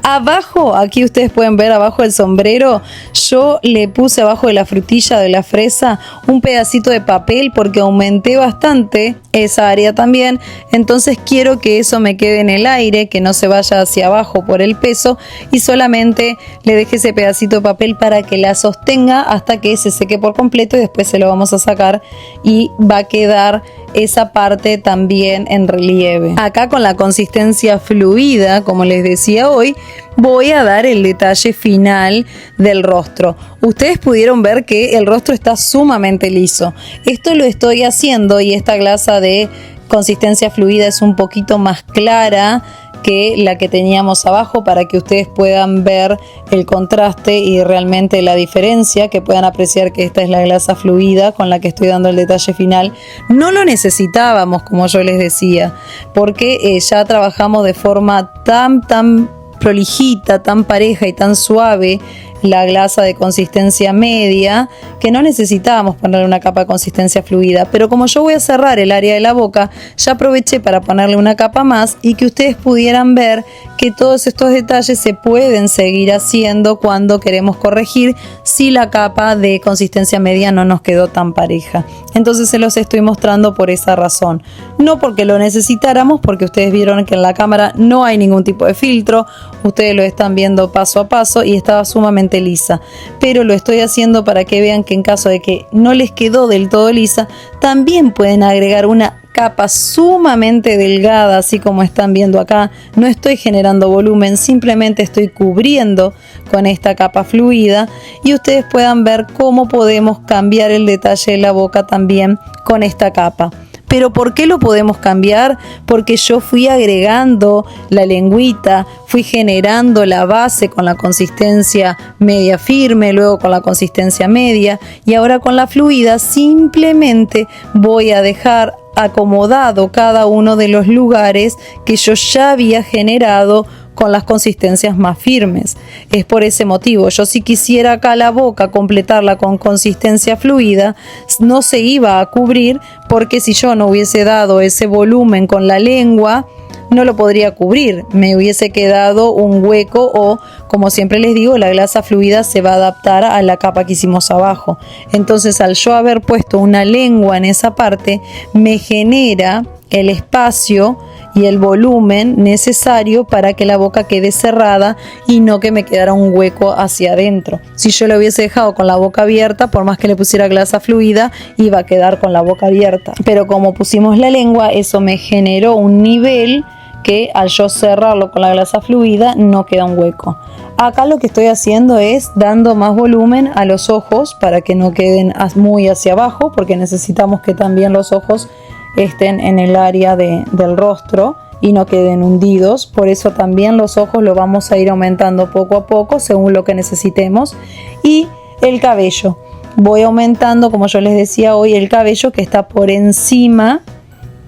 Abajo, aquí ustedes pueden ver abajo del sombrero, yo le puse abajo de la frutilla de la fresa un pedacito de papel porque aumenté bastante esa área también, entonces quiero que eso me quede en el aire, que no se vaya hacia abajo por el peso, y solamente le dejé ese pedacito de papel para que la sostenga hasta que se seque por completo y después se lo vamos a sacar y va a quedar esa parte también en relieve. Acá, con la consistencia fluida, como les decía hoy, voy a dar el detalle final del rostro. Ustedes pudieron ver que el rostro está sumamente liso. Esto lo estoy haciendo y esta glasa de consistencia fluida es un poquito más clara que la que teníamos abajo, para que ustedes puedan ver el contraste y realmente la diferencia, que puedan apreciar que esta es la glasa fluida con la que estoy dando el detalle final. No lo necesitábamos, como yo les decía, porque ya trabajamos de forma tan prolijita, tan pareja y tan suave la glasa de consistencia media, que no necesitábamos ponerle una capa de consistencia fluida. Pero como yo voy a cerrar el área de la boca, ya aproveché para ponerle una capa más y que ustedes pudieran ver que todos estos detalles se pueden seguir haciendo cuando queremos corregir si la capa de consistencia media no nos quedó tan pareja. Entonces se los estoy mostrando por esa razón, no porque lo necesitáramos, porque ustedes vieron que en la cámara no hay ningún tipo de filtro, ustedes lo están viendo paso a paso y estaba sumamente lisa, pero lo estoy haciendo para que vean que en caso de que no les quedó del todo lisa, también pueden agregar una capa sumamente delgada, así como están viendo acá. No estoy generando volumen, simplemente estoy cubriendo con esta capa fluida, y ustedes puedan ver cómo podemos cambiar el detalle de la boca también con esta capa. ¿Pero por qué lo podemos cambiar? Porque yo fui agregando la lengüita, fui generando la base con la consistencia media firme, luego con la consistencia media, y ahora con la fluida simplemente voy a dejar acomodado cada uno de los lugares que yo ya había generado con las consistencias más firmes. Es por ese motivo, yo si quisiera acá la boca completarla con consistencia fluida, no se iba a cubrir, porque si yo no hubiese dado ese volumen con la lengua, no lo podría cubrir, me hubiese quedado un hueco, o como siempre les digo, la glasa fluida se va a adaptar a la capa que hicimos abajo. Entonces, al yo haber puesto una lengua en esa parte, me genera el espacio y el volumen necesario para que la boca quede cerrada y no que me quedara un hueco hacia adentro. Si yo lo hubiese dejado con la boca abierta, por más que le pusiera glasa fluida, iba a quedar con la boca abierta. Pero como pusimos la lengua, eso me generó un nivel que al yo cerrarlo con la glasa fluida no queda un hueco. Acá lo que estoy haciendo es dando más volumen a los ojos para que no queden muy hacia abajo, porque necesitamos que también los ojos estén en el área del rostro y no queden hundidos. Por eso también los ojos lo vamos a ir aumentando poco a poco según lo que necesitemos. Y el cabello, voy aumentando, como yo les decía hoy, el cabello que está por encima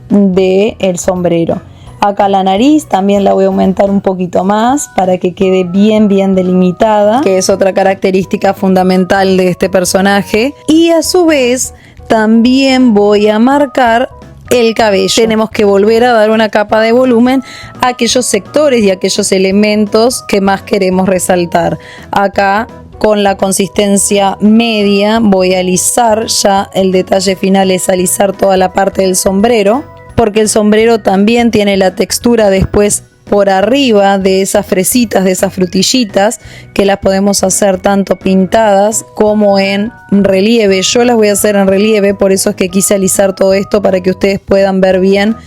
del sombrero. Acá la nariz también la voy a aumentar un poquito más para que quede bien delimitada, que es otra característica fundamental de este personaje. Y a su vez también voy a marcar el cabello. Tenemos que volver a dar una capa de volumen a aquellos sectores y aquellos elementos que más queremos resaltar. Acá con la consistencia media voy a alisar, ya el detalle final es alisar toda la parte del sombrero, porque el sombrero también tiene la textura después por arriba de esas fresitas, de esas frutillitas, que las podemos hacer tanto pintadas como en relieve. Yo las voy a hacer en relieve, por eso es que quise alisar todo esto para que ustedes puedan ver bien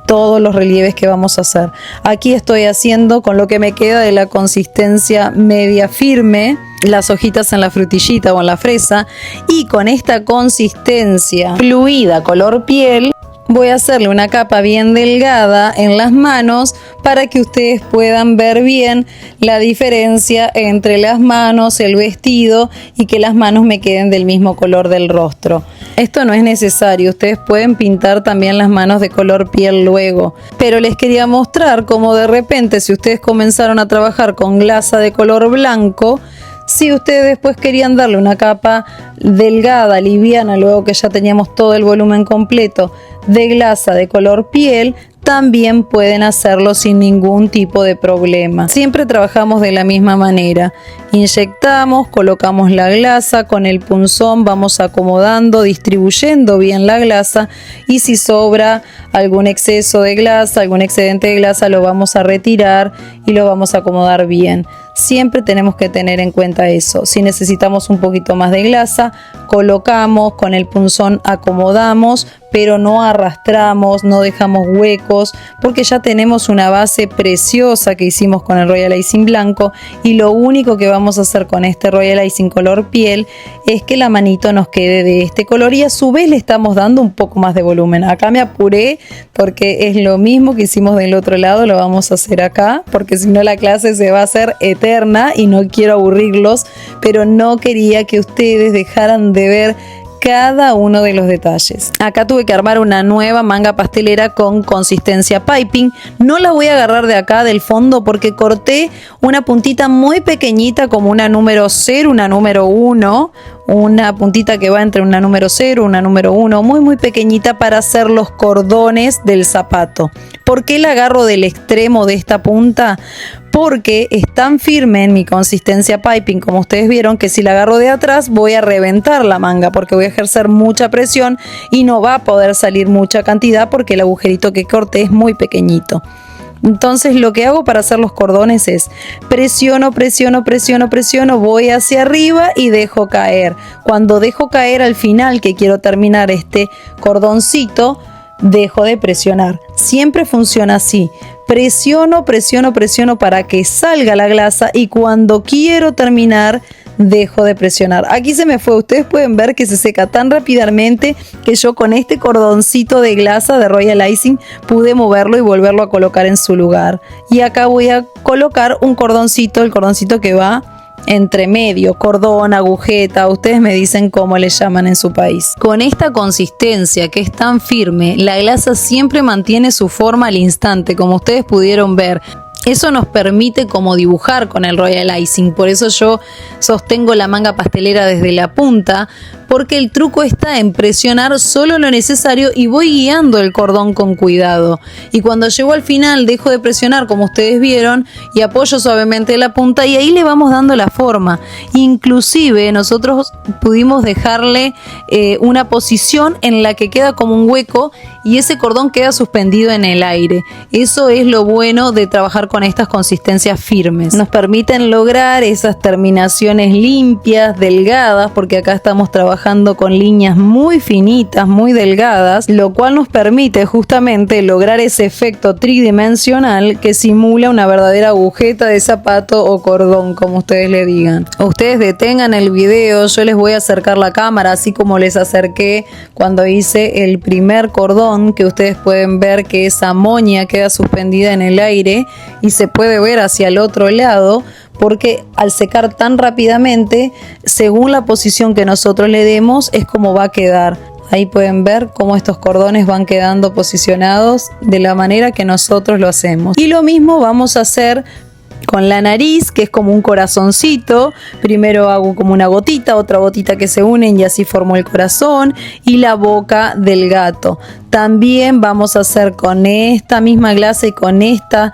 todos los relieves que vamos a hacer. Aquí estoy haciendo con lo que me queda de la consistencia media firme, las hojitas en la frutillita o en la fresa, y con esta consistencia fluida color piel voy a hacerle una capa bien delgada en las manos para que ustedes puedan ver bien la diferencia entre las manos, el vestido, y que las manos me queden del mismo color del rostro. Esto no es necesario, ustedes pueden pintar también las manos de color piel luego, pero les quería mostrar cómo de repente, si ustedes comenzaron a trabajar con glasa de color blanco, si ustedes después querían darle una capa delgada, liviana, luego que ya teníamos todo el volumen completo de glasa de color piel, también pueden hacerlo sin ningún tipo de problema. Siempre trabajamos de la misma manera. Inyectamos, colocamos la glasa, con el punzón vamos acomodando, distribuyendo bien la glasa, y si sobra algún exceso de glasa, algún excedente de glasa, lo vamos a retirar y lo vamos a acomodar bien. Siempre tenemos que tener en cuenta eso. Si necesitamos un poquito más de glasa, colocamos, con el punzón acomodamos, pero no arrastramos, no dejamos huecos, porque ya tenemos una base preciosa que hicimos con el Royal Icing blanco, y lo único que vamos a hacer con este Royal Icing color piel es que la manito nos quede de este color, y a su vez le estamos dando un poco más de volumen. Acá me apuré porque es lo mismo que hicimos del otro lado, lo vamos a hacer acá, porque si no la clase se va a hacer eterna y no quiero aburrirlos, pero no quería que ustedes dejaran de ver cada uno de los detalles. Acá tuve que armar una nueva manga pastelera con consistencia piping. No la voy a agarrar de acá del fondo porque corté una puntita muy pequeñita, como una número 0, una número 1, una puntita que va entre una número 0, una número 1, muy pequeñita, para hacer los cordones del zapato. ¿Por qué la agarro del extremo de esta punta? Porque es tan firme en mi consistencia piping, como ustedes vieron, que si la agarro de atrás voy a reventar la manga, porque voy a ejercer mucha presión y no va a poder salir mucha cantidad porque el agujerito que corté es muy pequeñito. Entonces lo que hago para hacer los cordones es presiono, voy hacia arriba y dejo caer. Cuando dejo caer al final, que quiero terminar este cordoncito, dejo de presionar. Siempre funciona así. Presiono para que salga la glasa, y cuando quiero terminar dejo de presionar. Aquí se me fue, ustedes pueden ver que se seca tan rápidamente que yo con este cordoncito de glasa de Royal Icing pude moverlo y volverlo a colocar en su lugar. Y acá voy a colocar un cordoncito, el cordoncito que va entre medio, cordón, agujeta, ustedes me dicen cómo le llaman en su país. Con esta consistencia que es tan firme, la glasa siempre mantiene su forma al instante, como ustedes pudieron ver. Eso nos permite como dibujar con el Royal Icing. Por eso yo sostengo la manga pastelera desde la punta, porque el truco está en presionar solo lo necesario y voy guiando el cordón con cuidado. Y cuando llego al final dejo de presionar, como ustedes vieron, y apoyo suavemente la punta, y ahí le vamos dando la forma. Inclusive nosotros pudimos dejarle una posición en la que queda como un hueco y ese cordón queda suspendido en el aire. Eso es lo bueno de trabajar con estas consistencias firmes. Nos permiten lograr esas terminaciones limpias, delgadas, porque acá estamos trabajando con líneas muy finitas, muy delgadas, lo cual nos permite justamente lograr ese efecto tridimensional que simula una verdadera agujeta de zapato o cordón, como ustedes le digan. Ustedes detengan el video, yo les voy a acercar la cámara, así como les acerqué cuando hice el primer cordón, que ustedes pueden ver que esa moña queda suspendida en el aire y se puede ver hacia el otro lado, porque al secar tan rápidamente, según la posición que nosotros le demos, es como va a quedar. Ahí pueden ver cómo estos cordones van quedando posicionados de la manera que nosotros lo hacemos. Y lo mismo vamos a hacer con la nariz, que es como un corazoncito. Primero hago como una gotita, otra gotita que se unen y así formo el corazón, y la boca del gato. También vamos a hacer con esta misma glasa y con esta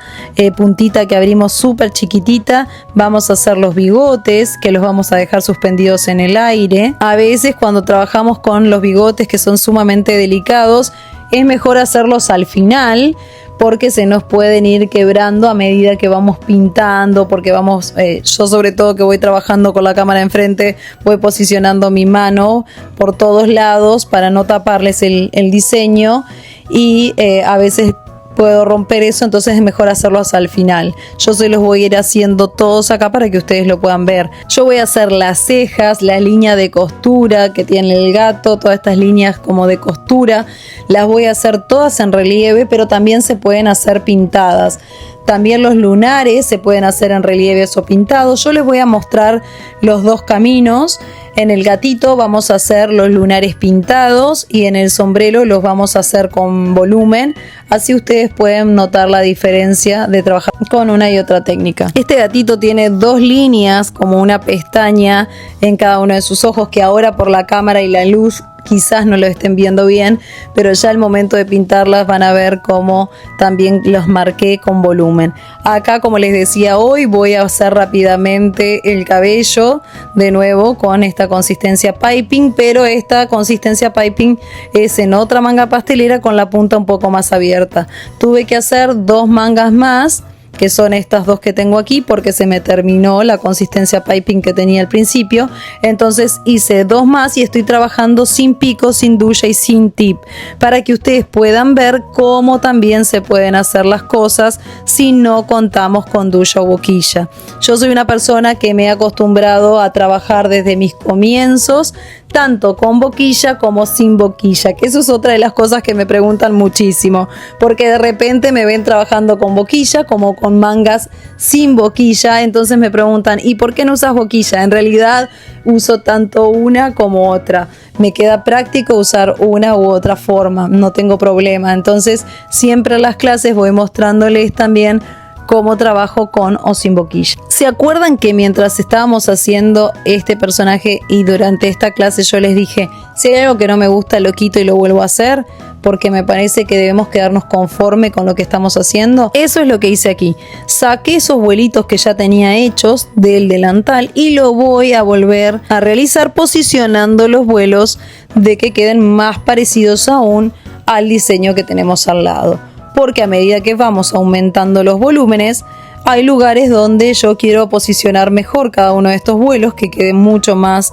puntita que abrimos súper chiquitita, vamos a hacer los bigotes, que los vamos a dejar suspendidos en el aire. A veces cuando trabajamos con los bigotes, que son sumamente delicados, es mejor hacerlos al final, porque se nos pueden ir quebrando a medida que vamos pintando, porque vamos, yo sobre todo que voy trabajando con la cámara enfrente, voy posicionando mi mano por todos lados para no taparles el diseño, y a veces puedo romper eso, entonces es mejor hacerlos al final. Yo se los voy a ir haciendo todos acá para que ustedes lo puedan ver. Yo voy a hacer las cejas, la línea de costura que tiene el gato, todas estas líneas como de costura, las voy a hacer todas en relieve, pero también se pueden hacer pintadas. También los lunares se pueden hacer en relieves o pintados. Yo les voy a mostrar los dos caminos. En el gatito vamos a hacer los lunares pintados y en el sombrero los vamos a hacer con volumen. Así ustedes pueden notar la diferencia de trabajar con una y otra técnica. Este gatito tiene dos líneas, como una pestaña en cada uno de sus ojos, que ahora por la cámara y la luz quizás no lo estén viendo bien, pero ya al momento de pintarlas van a ver cómo también los marqué con volumen. Acá, como les decía, hoy voy a hacer rápidamente el cabello de nuevo con esta consistencia piping, pero esta consistencia piping es en otra manga pastelera con la punta un poco más abierta. Tuve que hacer dos mangas más que son estas dos que tengo aquí porque se me terminó la consistencia piping que tenía al principio. Entonces hice 2 más y estoy trabajando sin pico, sin duya y sin tip, para que ustedes puedan ver cómo también se pueden hacer las cosas si no contamos con duya o boquilla. Yo soy una persona que me he acostumbrado a trabajar desde mis comienzos tanto con boquilla como sin boquilla, que eso es otra de las cosas que me preguntan muchísimo, porque de repente me ven trabajando con boquilla como con mangas sin boquilla. Entonces me preguntan, ¿y por qué no usas boquilla? En realidad uso tanto una como otra, me queda práctico usar una u otra forma, no tengo problema. Entonces siempre en las clases voy mostrándoles también cómo trabajo con o sin boquilla. ¿Se acuerdan que mientras estábamos haciendo este personaje y durante esta clase yo les dije, si hay algo que no me gusta lo quito y lo vuelvo a hacer? Porque me parece que debemos quedarnos conforme con lo que estamos haciendo. Eso es lo que hice aquí. Saqué esos vuelitos que ya tenía hechos del delantal y lo voy a volver a realizar posicionando los vuelos de que queden más parecidos aún al diseño que tenemos al lado. Porque a medida que vamos aumentando los volúmenes, hay lugares donde yo quiero posicionar mejor cada uno de estos vuelos, que quede mucho más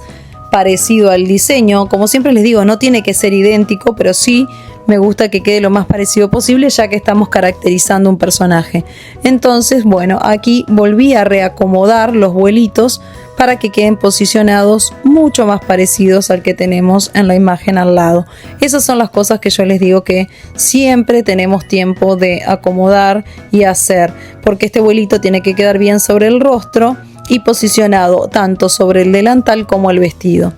parecido al diseño. Como siempre les digo, no tiene que ser idéntico, pero sí me gusta que quede lo más parecido posible, ya que estamos caracterizando un personaje. Entonces, bueno, aquí volví a reacomodar los vuelitos para que queden posicionados mucho más parecidos al que tenemos en la imagen al lado. Esas son las cosas que yo les digo que siempre tenemos tiempo de acomodar y hacer, porque este vuelito tiene que quedar bien sobre el rostro y posicionado tanto sobre el delantal como el vestido.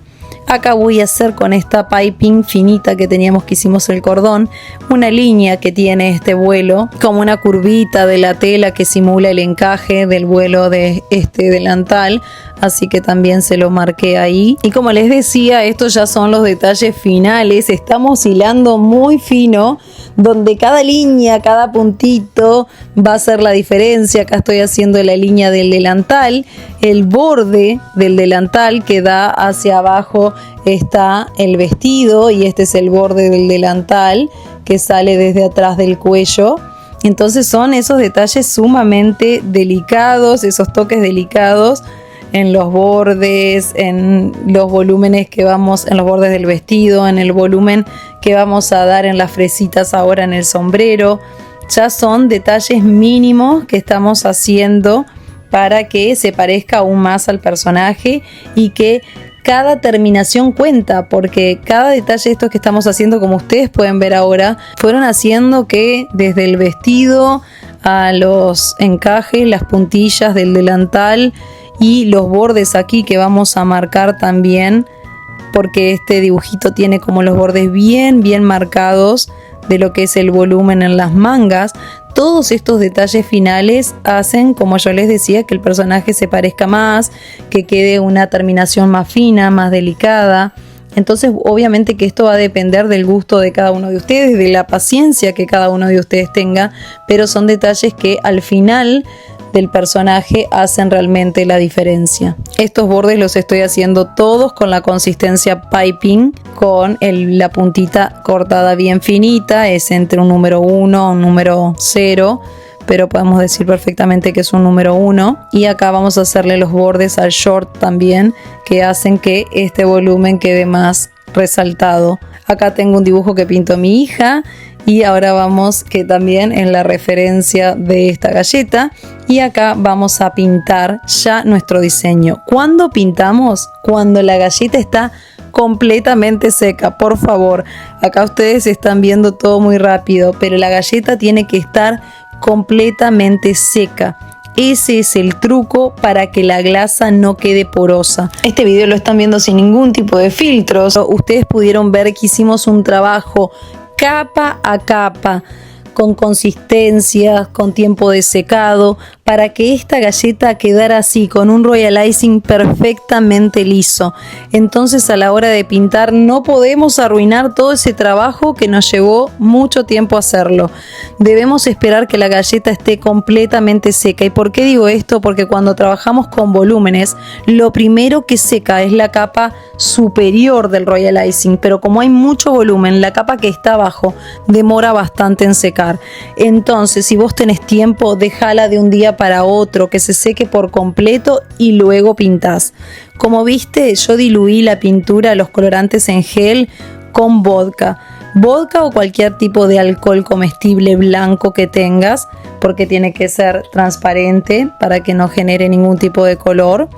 Acá voy a hacer con esta piping finita que teníamos, que hicimos el cordón, una línea que tiene este vuelo, como una curvita de la tela que simula el encaje del vuelo de este delantal, así que también se lo marqué ahí. Y como les decía, estos ya son los detalles finales. Estamos hilando muy fino, donde cada línea, cada puntito va a ser la diferencia. Acá estoy haciendo la línea del delantal, el borde del delantal que da hacia abajo está el vestido, y este es el borde del delantal que sale desde atrás del cuello. Entonces son esos detalles sumamente delicados, esos toques delicados en los bordes, en los volúmenes que vamos, en los bordes del vestido, en el volumen que vamos a dar en las fresitas ahora en el sombrero. Ya son detalles mínimos que estamos haciendo para que se parezca aún más al personaje, y que cada terminación cuenta, porque cada detalle de estos que estamos haciendo, como ustedes pueden ver ahora, fueron haciendo que desde el vestido a los encajes, las puntillas del delantal y los bordes aquí que vamos a marcar también, porque este dibujito tiene como los bordes bien marcados de lo que es el volumen en las mangas. Todos estos detalles finales hacen, como yo les decía, que el personaje se parezca más, que quede una terminación más fina, más delicada. Entonces, obviamente que esto va a depender del gusto de cada uno de ustedes, de la paciencia que cada uno de ustedes tenga, pero son detalles que al final del personaje hacen realmente la diferencia. Estos bordes los estoy haciendo todos con la consistencia piping, con la puntita cortada bien finita, es entre un número 1 o un número 0, pero podemos decir perfectamente que es un número 1. Y acá vamos a hacerle los bordes al short también, que hacen que este volumen quede más resaltado. Acá tengo un dibujo que pintó mi hija, y ahora vamos que también en la referencia de esta galleta, y acá vamos a pintar ya nuestro diseño. ¿Cuándo pintamos? Cuando la galleta está completamente seca, por favor. Acá ustedes están viendo todo muy rápido, pero la galleta tiene que estar completamente seca. Ese es el truco para que la glasa no quede porosa. Este video lo están viendo sin ningún tipo de filtros. Ustedes pudieron ver que hicimos un trabajo capa a capa, con consistencia, con tiempo de secado, para que esta galleta quedara así, con un royal icing perfectamente liso. Entonces, a la hora de pintar no podemos arruinar todo ese trabajo que nos llevó mucho tiempo hacerlo. Debemos esperar que la galleta esté completamente seca. ¿Y por qué digo esto? Porque cuando trabajamos con volúmenes, lo primero que seca es la capa superior del royal icing, pero como hay mucho volumen, la capa que está abajo demora bastante en secar. secar. Entonces, si vos tenés tiempo, déjala de un día para otro, que se seque por completo y luego pintás. Como viste, yo diluí la pintura, los colorantes en gel con vodka. Vodka o cualquier tipo de alcohol comestible blanco que tengas, porque tiene que ser transparente para que no genere ningún tipo de color.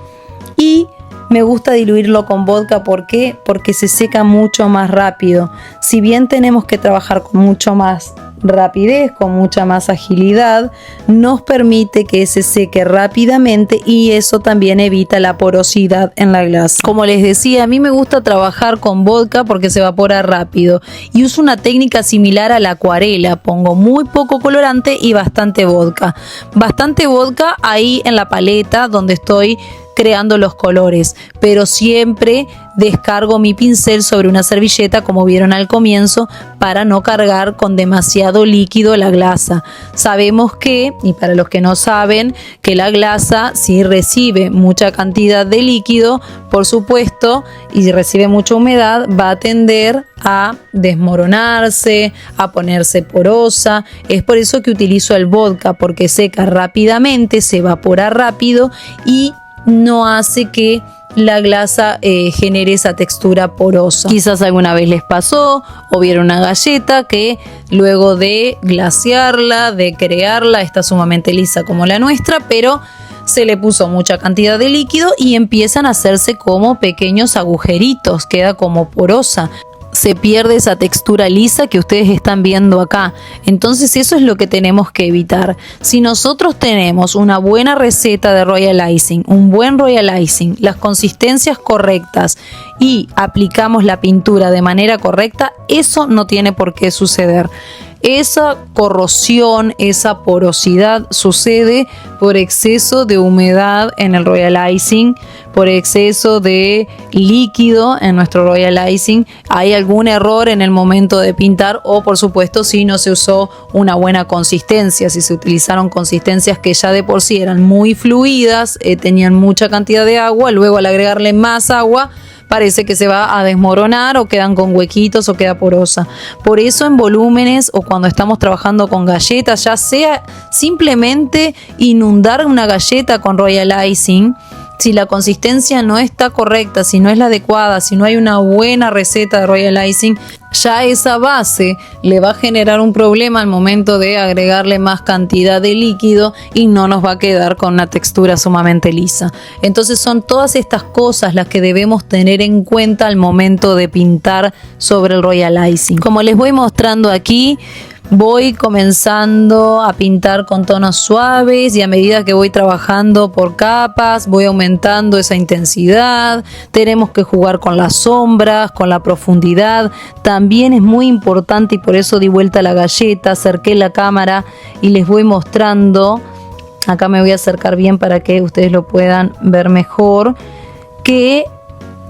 Y me gusta diluirlo con vodka, ¿por qué? Porque se seca mucho más rápido. Si bien tenemos que trabajar con mucho más rapidez, con mucha más agilidad, nos permite que se seque rápidamente y eso también evita la porosidad en la glasa. Como les decía, a mí me gusta trabajar con vodka porque se evapora rápido y uso una técnica similar a la acuarela. Pongo muy poco colorante y bastante vodka. Bastante vodka ahí en la paleta donde estoy creando los colores, pero siempre descargo mi pincel sobre una servilleta, como vieron al comienzo, para no cargar con demasiado líquido la glasa. Sabemos que, y para los que no saben, que la glasa, si recibe mucha cantidad de líquido, por supuesto, y si recibe mucha humedad, va a tender a desmoronarse, a ponerse porosa. Es por eso que utilizo el vodka, porque seca rápidamente, se evapora rápido y no hace que la glasa genere esa textura porosa. Quizás alguna vez les pasó o vieron una galleta que luego de glasearla, de crearla, está sumamente lisa como la nuestra, pero se le puso mucha cantidad de líquido y empiezan a hacerse como pequeños agujeritos, queda como porosa. Se pierde esa textura lisa que ustedes están viendo acá. Entonces eso es lo que tenemos que evitar. Si nosotros tenemos una buena receta de Royal Icing, un buen Royal Icing, las consistencias correctas y aplicamos la pintura de manera correcta, eso no tiene por qué suceder. Esa corrosión, esa porosidad sucede por exceso de humedad en el Royal Icing, por exceso de líquido en nuestro Royal Icing. Hay algún error en el momento de pintar o por supuesto si no se usó una buena consistencia, si se utilizaron consistencias que ya de por sí eran muy fluidas, tenían mucha cantidad de agua, luego al agregarle más agua parece que se va a desmoronar o quedan con huequitos o queda porosa. Por eso en volúmenes o cuando estamos trabajando con galletas, ya sea simplemente inundar una galleta con Royal Icing, si la consistencia no está correcta, si no es la adecuada, si no hay una buena receta de Royal Icing, ya esa base le va a generar un problema al momento de agregarle más cantidad de líquido y no nos va a quedar con una textura sumamente lisa. Entonces son todas estas cosas las que debemos tener en cuenta al momento de pintar sobre el Royal Icing. Como les voy mostrando aquí, voy comenzando a pintar con tonos suaves y a medida que voy trabajando por capas voy aumentando esa intensidad. Tenemos que jugar con las sombras, con la profundidad. También es muy importante y por eso di vuelta la galleta, acerqué la cámara y les voy mostrando. Acá me voy a acercar bien para que ustedes lo puedan ver mejor, que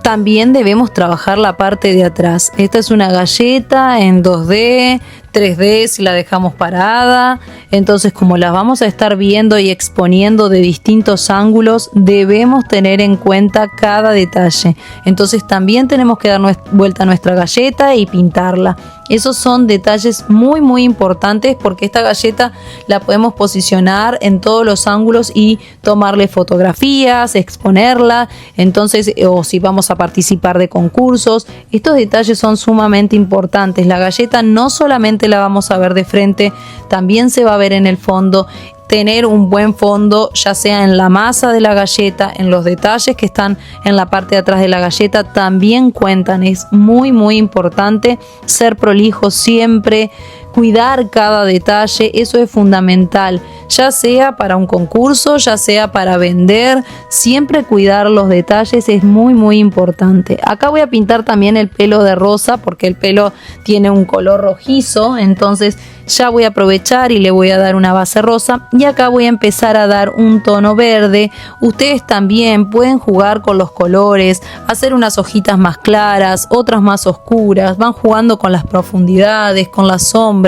también debemos trabajar la parte de atrás. Esta es una galleta en 2D, 3D si la dejamos parada. Entonces, como las vamos a estar viendo y exponiendo de distintos ángulos, debemos tener en cuenta cada detalle. Entonces también tenemos que dar vuelta a nuestra galleta y pintarla. Esos son detalles muy muy importantes porque esta galleta la podemos posicionar en todos los ángulos y tomarle fotografías, exponerla. Entonces, o si vamos a participar de concursos, estos detalles son sumamente importantes. La galleta no solamente la vamos a ver de frente, también se va a ver en el fondo. Tener un buen fondo, ya sea en la masa de la galleta, en los detalles que están en la parte de atrás de la galleta, también cuentan. Es muy muy importante ser prolijo siempre, cuidar cada detalle, eso es fundamental, ya sea para un concurso, ya sea para vender, siempre cuidar los detalles es muy muy importante. Acá voy a pintar también el pelo de rosa porque el pelo tiene un color rojizo, entonces ya voy a aprovechar y le voy a dar una base rosa y acá voy a empezar a dar un tono verde. Ustedes también pueden jugar con los colores, hacer unas hojitas más claras, otras más oscuras, van jugando con las profundidades, con las sombras.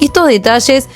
Estos detalles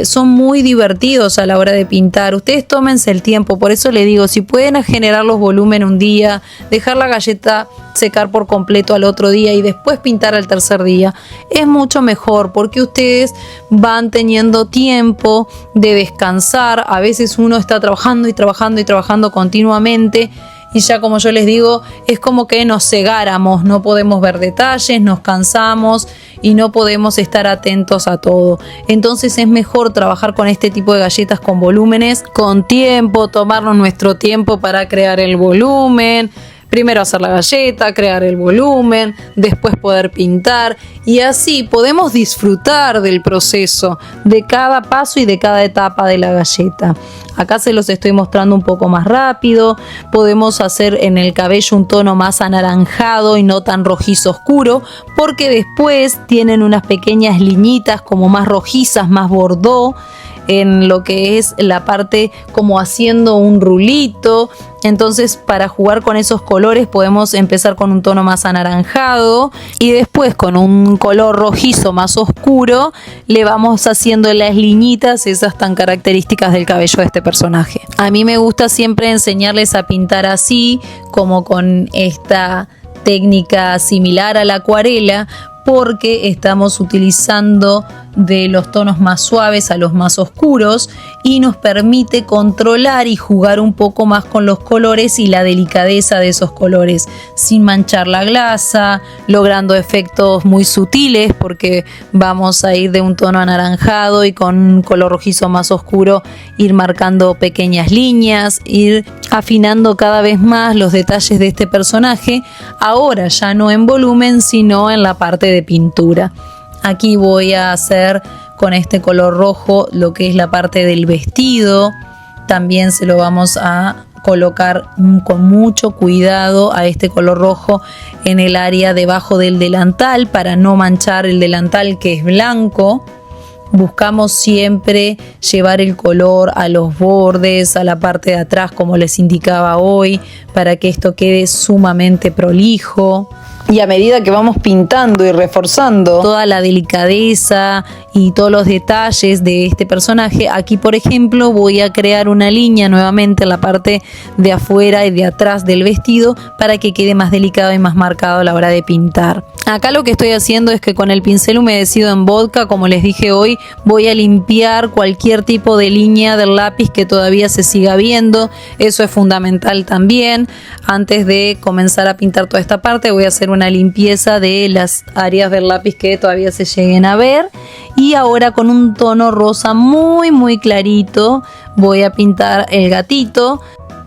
son muy divertidos a la hora de pintar. Ustedes tómense el tiempo, por eso les digo, si pueden generar los volúmenes un día, dejar la galleta secar por completo al otro día y después pintar al tercer día, es mucho mejor porque ustedes van teniendo tiempo de descansar. A veces uno está trabajando y trabajando y trabajando continuamente y ya, como yo les digo, es como que nos cegáramos, no podemos ver detalles, nos cansamos y no podemos estar atentos a todo. Entonces es mejor trabajar con este tipo de galletas con volúmenes, con tiempo, tomarnos nuestro tiempo para crear el volumen. Primero hacer la galleta, crear el volumen, después poder pintar y así podemos disfrutar del proceso, de cada paso y de cada etapa de la galleta. Acá se los estoy mostrando un poco más rápido. Podemos hacer en el cabello un tono más anaranjado y no tan rojizo oscuro, porque después tienen unas pequeñas liñitas como más rojizas, más bordó, en lo que es la parte como haciendo un rulito. Entonces, para jugar con esos colores podemos empezar con un tono más anaranjado y después con un color rojizo más oscuro le vamos haciendo las liñitas esas tan características del cabello de este personaje. A mí me gusta siempre enseñarles a pintar así, como con esta técnica similar a la acuarela, porque estamos utilizando de los tonos más suaves a los más oscuros y nos permite controlar y jugar un poco más con los colores y la delicadeza de esos colores sin manchar la glasa, logrando efectos muy sutiles porque vamos a ir de un tono anaranjado y con un color rojizo más oscuro ir marcando pequeñas líneas, ir afinando cada vez más los detalles de este personaje, ahora ya no en volumen sino en la parte de pintura. Aquí voy a hacer con este color rojo lo que es la parte del vestido. También se lo vamos a colocar con mucho cuidado a este color rojo en el área debajo del delantal para no manchar el delantal, que es blanco. Buscamos siempre llevar el color a los bordes, a la parte de atrás, como les indicaba hoy, para que esto quede sumamente prolijo. Y a medida que vamos pintando y reforzando toda la delicadeza y todos los detalles de este personaje, aquí por ejemplo voy a crear una línea nuevamente en la parte de afuera y de atrás del vestido para que quede más delicado y más marcado a la hora de pintar. Acá lo que estoy haciendo es que con el pincel humedecido en vodka, como les dije hoy, voy a limpiar cualquier tipo de línea del lápiz que todavía se siga viendo. Eso es fundamental también. Antes de comenzar a pintar toda esta parte voy a hacer una limpieza de las áreas del lápiz que todavía se lleguen a ver. Y ahora con un tono rosa muy clarito voy a pintar el gatito.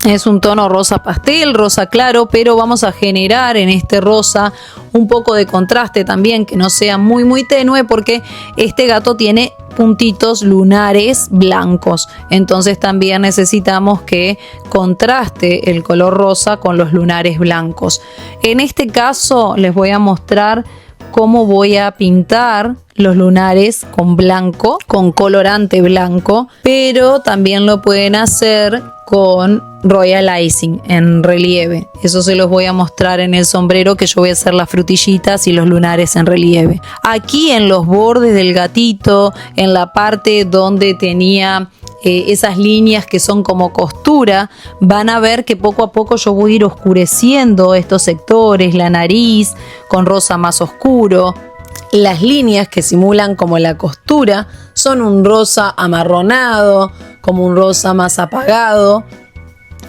Es un tono rosa pastel, rosa claro, pero vamos a generar en este rosa un poco de contraste también, que no sea muy tenue, porque este gato tiene puntitos lunares blancos. Entonces también necesitamos que contraste el color rosa con los lunares blancos. En este caso les voy a mostrar cómo voy a pintar los lunares con blanco, con colorante blanco, pero también lo pueden hacer con Royal Icing en relieve. Eso se los voy a mostrar en el sombrero, que yo voy a hacer las frutillitas y los lunares en relieve. Aquí en los bordes del gatito, en la parte donde tenía esas líneas que son como costura, van a ver que poco a poco yo voy a ir oscureciendo estos sectores, la nariz con rosa más oscuro. Las líneas que simulan como la costura son un rosa amarronado, como un rosa más apagado.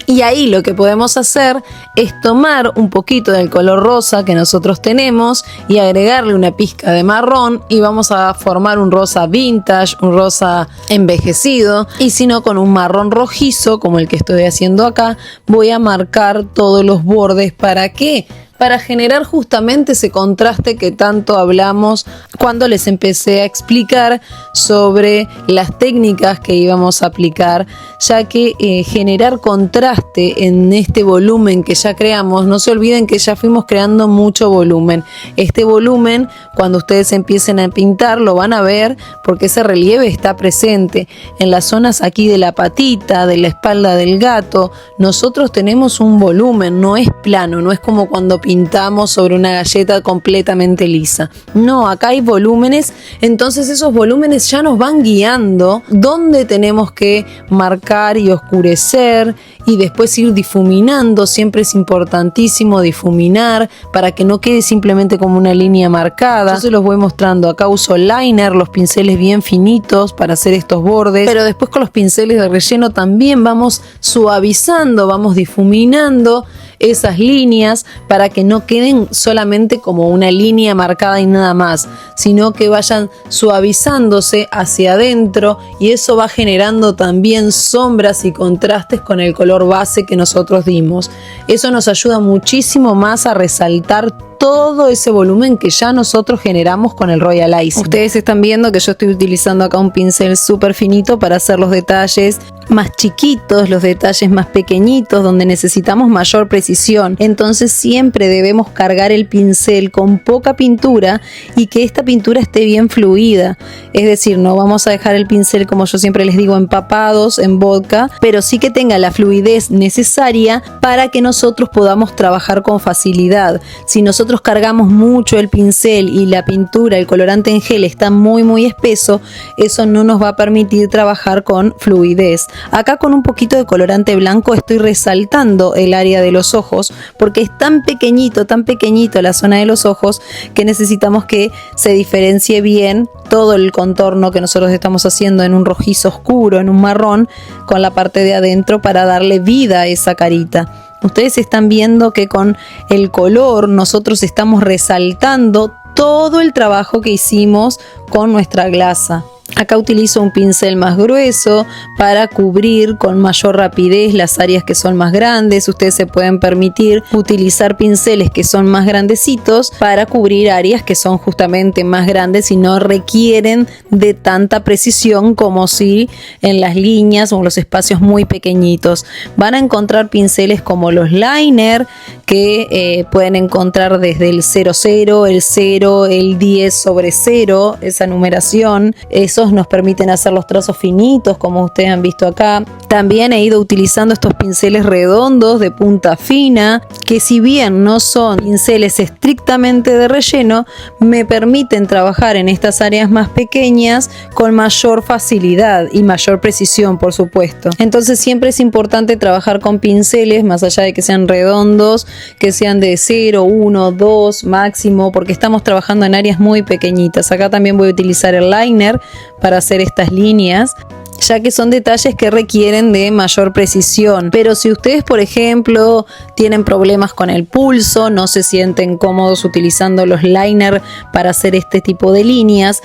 Y ahí lo que podemos hacer es tomar un poquito del color rosa que nosotros tenemos y agregarle una pizca de marrón y vamos a formar un rosa vintage, un rosa envejecido. Y si no, con un marrón rojizo como el que estoy haciendo acá, voy a marcar todos los bordes. ¿Para qué? Para generar justamente ese contraste que tanto hablamos cuando les empecé a explicar sobre las técnicas que íbamos a aplicar, ya que generar contraste en este volumen que ya creamos, no se olviden que ya fuimos creando mucho volumen. Este volumen, cuando ustedes empiecen a pintar, lo van a ver porque ese relieve está presente en las zonas aquí de la patita, de la espalda del gato. Nosotros tenemos un volumen, no es plano, no es como cuando pintamos sobre una galleta completamente lisa. No, acá hay volúmenes, entonces esos volúmenes ya nos van guiando dónde tenemos que marcar y oscurecer y después ir difuminando. Siempre es importantísimo difuminar para que no quede simplemente como una línea marcada. Yo se los voy mostrando. Acá uso liner, los pinceles bien finitos para hacer estos bordes, pero después con los pinceles de relleno también vamos suavizando, vamos difuminando esas líneas para que no queden solamente como una línea marcada y nada más, sino que vayan suavizándose hacia adentro, y eso va generando también sombras y contrastes con el color base que nosotros dimos. Eso nos ayuda muchísimo más a resaltar todo ese volumen que ya nosotros generamos con el Royal Icing. Ustedes están viendo que yo estoy utilizando acá un pincel súper finito para hacer los detalles más chiquitos, los detalles más pequeñitos, donde necesitamos mayor precisión. Entonces siempre debemos cargar el pincel con poca pintura y que esta pintura esté bien fluida. Es decir, no vamos a dejar el pincel, como yo siempre les digo, empapados en vodka, pero sí que tenga la fluidez necesaria para que nosotros podamos trabajar con facilidad. Si nosotros cargamos mucho el pincel y la pintura, el colorante en gel está muy espeso, eso no nos va a permitir trabajar con fluidez. Acá con un poquito de colorante blanco estoy resaltando el área de los ojos porque es tan pequeñito la zona de los ojos que necesitamos que se diferencie bien todo el contorno que nosotros estamos haciendo en un rojizo oscuro, en un marrón, con la parte de adentro para darle vida a esa carita. Ustedes están viendo que con el color nosotros estamos resaltando todo el trabajo que hicimos con nuestra glasa. Acá utilizo un pincel más grueso para cubrir con mayor rapidez las áreas que son más grandes. Ustedes se pueden permitir utilizar pinceles que son más grandecitos para cubrir áreas que son justamente más grandes y no requieren de tanta precisión como si en las líneas o en los espacios muy pequeñitos. Van a encontrar pinceles como los liner que pueden encontrar desde el 00, el 0, el 10 sobre 0, esa numeración. Esos nos permiten hacer los trazos finitos como ustedes han visto acá. También he ido utilizando estos pinceles redondos de punta fina que, si bien no son pinceles estrictamente de relleno, me permiten trabajar en estas áreas más pequeñas con mayor facilidad y mayor precisión, por supuesto. Entonces siempre es importante trabajar con pinceles, más allá de que sean redondos, que sean de 0, 1, 2 máximo, porque estamos trabajando en áreas muy pequeñitas. Acá también voy a utilizar el liner para hacer estas líneas, ya que son detalles que requieren de mayor precisión. Pero si ustedes, por ejemplo, tienen problemas con el pulso, no se sienten cómodos utilizando los liner para hacer este tipo de líneas,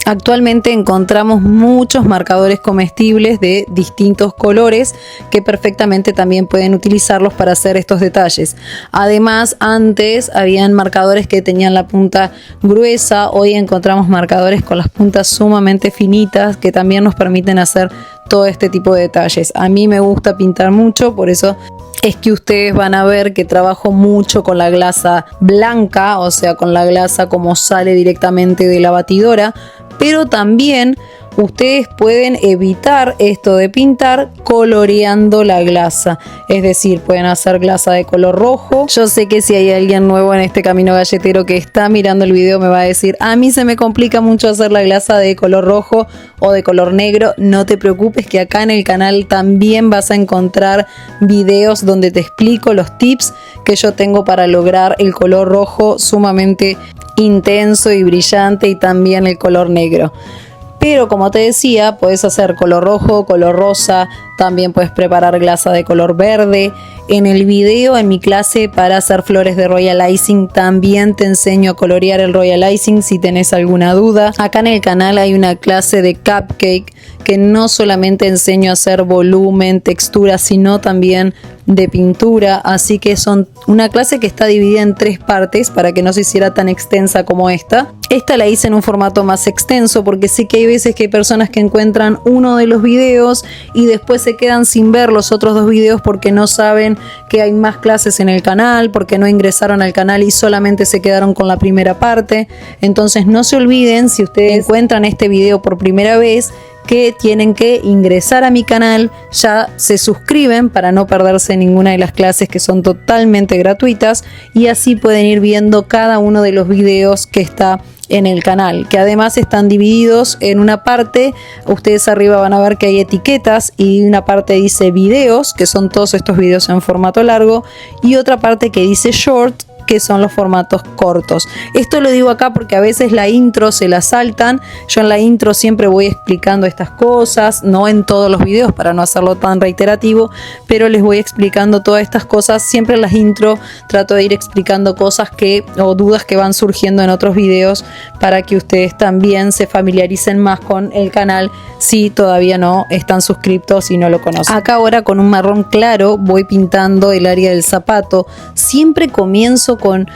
actualmente encontramos muchos marcadores comestibles de distintos colores que perfectamente también pueden utilizarlos para hacer estos detalles. Además, antes habían marcadores que tenían la punta gruesa, hoy encontramos marcadores con las puntas sumamente finitas que también nos permiten hacer todo este tipo de detalles. A mí me gusta pintar mucho, por eso es que ustedes van a ver que trabajo mucho con la glasa blanca, o sea, con la glasa como sale directamente de la batidora, pero también ustedes pueden evitar esto de pintar coloreando la glasa, es decir, pueden hacer glasa de color rojo. Yo sé que si hay alguien nuevo en este camino galletero que está mirando el video me va a decir: a mí se me complica mucho hacer la glasa de color rojo o de color negro. No te preocupes, que acá en el canal también vas a encontrar videos donde te explico los tips que yo tengo para lograr el color rojo sumamente intenso y brillante, y también el color negro. Pero como te decía, puedes hacer color rojo, color rosa, también puedes preparar glasa de color verde. En el video, en mi clase para hacer flores de Royal Icing, también te enseño a colorear el Royal Icing si tenés alguna duda. Acá en el canal hay una clase de cupcake que no solamente enseño a hacer volumen, textura, sino también de pintura, así que son una clase que está dividida en 3 partes para que no se hiciera tan extensa como esta. Esta la hice en un formato más extenso porque sé que hay veces que hay personas que encuentran uno de los videos y después se quedan sin ver los otros 2 videos porque no saben que hay más clases en el canal, porque no ingresaron al canal y solamente se quedaron con la primera parte. Entonces no se olviden, si ustedes encuentran este video por primera vez, que tienen que ingresar a mi canal, ya se suscriben para no perderse ninguna de las clases que son totalmente gratuitas y así pueden ir viendo cada uno de los videos que está en el canal, que además están divididos en una parte, ustedes arriba van a ver que hay etiquetas y una parte dice videos, que son todos estos videos en formato largo, y otra parte que dice short, que son los formatos cortos. Esto lo digo acá porque a veces la intro se la saltan. Yo en la intro siempre voy explicando estas cosas, no en todos los videos para no hacerlo tan reiterativo, pero les voy explicando todas estas cosas. Siempre en las intro trato de ir explicando cosas o dudas que van surgiendo en otros videos para que ustedes también se familiaricen más con el canal si todavía no están suscriptos y no lo conocen. Acá ahora con un marrón claro voy pintando el área del zapato. Siempre comienzo con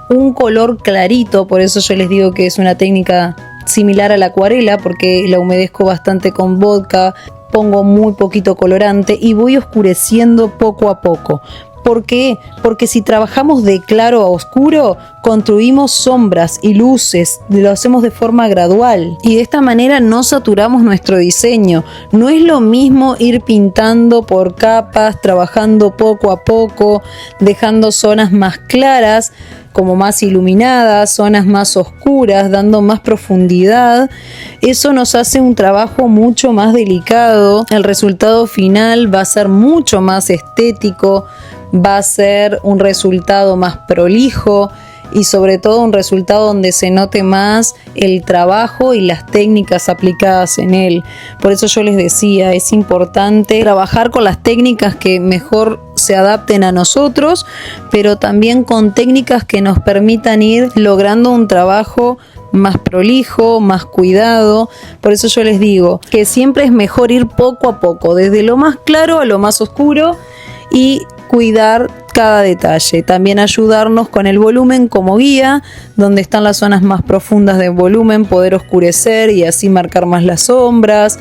un color clarito, por eso yo les digo que es una técnica similar a la acuarela, porque la humedezco bastante con vodka, pongo muy poquito colorante y voy oscureciendo poco a poco. ¿Por qué? Porque si trabajamos de claro a oscuro, construimos sombras y luces, lo hacemos de forma gradual y de esta manera no saturamos nuestro diseño. No es lo mismo ir pintando por capas, trabajando poco a poco, dejando zonas más claras, como más iluminadas, zonas más oscuras, dando más profundidad. Eso nos hace un trabajo mucho más delicado. El resultado final va a ser mucho más estético, va a ser un resultado más prolijo y sobre todo un resultado donde se note más el trabajo y las técnicas aplicadas en él. Por eso yo les decía, es importante trabajar con las técnicas que mejor se adapten a nosotros, pero también con técnicas que nos permitan ir logrando un trabajo más prolijo, más cuidado. Por eso yo les digo que siempre es mejor ir poco a poco, desde lo más claro a lo más oscuro y cuidar cada detalle. También ayudarnos con el volumen como guía, donde están las zonas más profundas del volumen, poder oscurecer y así marcar más las sombras,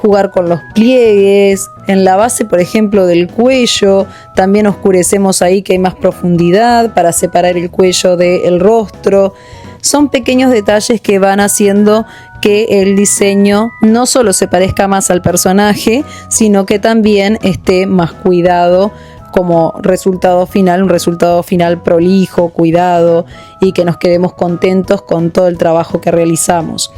jugar con los pliegues. En la base, por ejemplo, del cuello, también oscurecemos ahí que hay más profundidad para separar el cuello del rostro. Son pequeños detalles que van haciendo que el diseño no solo se parezca más al personaje, sino que también esté más cuidado como resultado final, un resultado final prolijo, cuidado y que nos quedemos contentos con todo el trabajo que realizamos.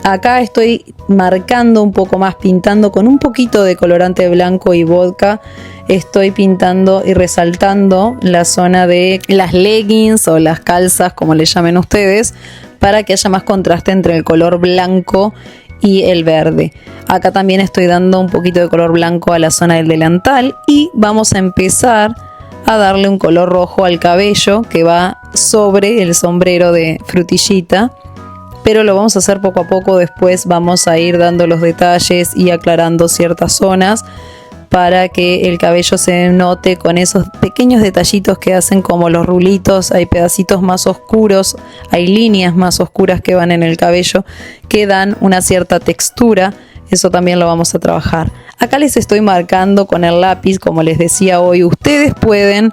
Acá estoy marcando un poco más, pintando con un poquito de colorante blanco y vodka. Estoy pintando y resaltando la zona de las leggings o las calzas, como le llamen ustedes, para que haya más contraste entre el color blanco y el verde. Acá también estoy dando un poquito de color blanco a la zona del delantal y vamos a empezar a darle un color rojo al cabello que va sobre el sombrero de frutillita. Pero lo vamos a hacer poco a poco, después vamos a ir dando los detalles y aclarando ciertas zonas para que el cabello se note con esos pequeños detallitos que hacen como los rulitos. Hay pedacitos más oscuros, hay líneas más oscuras que van en el cabello que dan una cierta textura. Eso también lo vamos a trabajar. Acá les estoy marcando con el lápiz, como les decía hoy. Ustedes pueden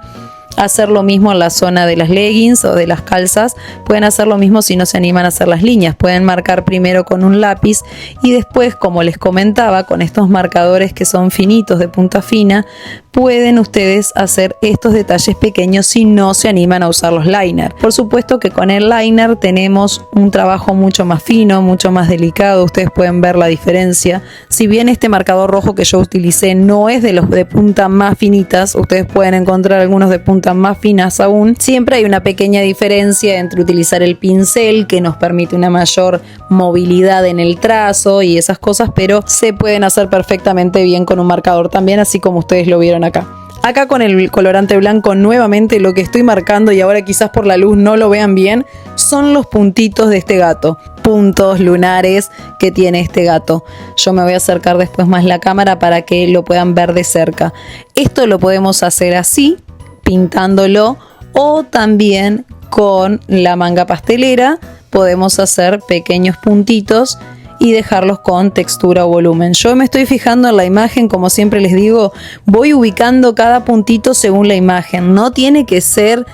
hacer lo mismo en la zona de las leggings o de las calzas. Pueden hacer lo mismo si no se animan a hacer las líneas. Pueden marcar primero con un lápiz y después, como les comentaba, con estos marcadores que son finitos de punta fina, pueden ustedes hacer estos detalles pequeños si no se animan a usar los liner. Por supuesto que con el liner tenemos un trabajo mucho más fino, mucho más delicado. Ustedes pueden ver la diferencia. Si bien este marcador rojo que yo utilicé no es de los de punta más finitas, ustedes pueden encontrar algunos de punta más finas aún. Siempre hay una pequeña diferencia entre utilizar el pincel, que nos permite una mayor movilidad en el trazo y esas cosas, pero se pueden hacer perfectamente bien con un marcador también, así como ustedes lo vieron acá. Acá con el colorante blanco nuevamente lo que estoy marcando, y ahora quizás por la luz no lo vean bien, son los puntitos de este gato. Puntos lunares que tiene este gato. Yo me voy a acercar después más la cámara para que lo puedan ver de cerca. Esto lo podemos hacer así, pintándolo, o también con la manga pastelera podemos hacer pequeños puntitos y dejarlos con textura o volumen. Yo me estoy fijando en la imagen, como siempre les digo, voy ubicando cada puntito según la imagen. No tiene que ser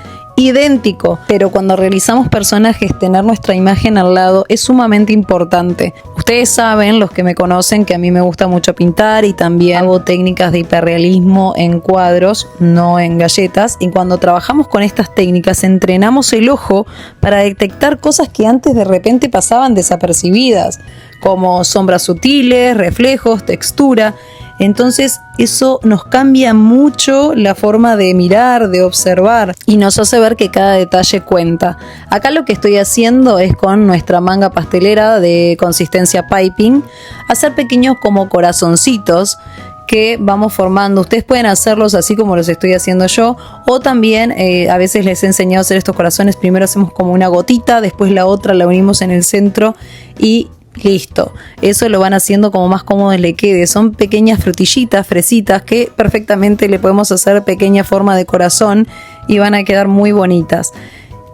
idéntico, pero cuando realizamos personajes, tener nuestra imagen al lado es sumamente importante. Ustedes saben, los que me conocen, que a mí me gusta mucho pintar y también hago técnicas de hiperrealismo en cuadros, no en galletas, y cuando trabajamos con estas técnicas entrenamos el ojo para detectar cosas que antes de repente pasaban desapercibidas, como sombras sutiles, reflejos, textura. Entonces eso nos cambia mucho la forma de mirar, de observar, y nos hace ver que cada detalle cuenta. Acá lo que estoy haciendo es con nuestra manga pastelera de consistencia piping, hacer pequeños como corazoncitos que vamos formando. Ustedes pueden hacerlos así como los estoy haciendo yo, o también a veces les he enseñado a hacer estos corazones. Primero hacemos como una gotita, después la otra la unimos en el centro y listo. Eso lo van haciendo como más cómodo le quede. Son pequeñas frutillitas, fresitas, que perfectamente le podemos hacer pequeña forma de corazón y van a quedar muy bonitas.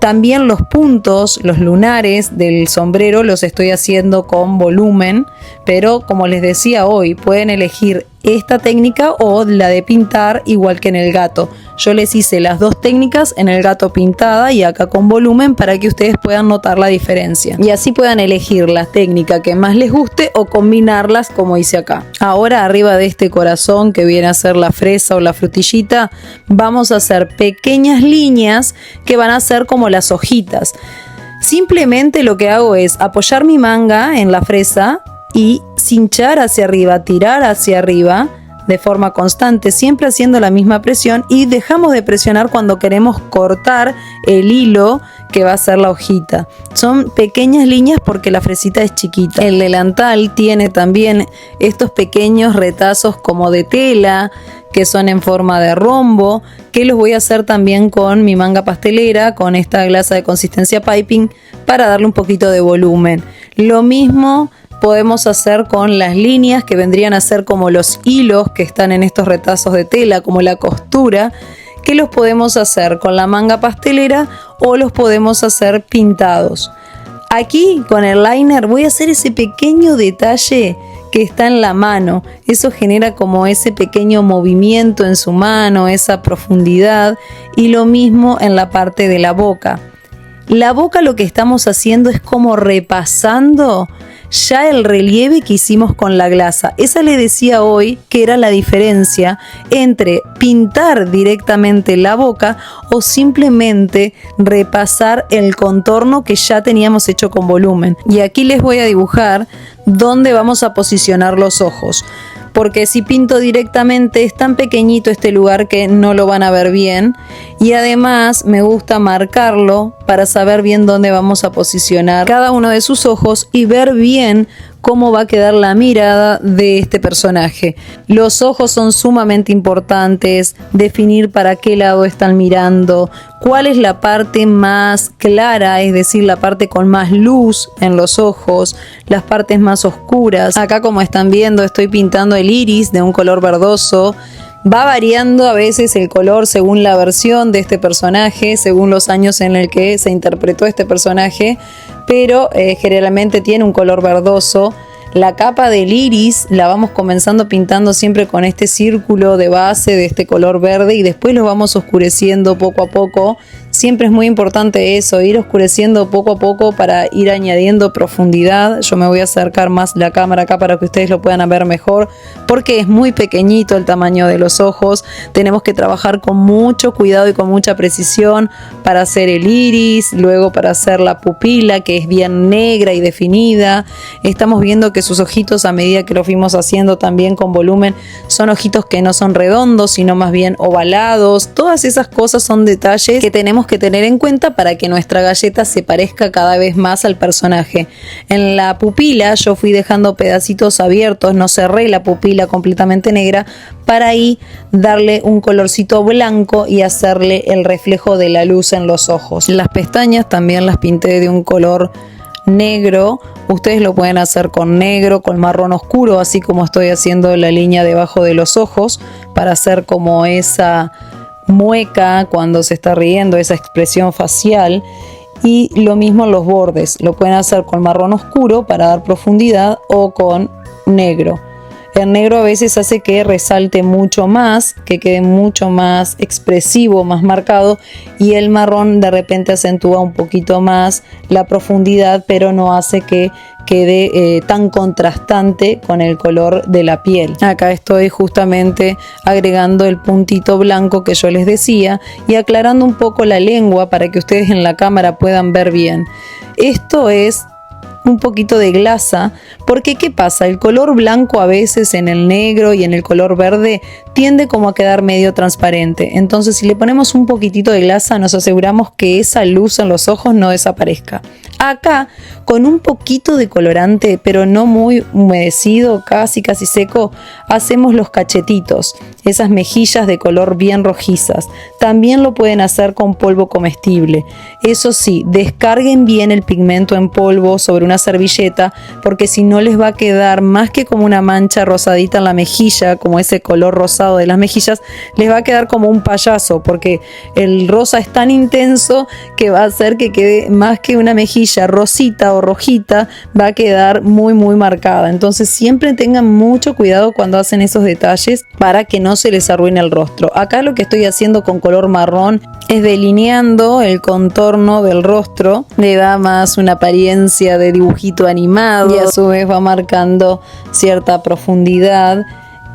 También los puntos, los lunares del sombrero los estoy haciendo con volumen, pero como les decía hoy, pueden elegir esta técnica o la de pintar igual que en el gato. Yo les hice las dos técnicas, en el gato pintada y acá con volumen, para que ustedes puedan notar la diferencia y así puedan elegir la técnica que más les guste o combinarlas como hice acá. Ahora arriba de este corazón que viene a ser la fresa o la frutillita, vamos a hacer pequeñas líneas que van a ser como las hojitas. Simplemente lo que hago es apoyar mi manga en la fresa y cinchar hacia arriba, tirar hacia arriba de forma constante, siempre haciendo la misma presión, y dejamos de presionar cuando queremos cortar el hilo que va a ser la hojita. Son pequeñas líneas porque la fresita es chiquita. El delantal tiene también estos pequeños retazos como de tela que son en forma de rombo, que los voy a hacer también con mi manga pastelera, con esta glasa de consistencia piping, para darle un poquito de volumen. Lo mismo podemos hacer con las líneas que vendrían a ser como los hilos que están en estos retazos de tela, como la costura, que los podemos hacer con la manga pastelera o los podemos hacer pintados. Aquí con el liner voy a hacer ese pequeño detalle que está en la mano. Eso genera como ese pequeño movimiento en su mano, esa profundidad, y lo mismo en la parte de la boca. La boca lo que estamos haciendo es como repasando ya el relieve que hicimos con la glasa. Esa le decía hoy que era la diferencia entre pintar directamente la boca o simplemente repasar el contorno que ya teníamos hecho con volumen. Y aquí les voy a dibujar dónde vamos a posicionar los ojos, porque si pinto directamente es tan pequeñito este lugar que no lo van a ver bien, y además me gusta marcarlo para saber bien dónde vamos a posicionar cada uno de sus ojos y ver bien cómo va a quedar la mirada de este personaje. Los ojos son sumamente importantes, definir para qué lado están mirando, cuál es la parte más clara, es decir, la parte con más luz en los ojos, las partes más oscuras. Acá, como están viendo, estoy pintando el iris de un color verdoso. Va variando a veces el color según la versión de este personaje, según los años en el que se interpretó este personaje, pero generalmente tiene un color verdoso. La capa del iris la vamos comenzando pintando siempre con este círculo de base de este color verde y después lo vamos oscureciendo poco a poco. Siempre es muy importante eso, ir oscureciendo poco a poco para ir añadiendo profundidad. Yo me voy a acercar más la cámara acá para que ustedes lo puedan ver mejor, porque es muy pequeñito el tamaño de los ojos. Tenemos que trabajar con mucho cuidado y con mucha precisión para hacer el iris, luego para hacer la pupila, que es bien negra y definida. Estamos viendo que sus ojitos, a medida que lo fuimos haciendo también con volumen, son ojitos que no son redondos, sino más bien ovalados. Todas esas cosas son detalles que tenemos que tener en cuenta para que nuestra galleta se parezca cada vez más al personaje. En la pupila yo fui dejando pedacitos abiertos, no cerré la pupila completamente negra, para ahí darle un colorcito blanco y hacerle el reflejo de la luz en los ojos. Las pestañas también las pinté de un color negro. Ustedes lo pueden hacer con negro, con marrón oscuro, así como estoy haciendo la línea debajo de los ojos, para hacer como esa mueca cuando se está riendo, esa expresión facial. Y lo mismo en los bordes, lo pueden hacer con marrón oscuro para dar profundidad o con negro. El negro a veces hace que resalte mucho más, que quede mucho más expresivo, más marcado, y el marrón de repente acentúa un poquito más la profundidad, pero no hace que quede tan contrastante con el color de la piel. Acá estoy justamente agregando el puntito blanco que yo les decía y aclarando un poco la lengua para que ustedes en la cámara puedan ver bien. Esto es un poquito de glasa, porque ¿qué pasa? El color blanco a veces en el negro y en el color verde tiende como a quedar medio transparente. Entonces, si le ponemos un poquitito de glasa, nos aseguramos que esa luz en los ojos no desaparezca. Acá, con un poquito de colorante, pero no muy humedecido, casi seco, hacemos los cachetitos, esas mejillas de color bien rojizas. También lo pueden hacer con polvo comestible. Eso sí, descarguen bien el pigmento en polvo sobre una servilleta, porque si no les va a quedar más que como una mancha rosadita en la mejilla, como ese color rosado de las mejillas, les va a quedar como un payaso, porque el rosa es tan intenso que va a hacer que quede más que una mejilla rosita o rojita, va a quedar muy marcada. Entonces siempre tengan mucho cuidado cuando hacen esos detalles para que no se les arruine el rostro. Acá lo que estoy haciendo con color marrón es delineando el contorno del rostro, le da más una apariencia de dibujito animado y a su vez va marcando cierta profundidad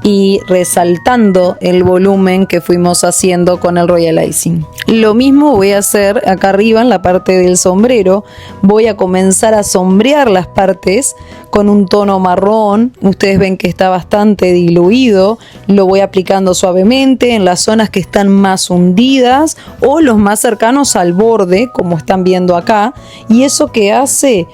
y resaltando el volumen que fuimos haciendo con el Royal Icing. Lo mismo voy a hacer acá arriba en la parte del sombrero. Voy a comenzar a sombrear las partes con un tono marrón. Ustedes ven que está bastante diluido. Lo voy aplicando suavemente en las zonas que están más hundidas o los más cercanos al borde, como están viendo acá. Y eso que hace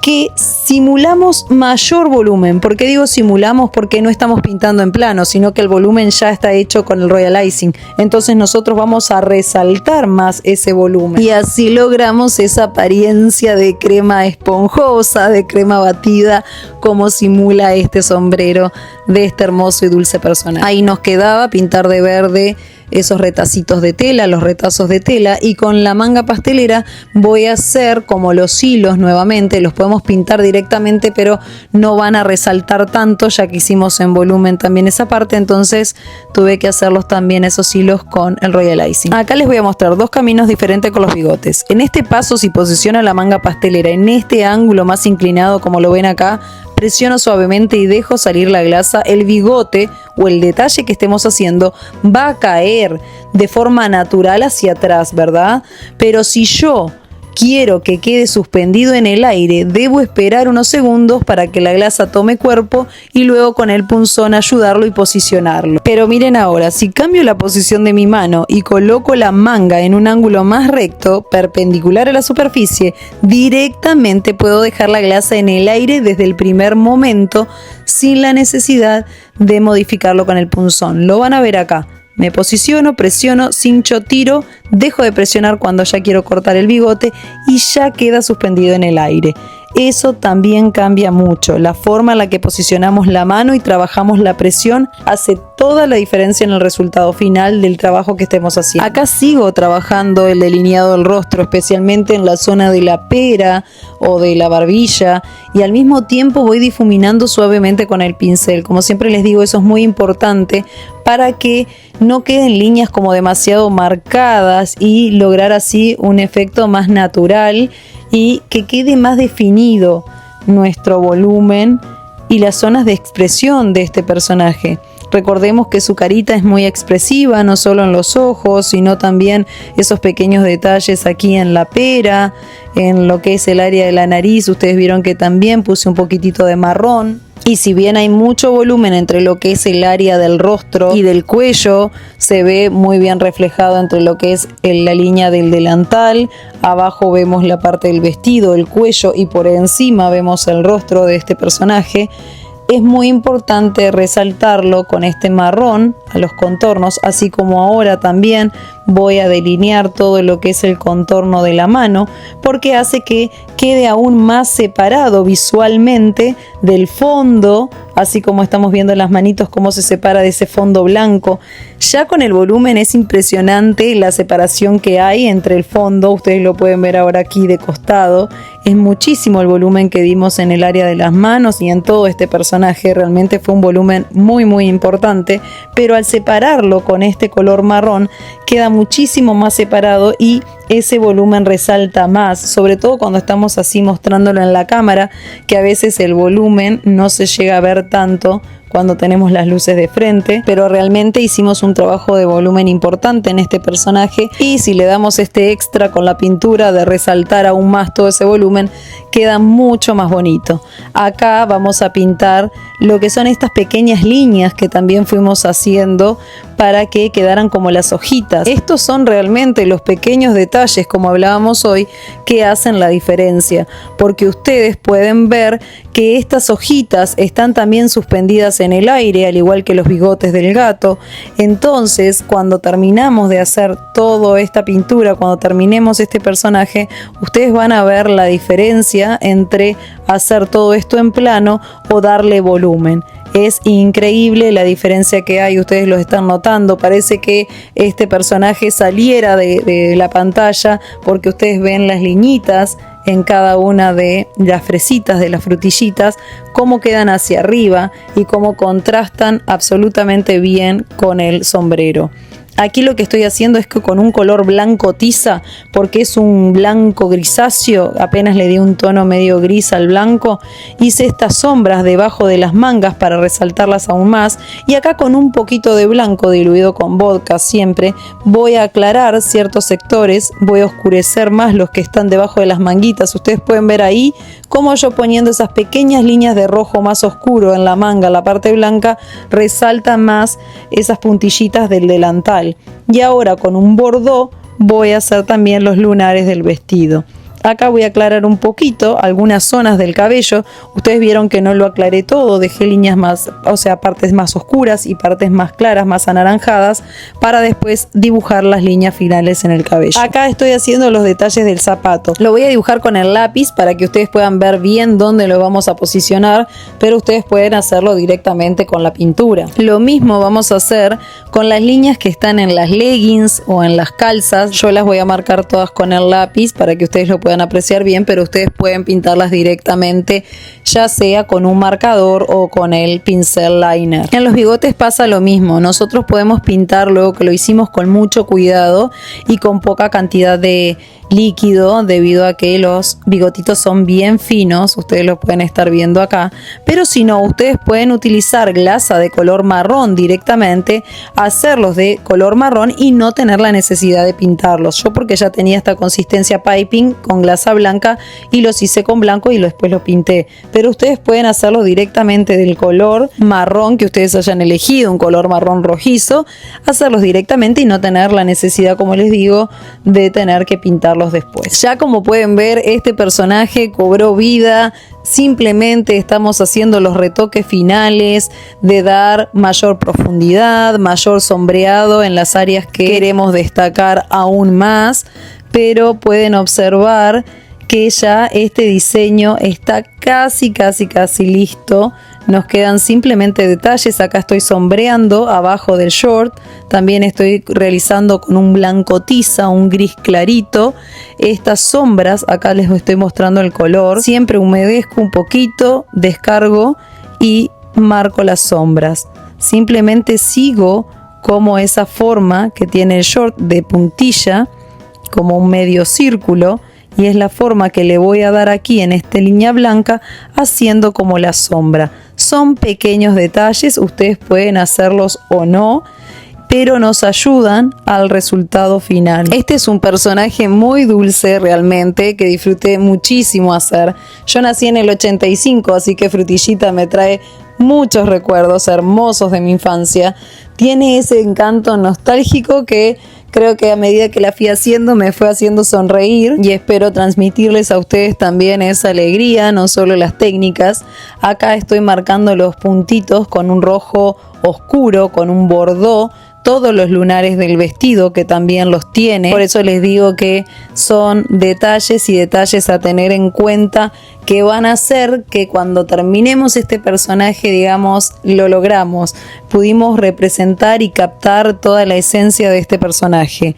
que simulamos mayor volumen. ¿Por qué digo simulamos? Porque no estamos pintando en plano, sino que el volumen ya está hecho con el Royal Icing. Entonces nosotros vamos a resaltar más ese volumen. Y así logramos esa apariencia de crema esponjosa, de crema batida, como simula este sombrero de este hermoso y dulce personaje. Ahí nos quedaba pintar de verde esos retacitos de tela, los retazos de tela, y con la manga pastelera voy a hacer como los hilos nuevamente. Los podemos pintar directamente, pero no van a resaltar tanto, ya que hicimos en volumen también esa parte, entonces tuve que hacerlos también esos hilos con el Royal Icing. Acá les voy a mostrar dos caminos diferentes con los bigotes. En este paso, si posiciono la manga pastelera en este ángulo más inclinado como lo ven acá, presiono suavemente y dejo salir la glasa, el bigote o el detalle que estemos haciendo va a caer de forma natural hacia atrás, ¿verdad? Pero si yo quiero que quede suspendido en el aire, debo esperar unos segundos para que la glasa tome cuerpo y luego con el punzón ayudarlo y posicionarlo. Pero miren ahora, si cambio la posición de mi mano y coloco la manga en un ángulo más recto, perpendicular a la superficie, directamente puedo dejar la glasa en el aire desde el primer momento sin la necesidad de modificarlo con el punzón. Lo van a ver acá. Me posiciono, presiono, cincho, tiro, dejo de presionar cuando ya quiero cortar el bigote y ya queda suspendido en el aire. Eso también cambia mucho. La forma en la que posicionamos la mano y trabajamos la presión hace toda la diferencia en el resultado final del trabajo que estemos haciendo. Acá sigo trabajando el delineado del rostro, especialmente en la zona de la pera o de la barbilla, y al mismo tiempo voy difuminando suavemente con el pincel. Como siempre les digo, eso es muy importante para que no queden líneas como demasiado marcadas y lograr así un efecto más natural y que quede más definido nuestro volumen y las zonas de expresión de este personaje. Recordemos que su carita es muy expresiva, no solo en los ojos, sino también esos pequeños detalles aquí en la pera, en lo que es el área de la nariz. Ustedes vieron que también puse un poquitito de marrón. Y si bien hay mucho volumen entre lo que es el área del rostro y del cuello, se ve muy bien reflejado entre lo que es la línea del delantal. Abajo vemos la parte del vestido, el cuello, y por encima vemos el rostro de este personaje. Es muy importante resaltarlo con este marrón a los contornos, así como ahora también voy a delinear todo lo que es el contorno de la mano, porque hace que quede aún más separado visualmente del fondo así como estamos viendo las manitos cómo se separa de ese fondo blanco. Ya con el volumen es impresionante la separación que hay entre el fondo, ustedes lo pueden ver ahora aquí de costado. Es muchísimo el volumen que dimos en el área de las manos y en todo este personaje, realmente fue un volumen muy importante, pero al separarlo con este color marrón queda muchísimo más separado y ese volumen resalta más, sobre todo cuando estamos así mostrándolo en la cámara, que a veces el volumen no se llega a ver tanto cuando tenemos las luces de frente, pero realmente hicimos un trabajo de volumen importante en este personaje y si le damos este extra con la pintura de resaltar aún más todo ese volumen, queda mucho más bonito. Acá vamos a pintar lo que son estas pequeñas líneas que también fuimos haciendo para que quedaran como las hojitas. Estos son realmente los pequeños detalles, como hablábamos hoy, que hacen la diferencia, porque ustedes pueden ver que estas hojitas están también suspendidas en el aire, al igual que los bigotes del gato. Entonces, cuando terminamos de hacer toda esta pintura, cuando terminemos este personaje, ustedes van a ver la diferencia entre hacer todo esto en plano o darle volumen. Es increíble la diferencia que hay, ustedes lo están notando, parece que este personaje saliera de la pantalla porque ustedes ven las liñitas en cada una de las fresitas, de las frutillitas, cómo quedan hacia arriba y cómo contrastan absolutamente bien con el sombrero. Aquí lo que estoy haciendo es que con un color blanco tiza, porque es un blanco grisáceo, apenas le di un tono medio gris al blanco, hice estas sombras debajo de las mangas para resaltarlas aún más, y acá con un poquito de blanco diluido con vodka siempre, voy a aclarar ciertos sectores, voy a oscurecer más los que están debajo de las manguitas. Ustedes pueden ver ahí cómo yo poniendo esas pequeñas líneas de rojo más oscuro en la manga, la parte blanca, resalta más esas puntillitas del delantal. Y ahora con un bordó voy a hacer también los lunares del vestido. Acá voy a aclarar un poquito algunas zonas del cabello. Ustedes vieron que no lo aclaré todo, dejé líneas más, o sea, partes más oscuras y partes más claras, más anaranjadas, para después dibujar las líneas finales en el cabello. Acá estoy haciendo los detalles del zapato. Lo voy a dibujar con el lápiz para que ustedes puedan ver bien dónde lo vamos a posicionar, pero ustedes pueden hacerlo directamente con la pintura. Lo mismo vamos a hacer con las líneas que están en las leggings o en las calzas. Yo las voy a marcar todas con el lápiz para que ustedes lo puedan apreciar bien, pero ustedes pueden pintarlas directamente, ya sea con un marcador o con el pincel liner. En los bigotes pasa lo mismo. Nosotros podemos pintar luego que lo hicimos con mucho cuidado y con poca cantidad de líquido, debido a que los bigotitos son bien finos, ustedes lo pueden estar viendo acá, pero si no, ustedes pueden utilizar glasa de color marrón directamente, hacerlos de color marrón y no tener la necesidad de pintarlos. Yo, porque ya tenía esta consistencia piping con glasa blanca, y los hice con blanco y después lo pinté, pero ustedes pueden hacerlo directamente del color marrón que ustedes hayan elegido, un color marrón rojizo, hacerlos directamente y no tener la necesidad, como les digo, de tener que pintar después. Ya como pueden ver, este personaje cobró vida. Simplemente estamos haciendo los retoques finales de dar mayor profundidad, mayor sombreado en las áreas que queremos destacar aún más, pero pueden observar que ya este diseño está casi listo. Nos quedan simplemente detalles. Acá estoy sombreando abajo del short. También estoy realizando con un blanco tiza, un gris clarito, estas sombras. Acá les estoy mostrando el color. Siempre humedezco un poquito, descargo y marco las sombras. Simplemente sigo como esa forma que tiene el short de puntilla, como un medio círculo. Y es la forma que le voy a dar aquí en esta línea blanca, haciendo como la sombra. Son pequeños detalles, ustedes pueden hacerlos o no, pero nos ayudan al resultado final. Este es un personaje muy dulce realmente, que disfruté muchísimo hacer. Yo nací en el 85, así que Frutillita me trae muchos recuerdos hermosos de mi infancia. Tiene ese encanto nostálgico que creo que a medida que la fui haciendo me fue haciendo sonreír, y espero transmitirles a ustedes también esa alegría, no solo las técnicas. Acá estoy marcando los puntitos con un rojo oscuro, con un bordó. todos los lunares del vestido, que también los tiene. Por eso les digo que son detalles y detalles a tener en cuenta, que van a hacer que cuando terminemos este personaje, digamos, lo logramos, pudimos representar y captar toda la esencia de este personaje.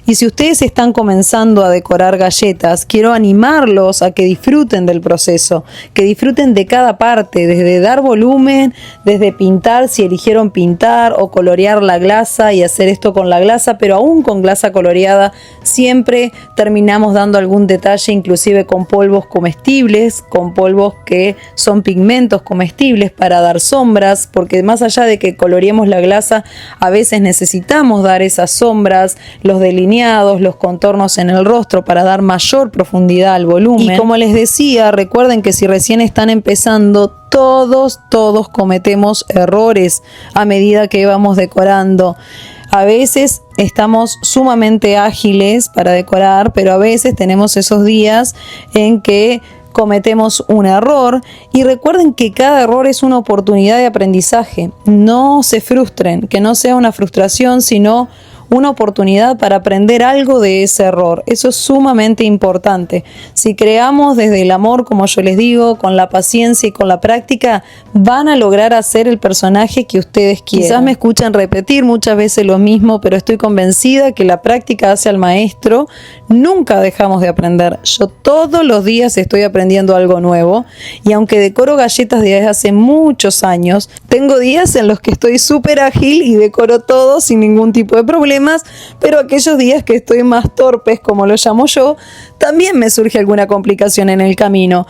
Y si ustedes están comenzando a decorar galletas, quiero animarlos a que disfruten del proceso, que disfruten de cada parte, desde dar volumen, desde pintar, si eligieron pintar o colorear la glasa y hacer esto con la glasa, pero aún con glasa coloreada, siempre terminamos dando algún detalle, inclusive con polvos comestibles, con polvos que son pigmentos comestibles para dar sombras, porque más allá de que coloreemos la glasa, a veces necesitamos dar esas sombras, los delineados, los contornos en el rostro para dar mayor profundidad al volumen. Y como les decía, recuerden que si recién están empezando, todos cometemos errores a medida que vamos decorando. A veces estamos sumamente ágiles para decorar, pero a veces tenemos esos días en que cometemos un error, y recuerden que cada error es una oportunidad de aprendizaje. No se frustren, que no sea una frustración, sino una oportunidad para aprender algo de ese error. Eso es sumamente importante. Si creamos desde el amor, como yo les digo, con la paciencia y con la práctica, van a lograr hacer el personaje que ustedes quieran. Quizás me escuchan repetir muchas veces lo mismo, pero estoy convencida que la práctica hace al maestro. Nunca dejamos de aprender. Yo todos los días estoy aprendiendo algo nuevo, y aunque decoro galletas desde hace muchos años, tengo días en los que estoy súper ágil y decoro todo sin ningún tipo de problema. Pero aquellos días que estoy más torpes, como lo llamo yo, también me surge alguna complicación en el camino.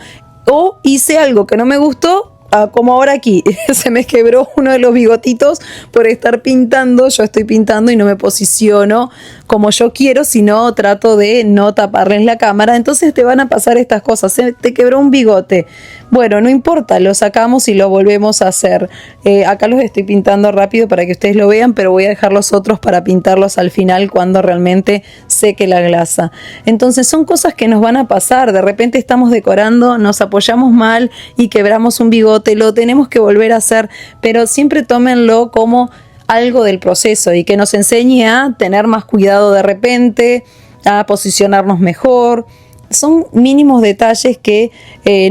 O hice algo que no me gustó, como ahora aquí, se me quebró uno de los bigotitos por estar pintando. Yo estoy pintando y no me posiciono como yo quiero, sino trato de no taparles la cámara. Entonces te van a pasar estas cosas. Te quebró un bigote. Bueno, no importa, lo sacamos y lo volvemos a hacer. Acá los estoy pintando rápido para que ustedes lo vean, pero voy a dejar los otros para pintarlos al final cuando realmente seque la glasa. Entonces son cosas que nos van a pasar. De repente estamos decorando, nos apoyamos mal y quebramos un bigote. Lo tenemos que volver a hacer, pero siempre tómenlo como algo del proceso y que nos enseñe a tener más cuidado de repente, a posicionarnos mejor. Son mínimos detalles que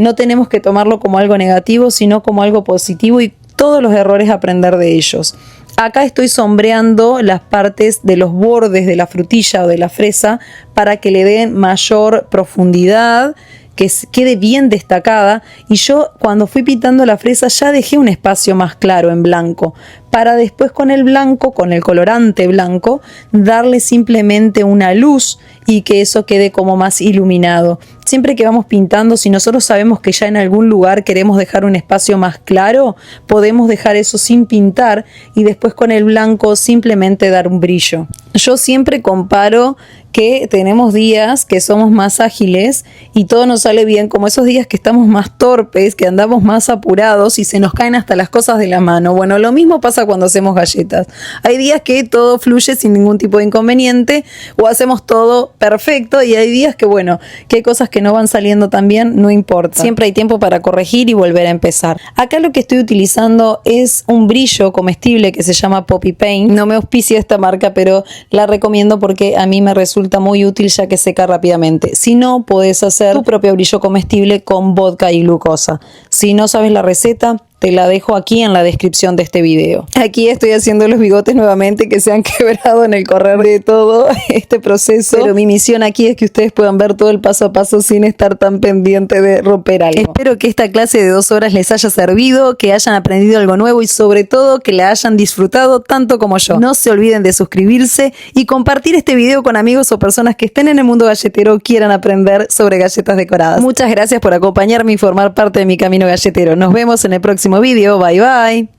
no tenemos que tomarlo como algo negativo, sino como algo positivo, y todos los errores aprender de ellos. Acá estoy sombreando las partes de los bordes de la frutilla o de la fresa para que le den mayor profundidad, que quede bien destacada. Y yo cuando fui pintando la fresa ya dejé un espacio más claro en blanco, para después con el blanco, con el colorante blanco, darle simplemente una luz y que eso quede como más iluminado. Siempre que vamos pintando, si nosotros sabemos que ya en algún lugar queremos dejar un espacio más claro, podemos dejar eso sin pintar y después con el blanco simplemente dar un brillo. Yo siempre comparo que tenemos días que somos más ágiles y todo nos sale bien, como esos días que estamos más torpes, que andamos más apurados y se nos caen hasta las cosas de la mano. Bueno, lo mismo pasa cuando hacemos galletas. Hay días que todo fluye sin ningún tipo de inconveniente o hacemos todo perfecto, y hay días que, bueno, que hay cosas que no van saliendo tan bien, no importa. Siempre hay tiempo para corregir y volver a empezar. Acá lo que estoy utilizando es un brillo comestible que se llama Poppy Paint. No me auspicia esta marca, pero la recomiendo porque a mí me resulta muy útil, ya que seca rápidamente. Si no, podés hacer tu propio brillo comestible con vodka y glucosa. Si no sabes la receta, te la dejo aquí en la descripción de este video. Aquí estoy haciendo los bigotes nuevamente, que se han quebrado en el correr de todo este proceso. Pero mi misión aquí es que ustedes puedan ver todo el paso a paso sin estar tan pendiente de romper algo. Espero que esta clase de 2 horas les haya servido, que hayan aprendido algo nuevo y sobre todo que la hayan disfrutado tanto como yo. No se olviden de suscribirse y compartir este video con amigos o personas que estén en el mundo galletero o quieran aprender sobre galletas decoradas. Muchas gracias por acompañarme y formar parte de mi camino galletero. Nos vemos en el próximo video. Bye bye.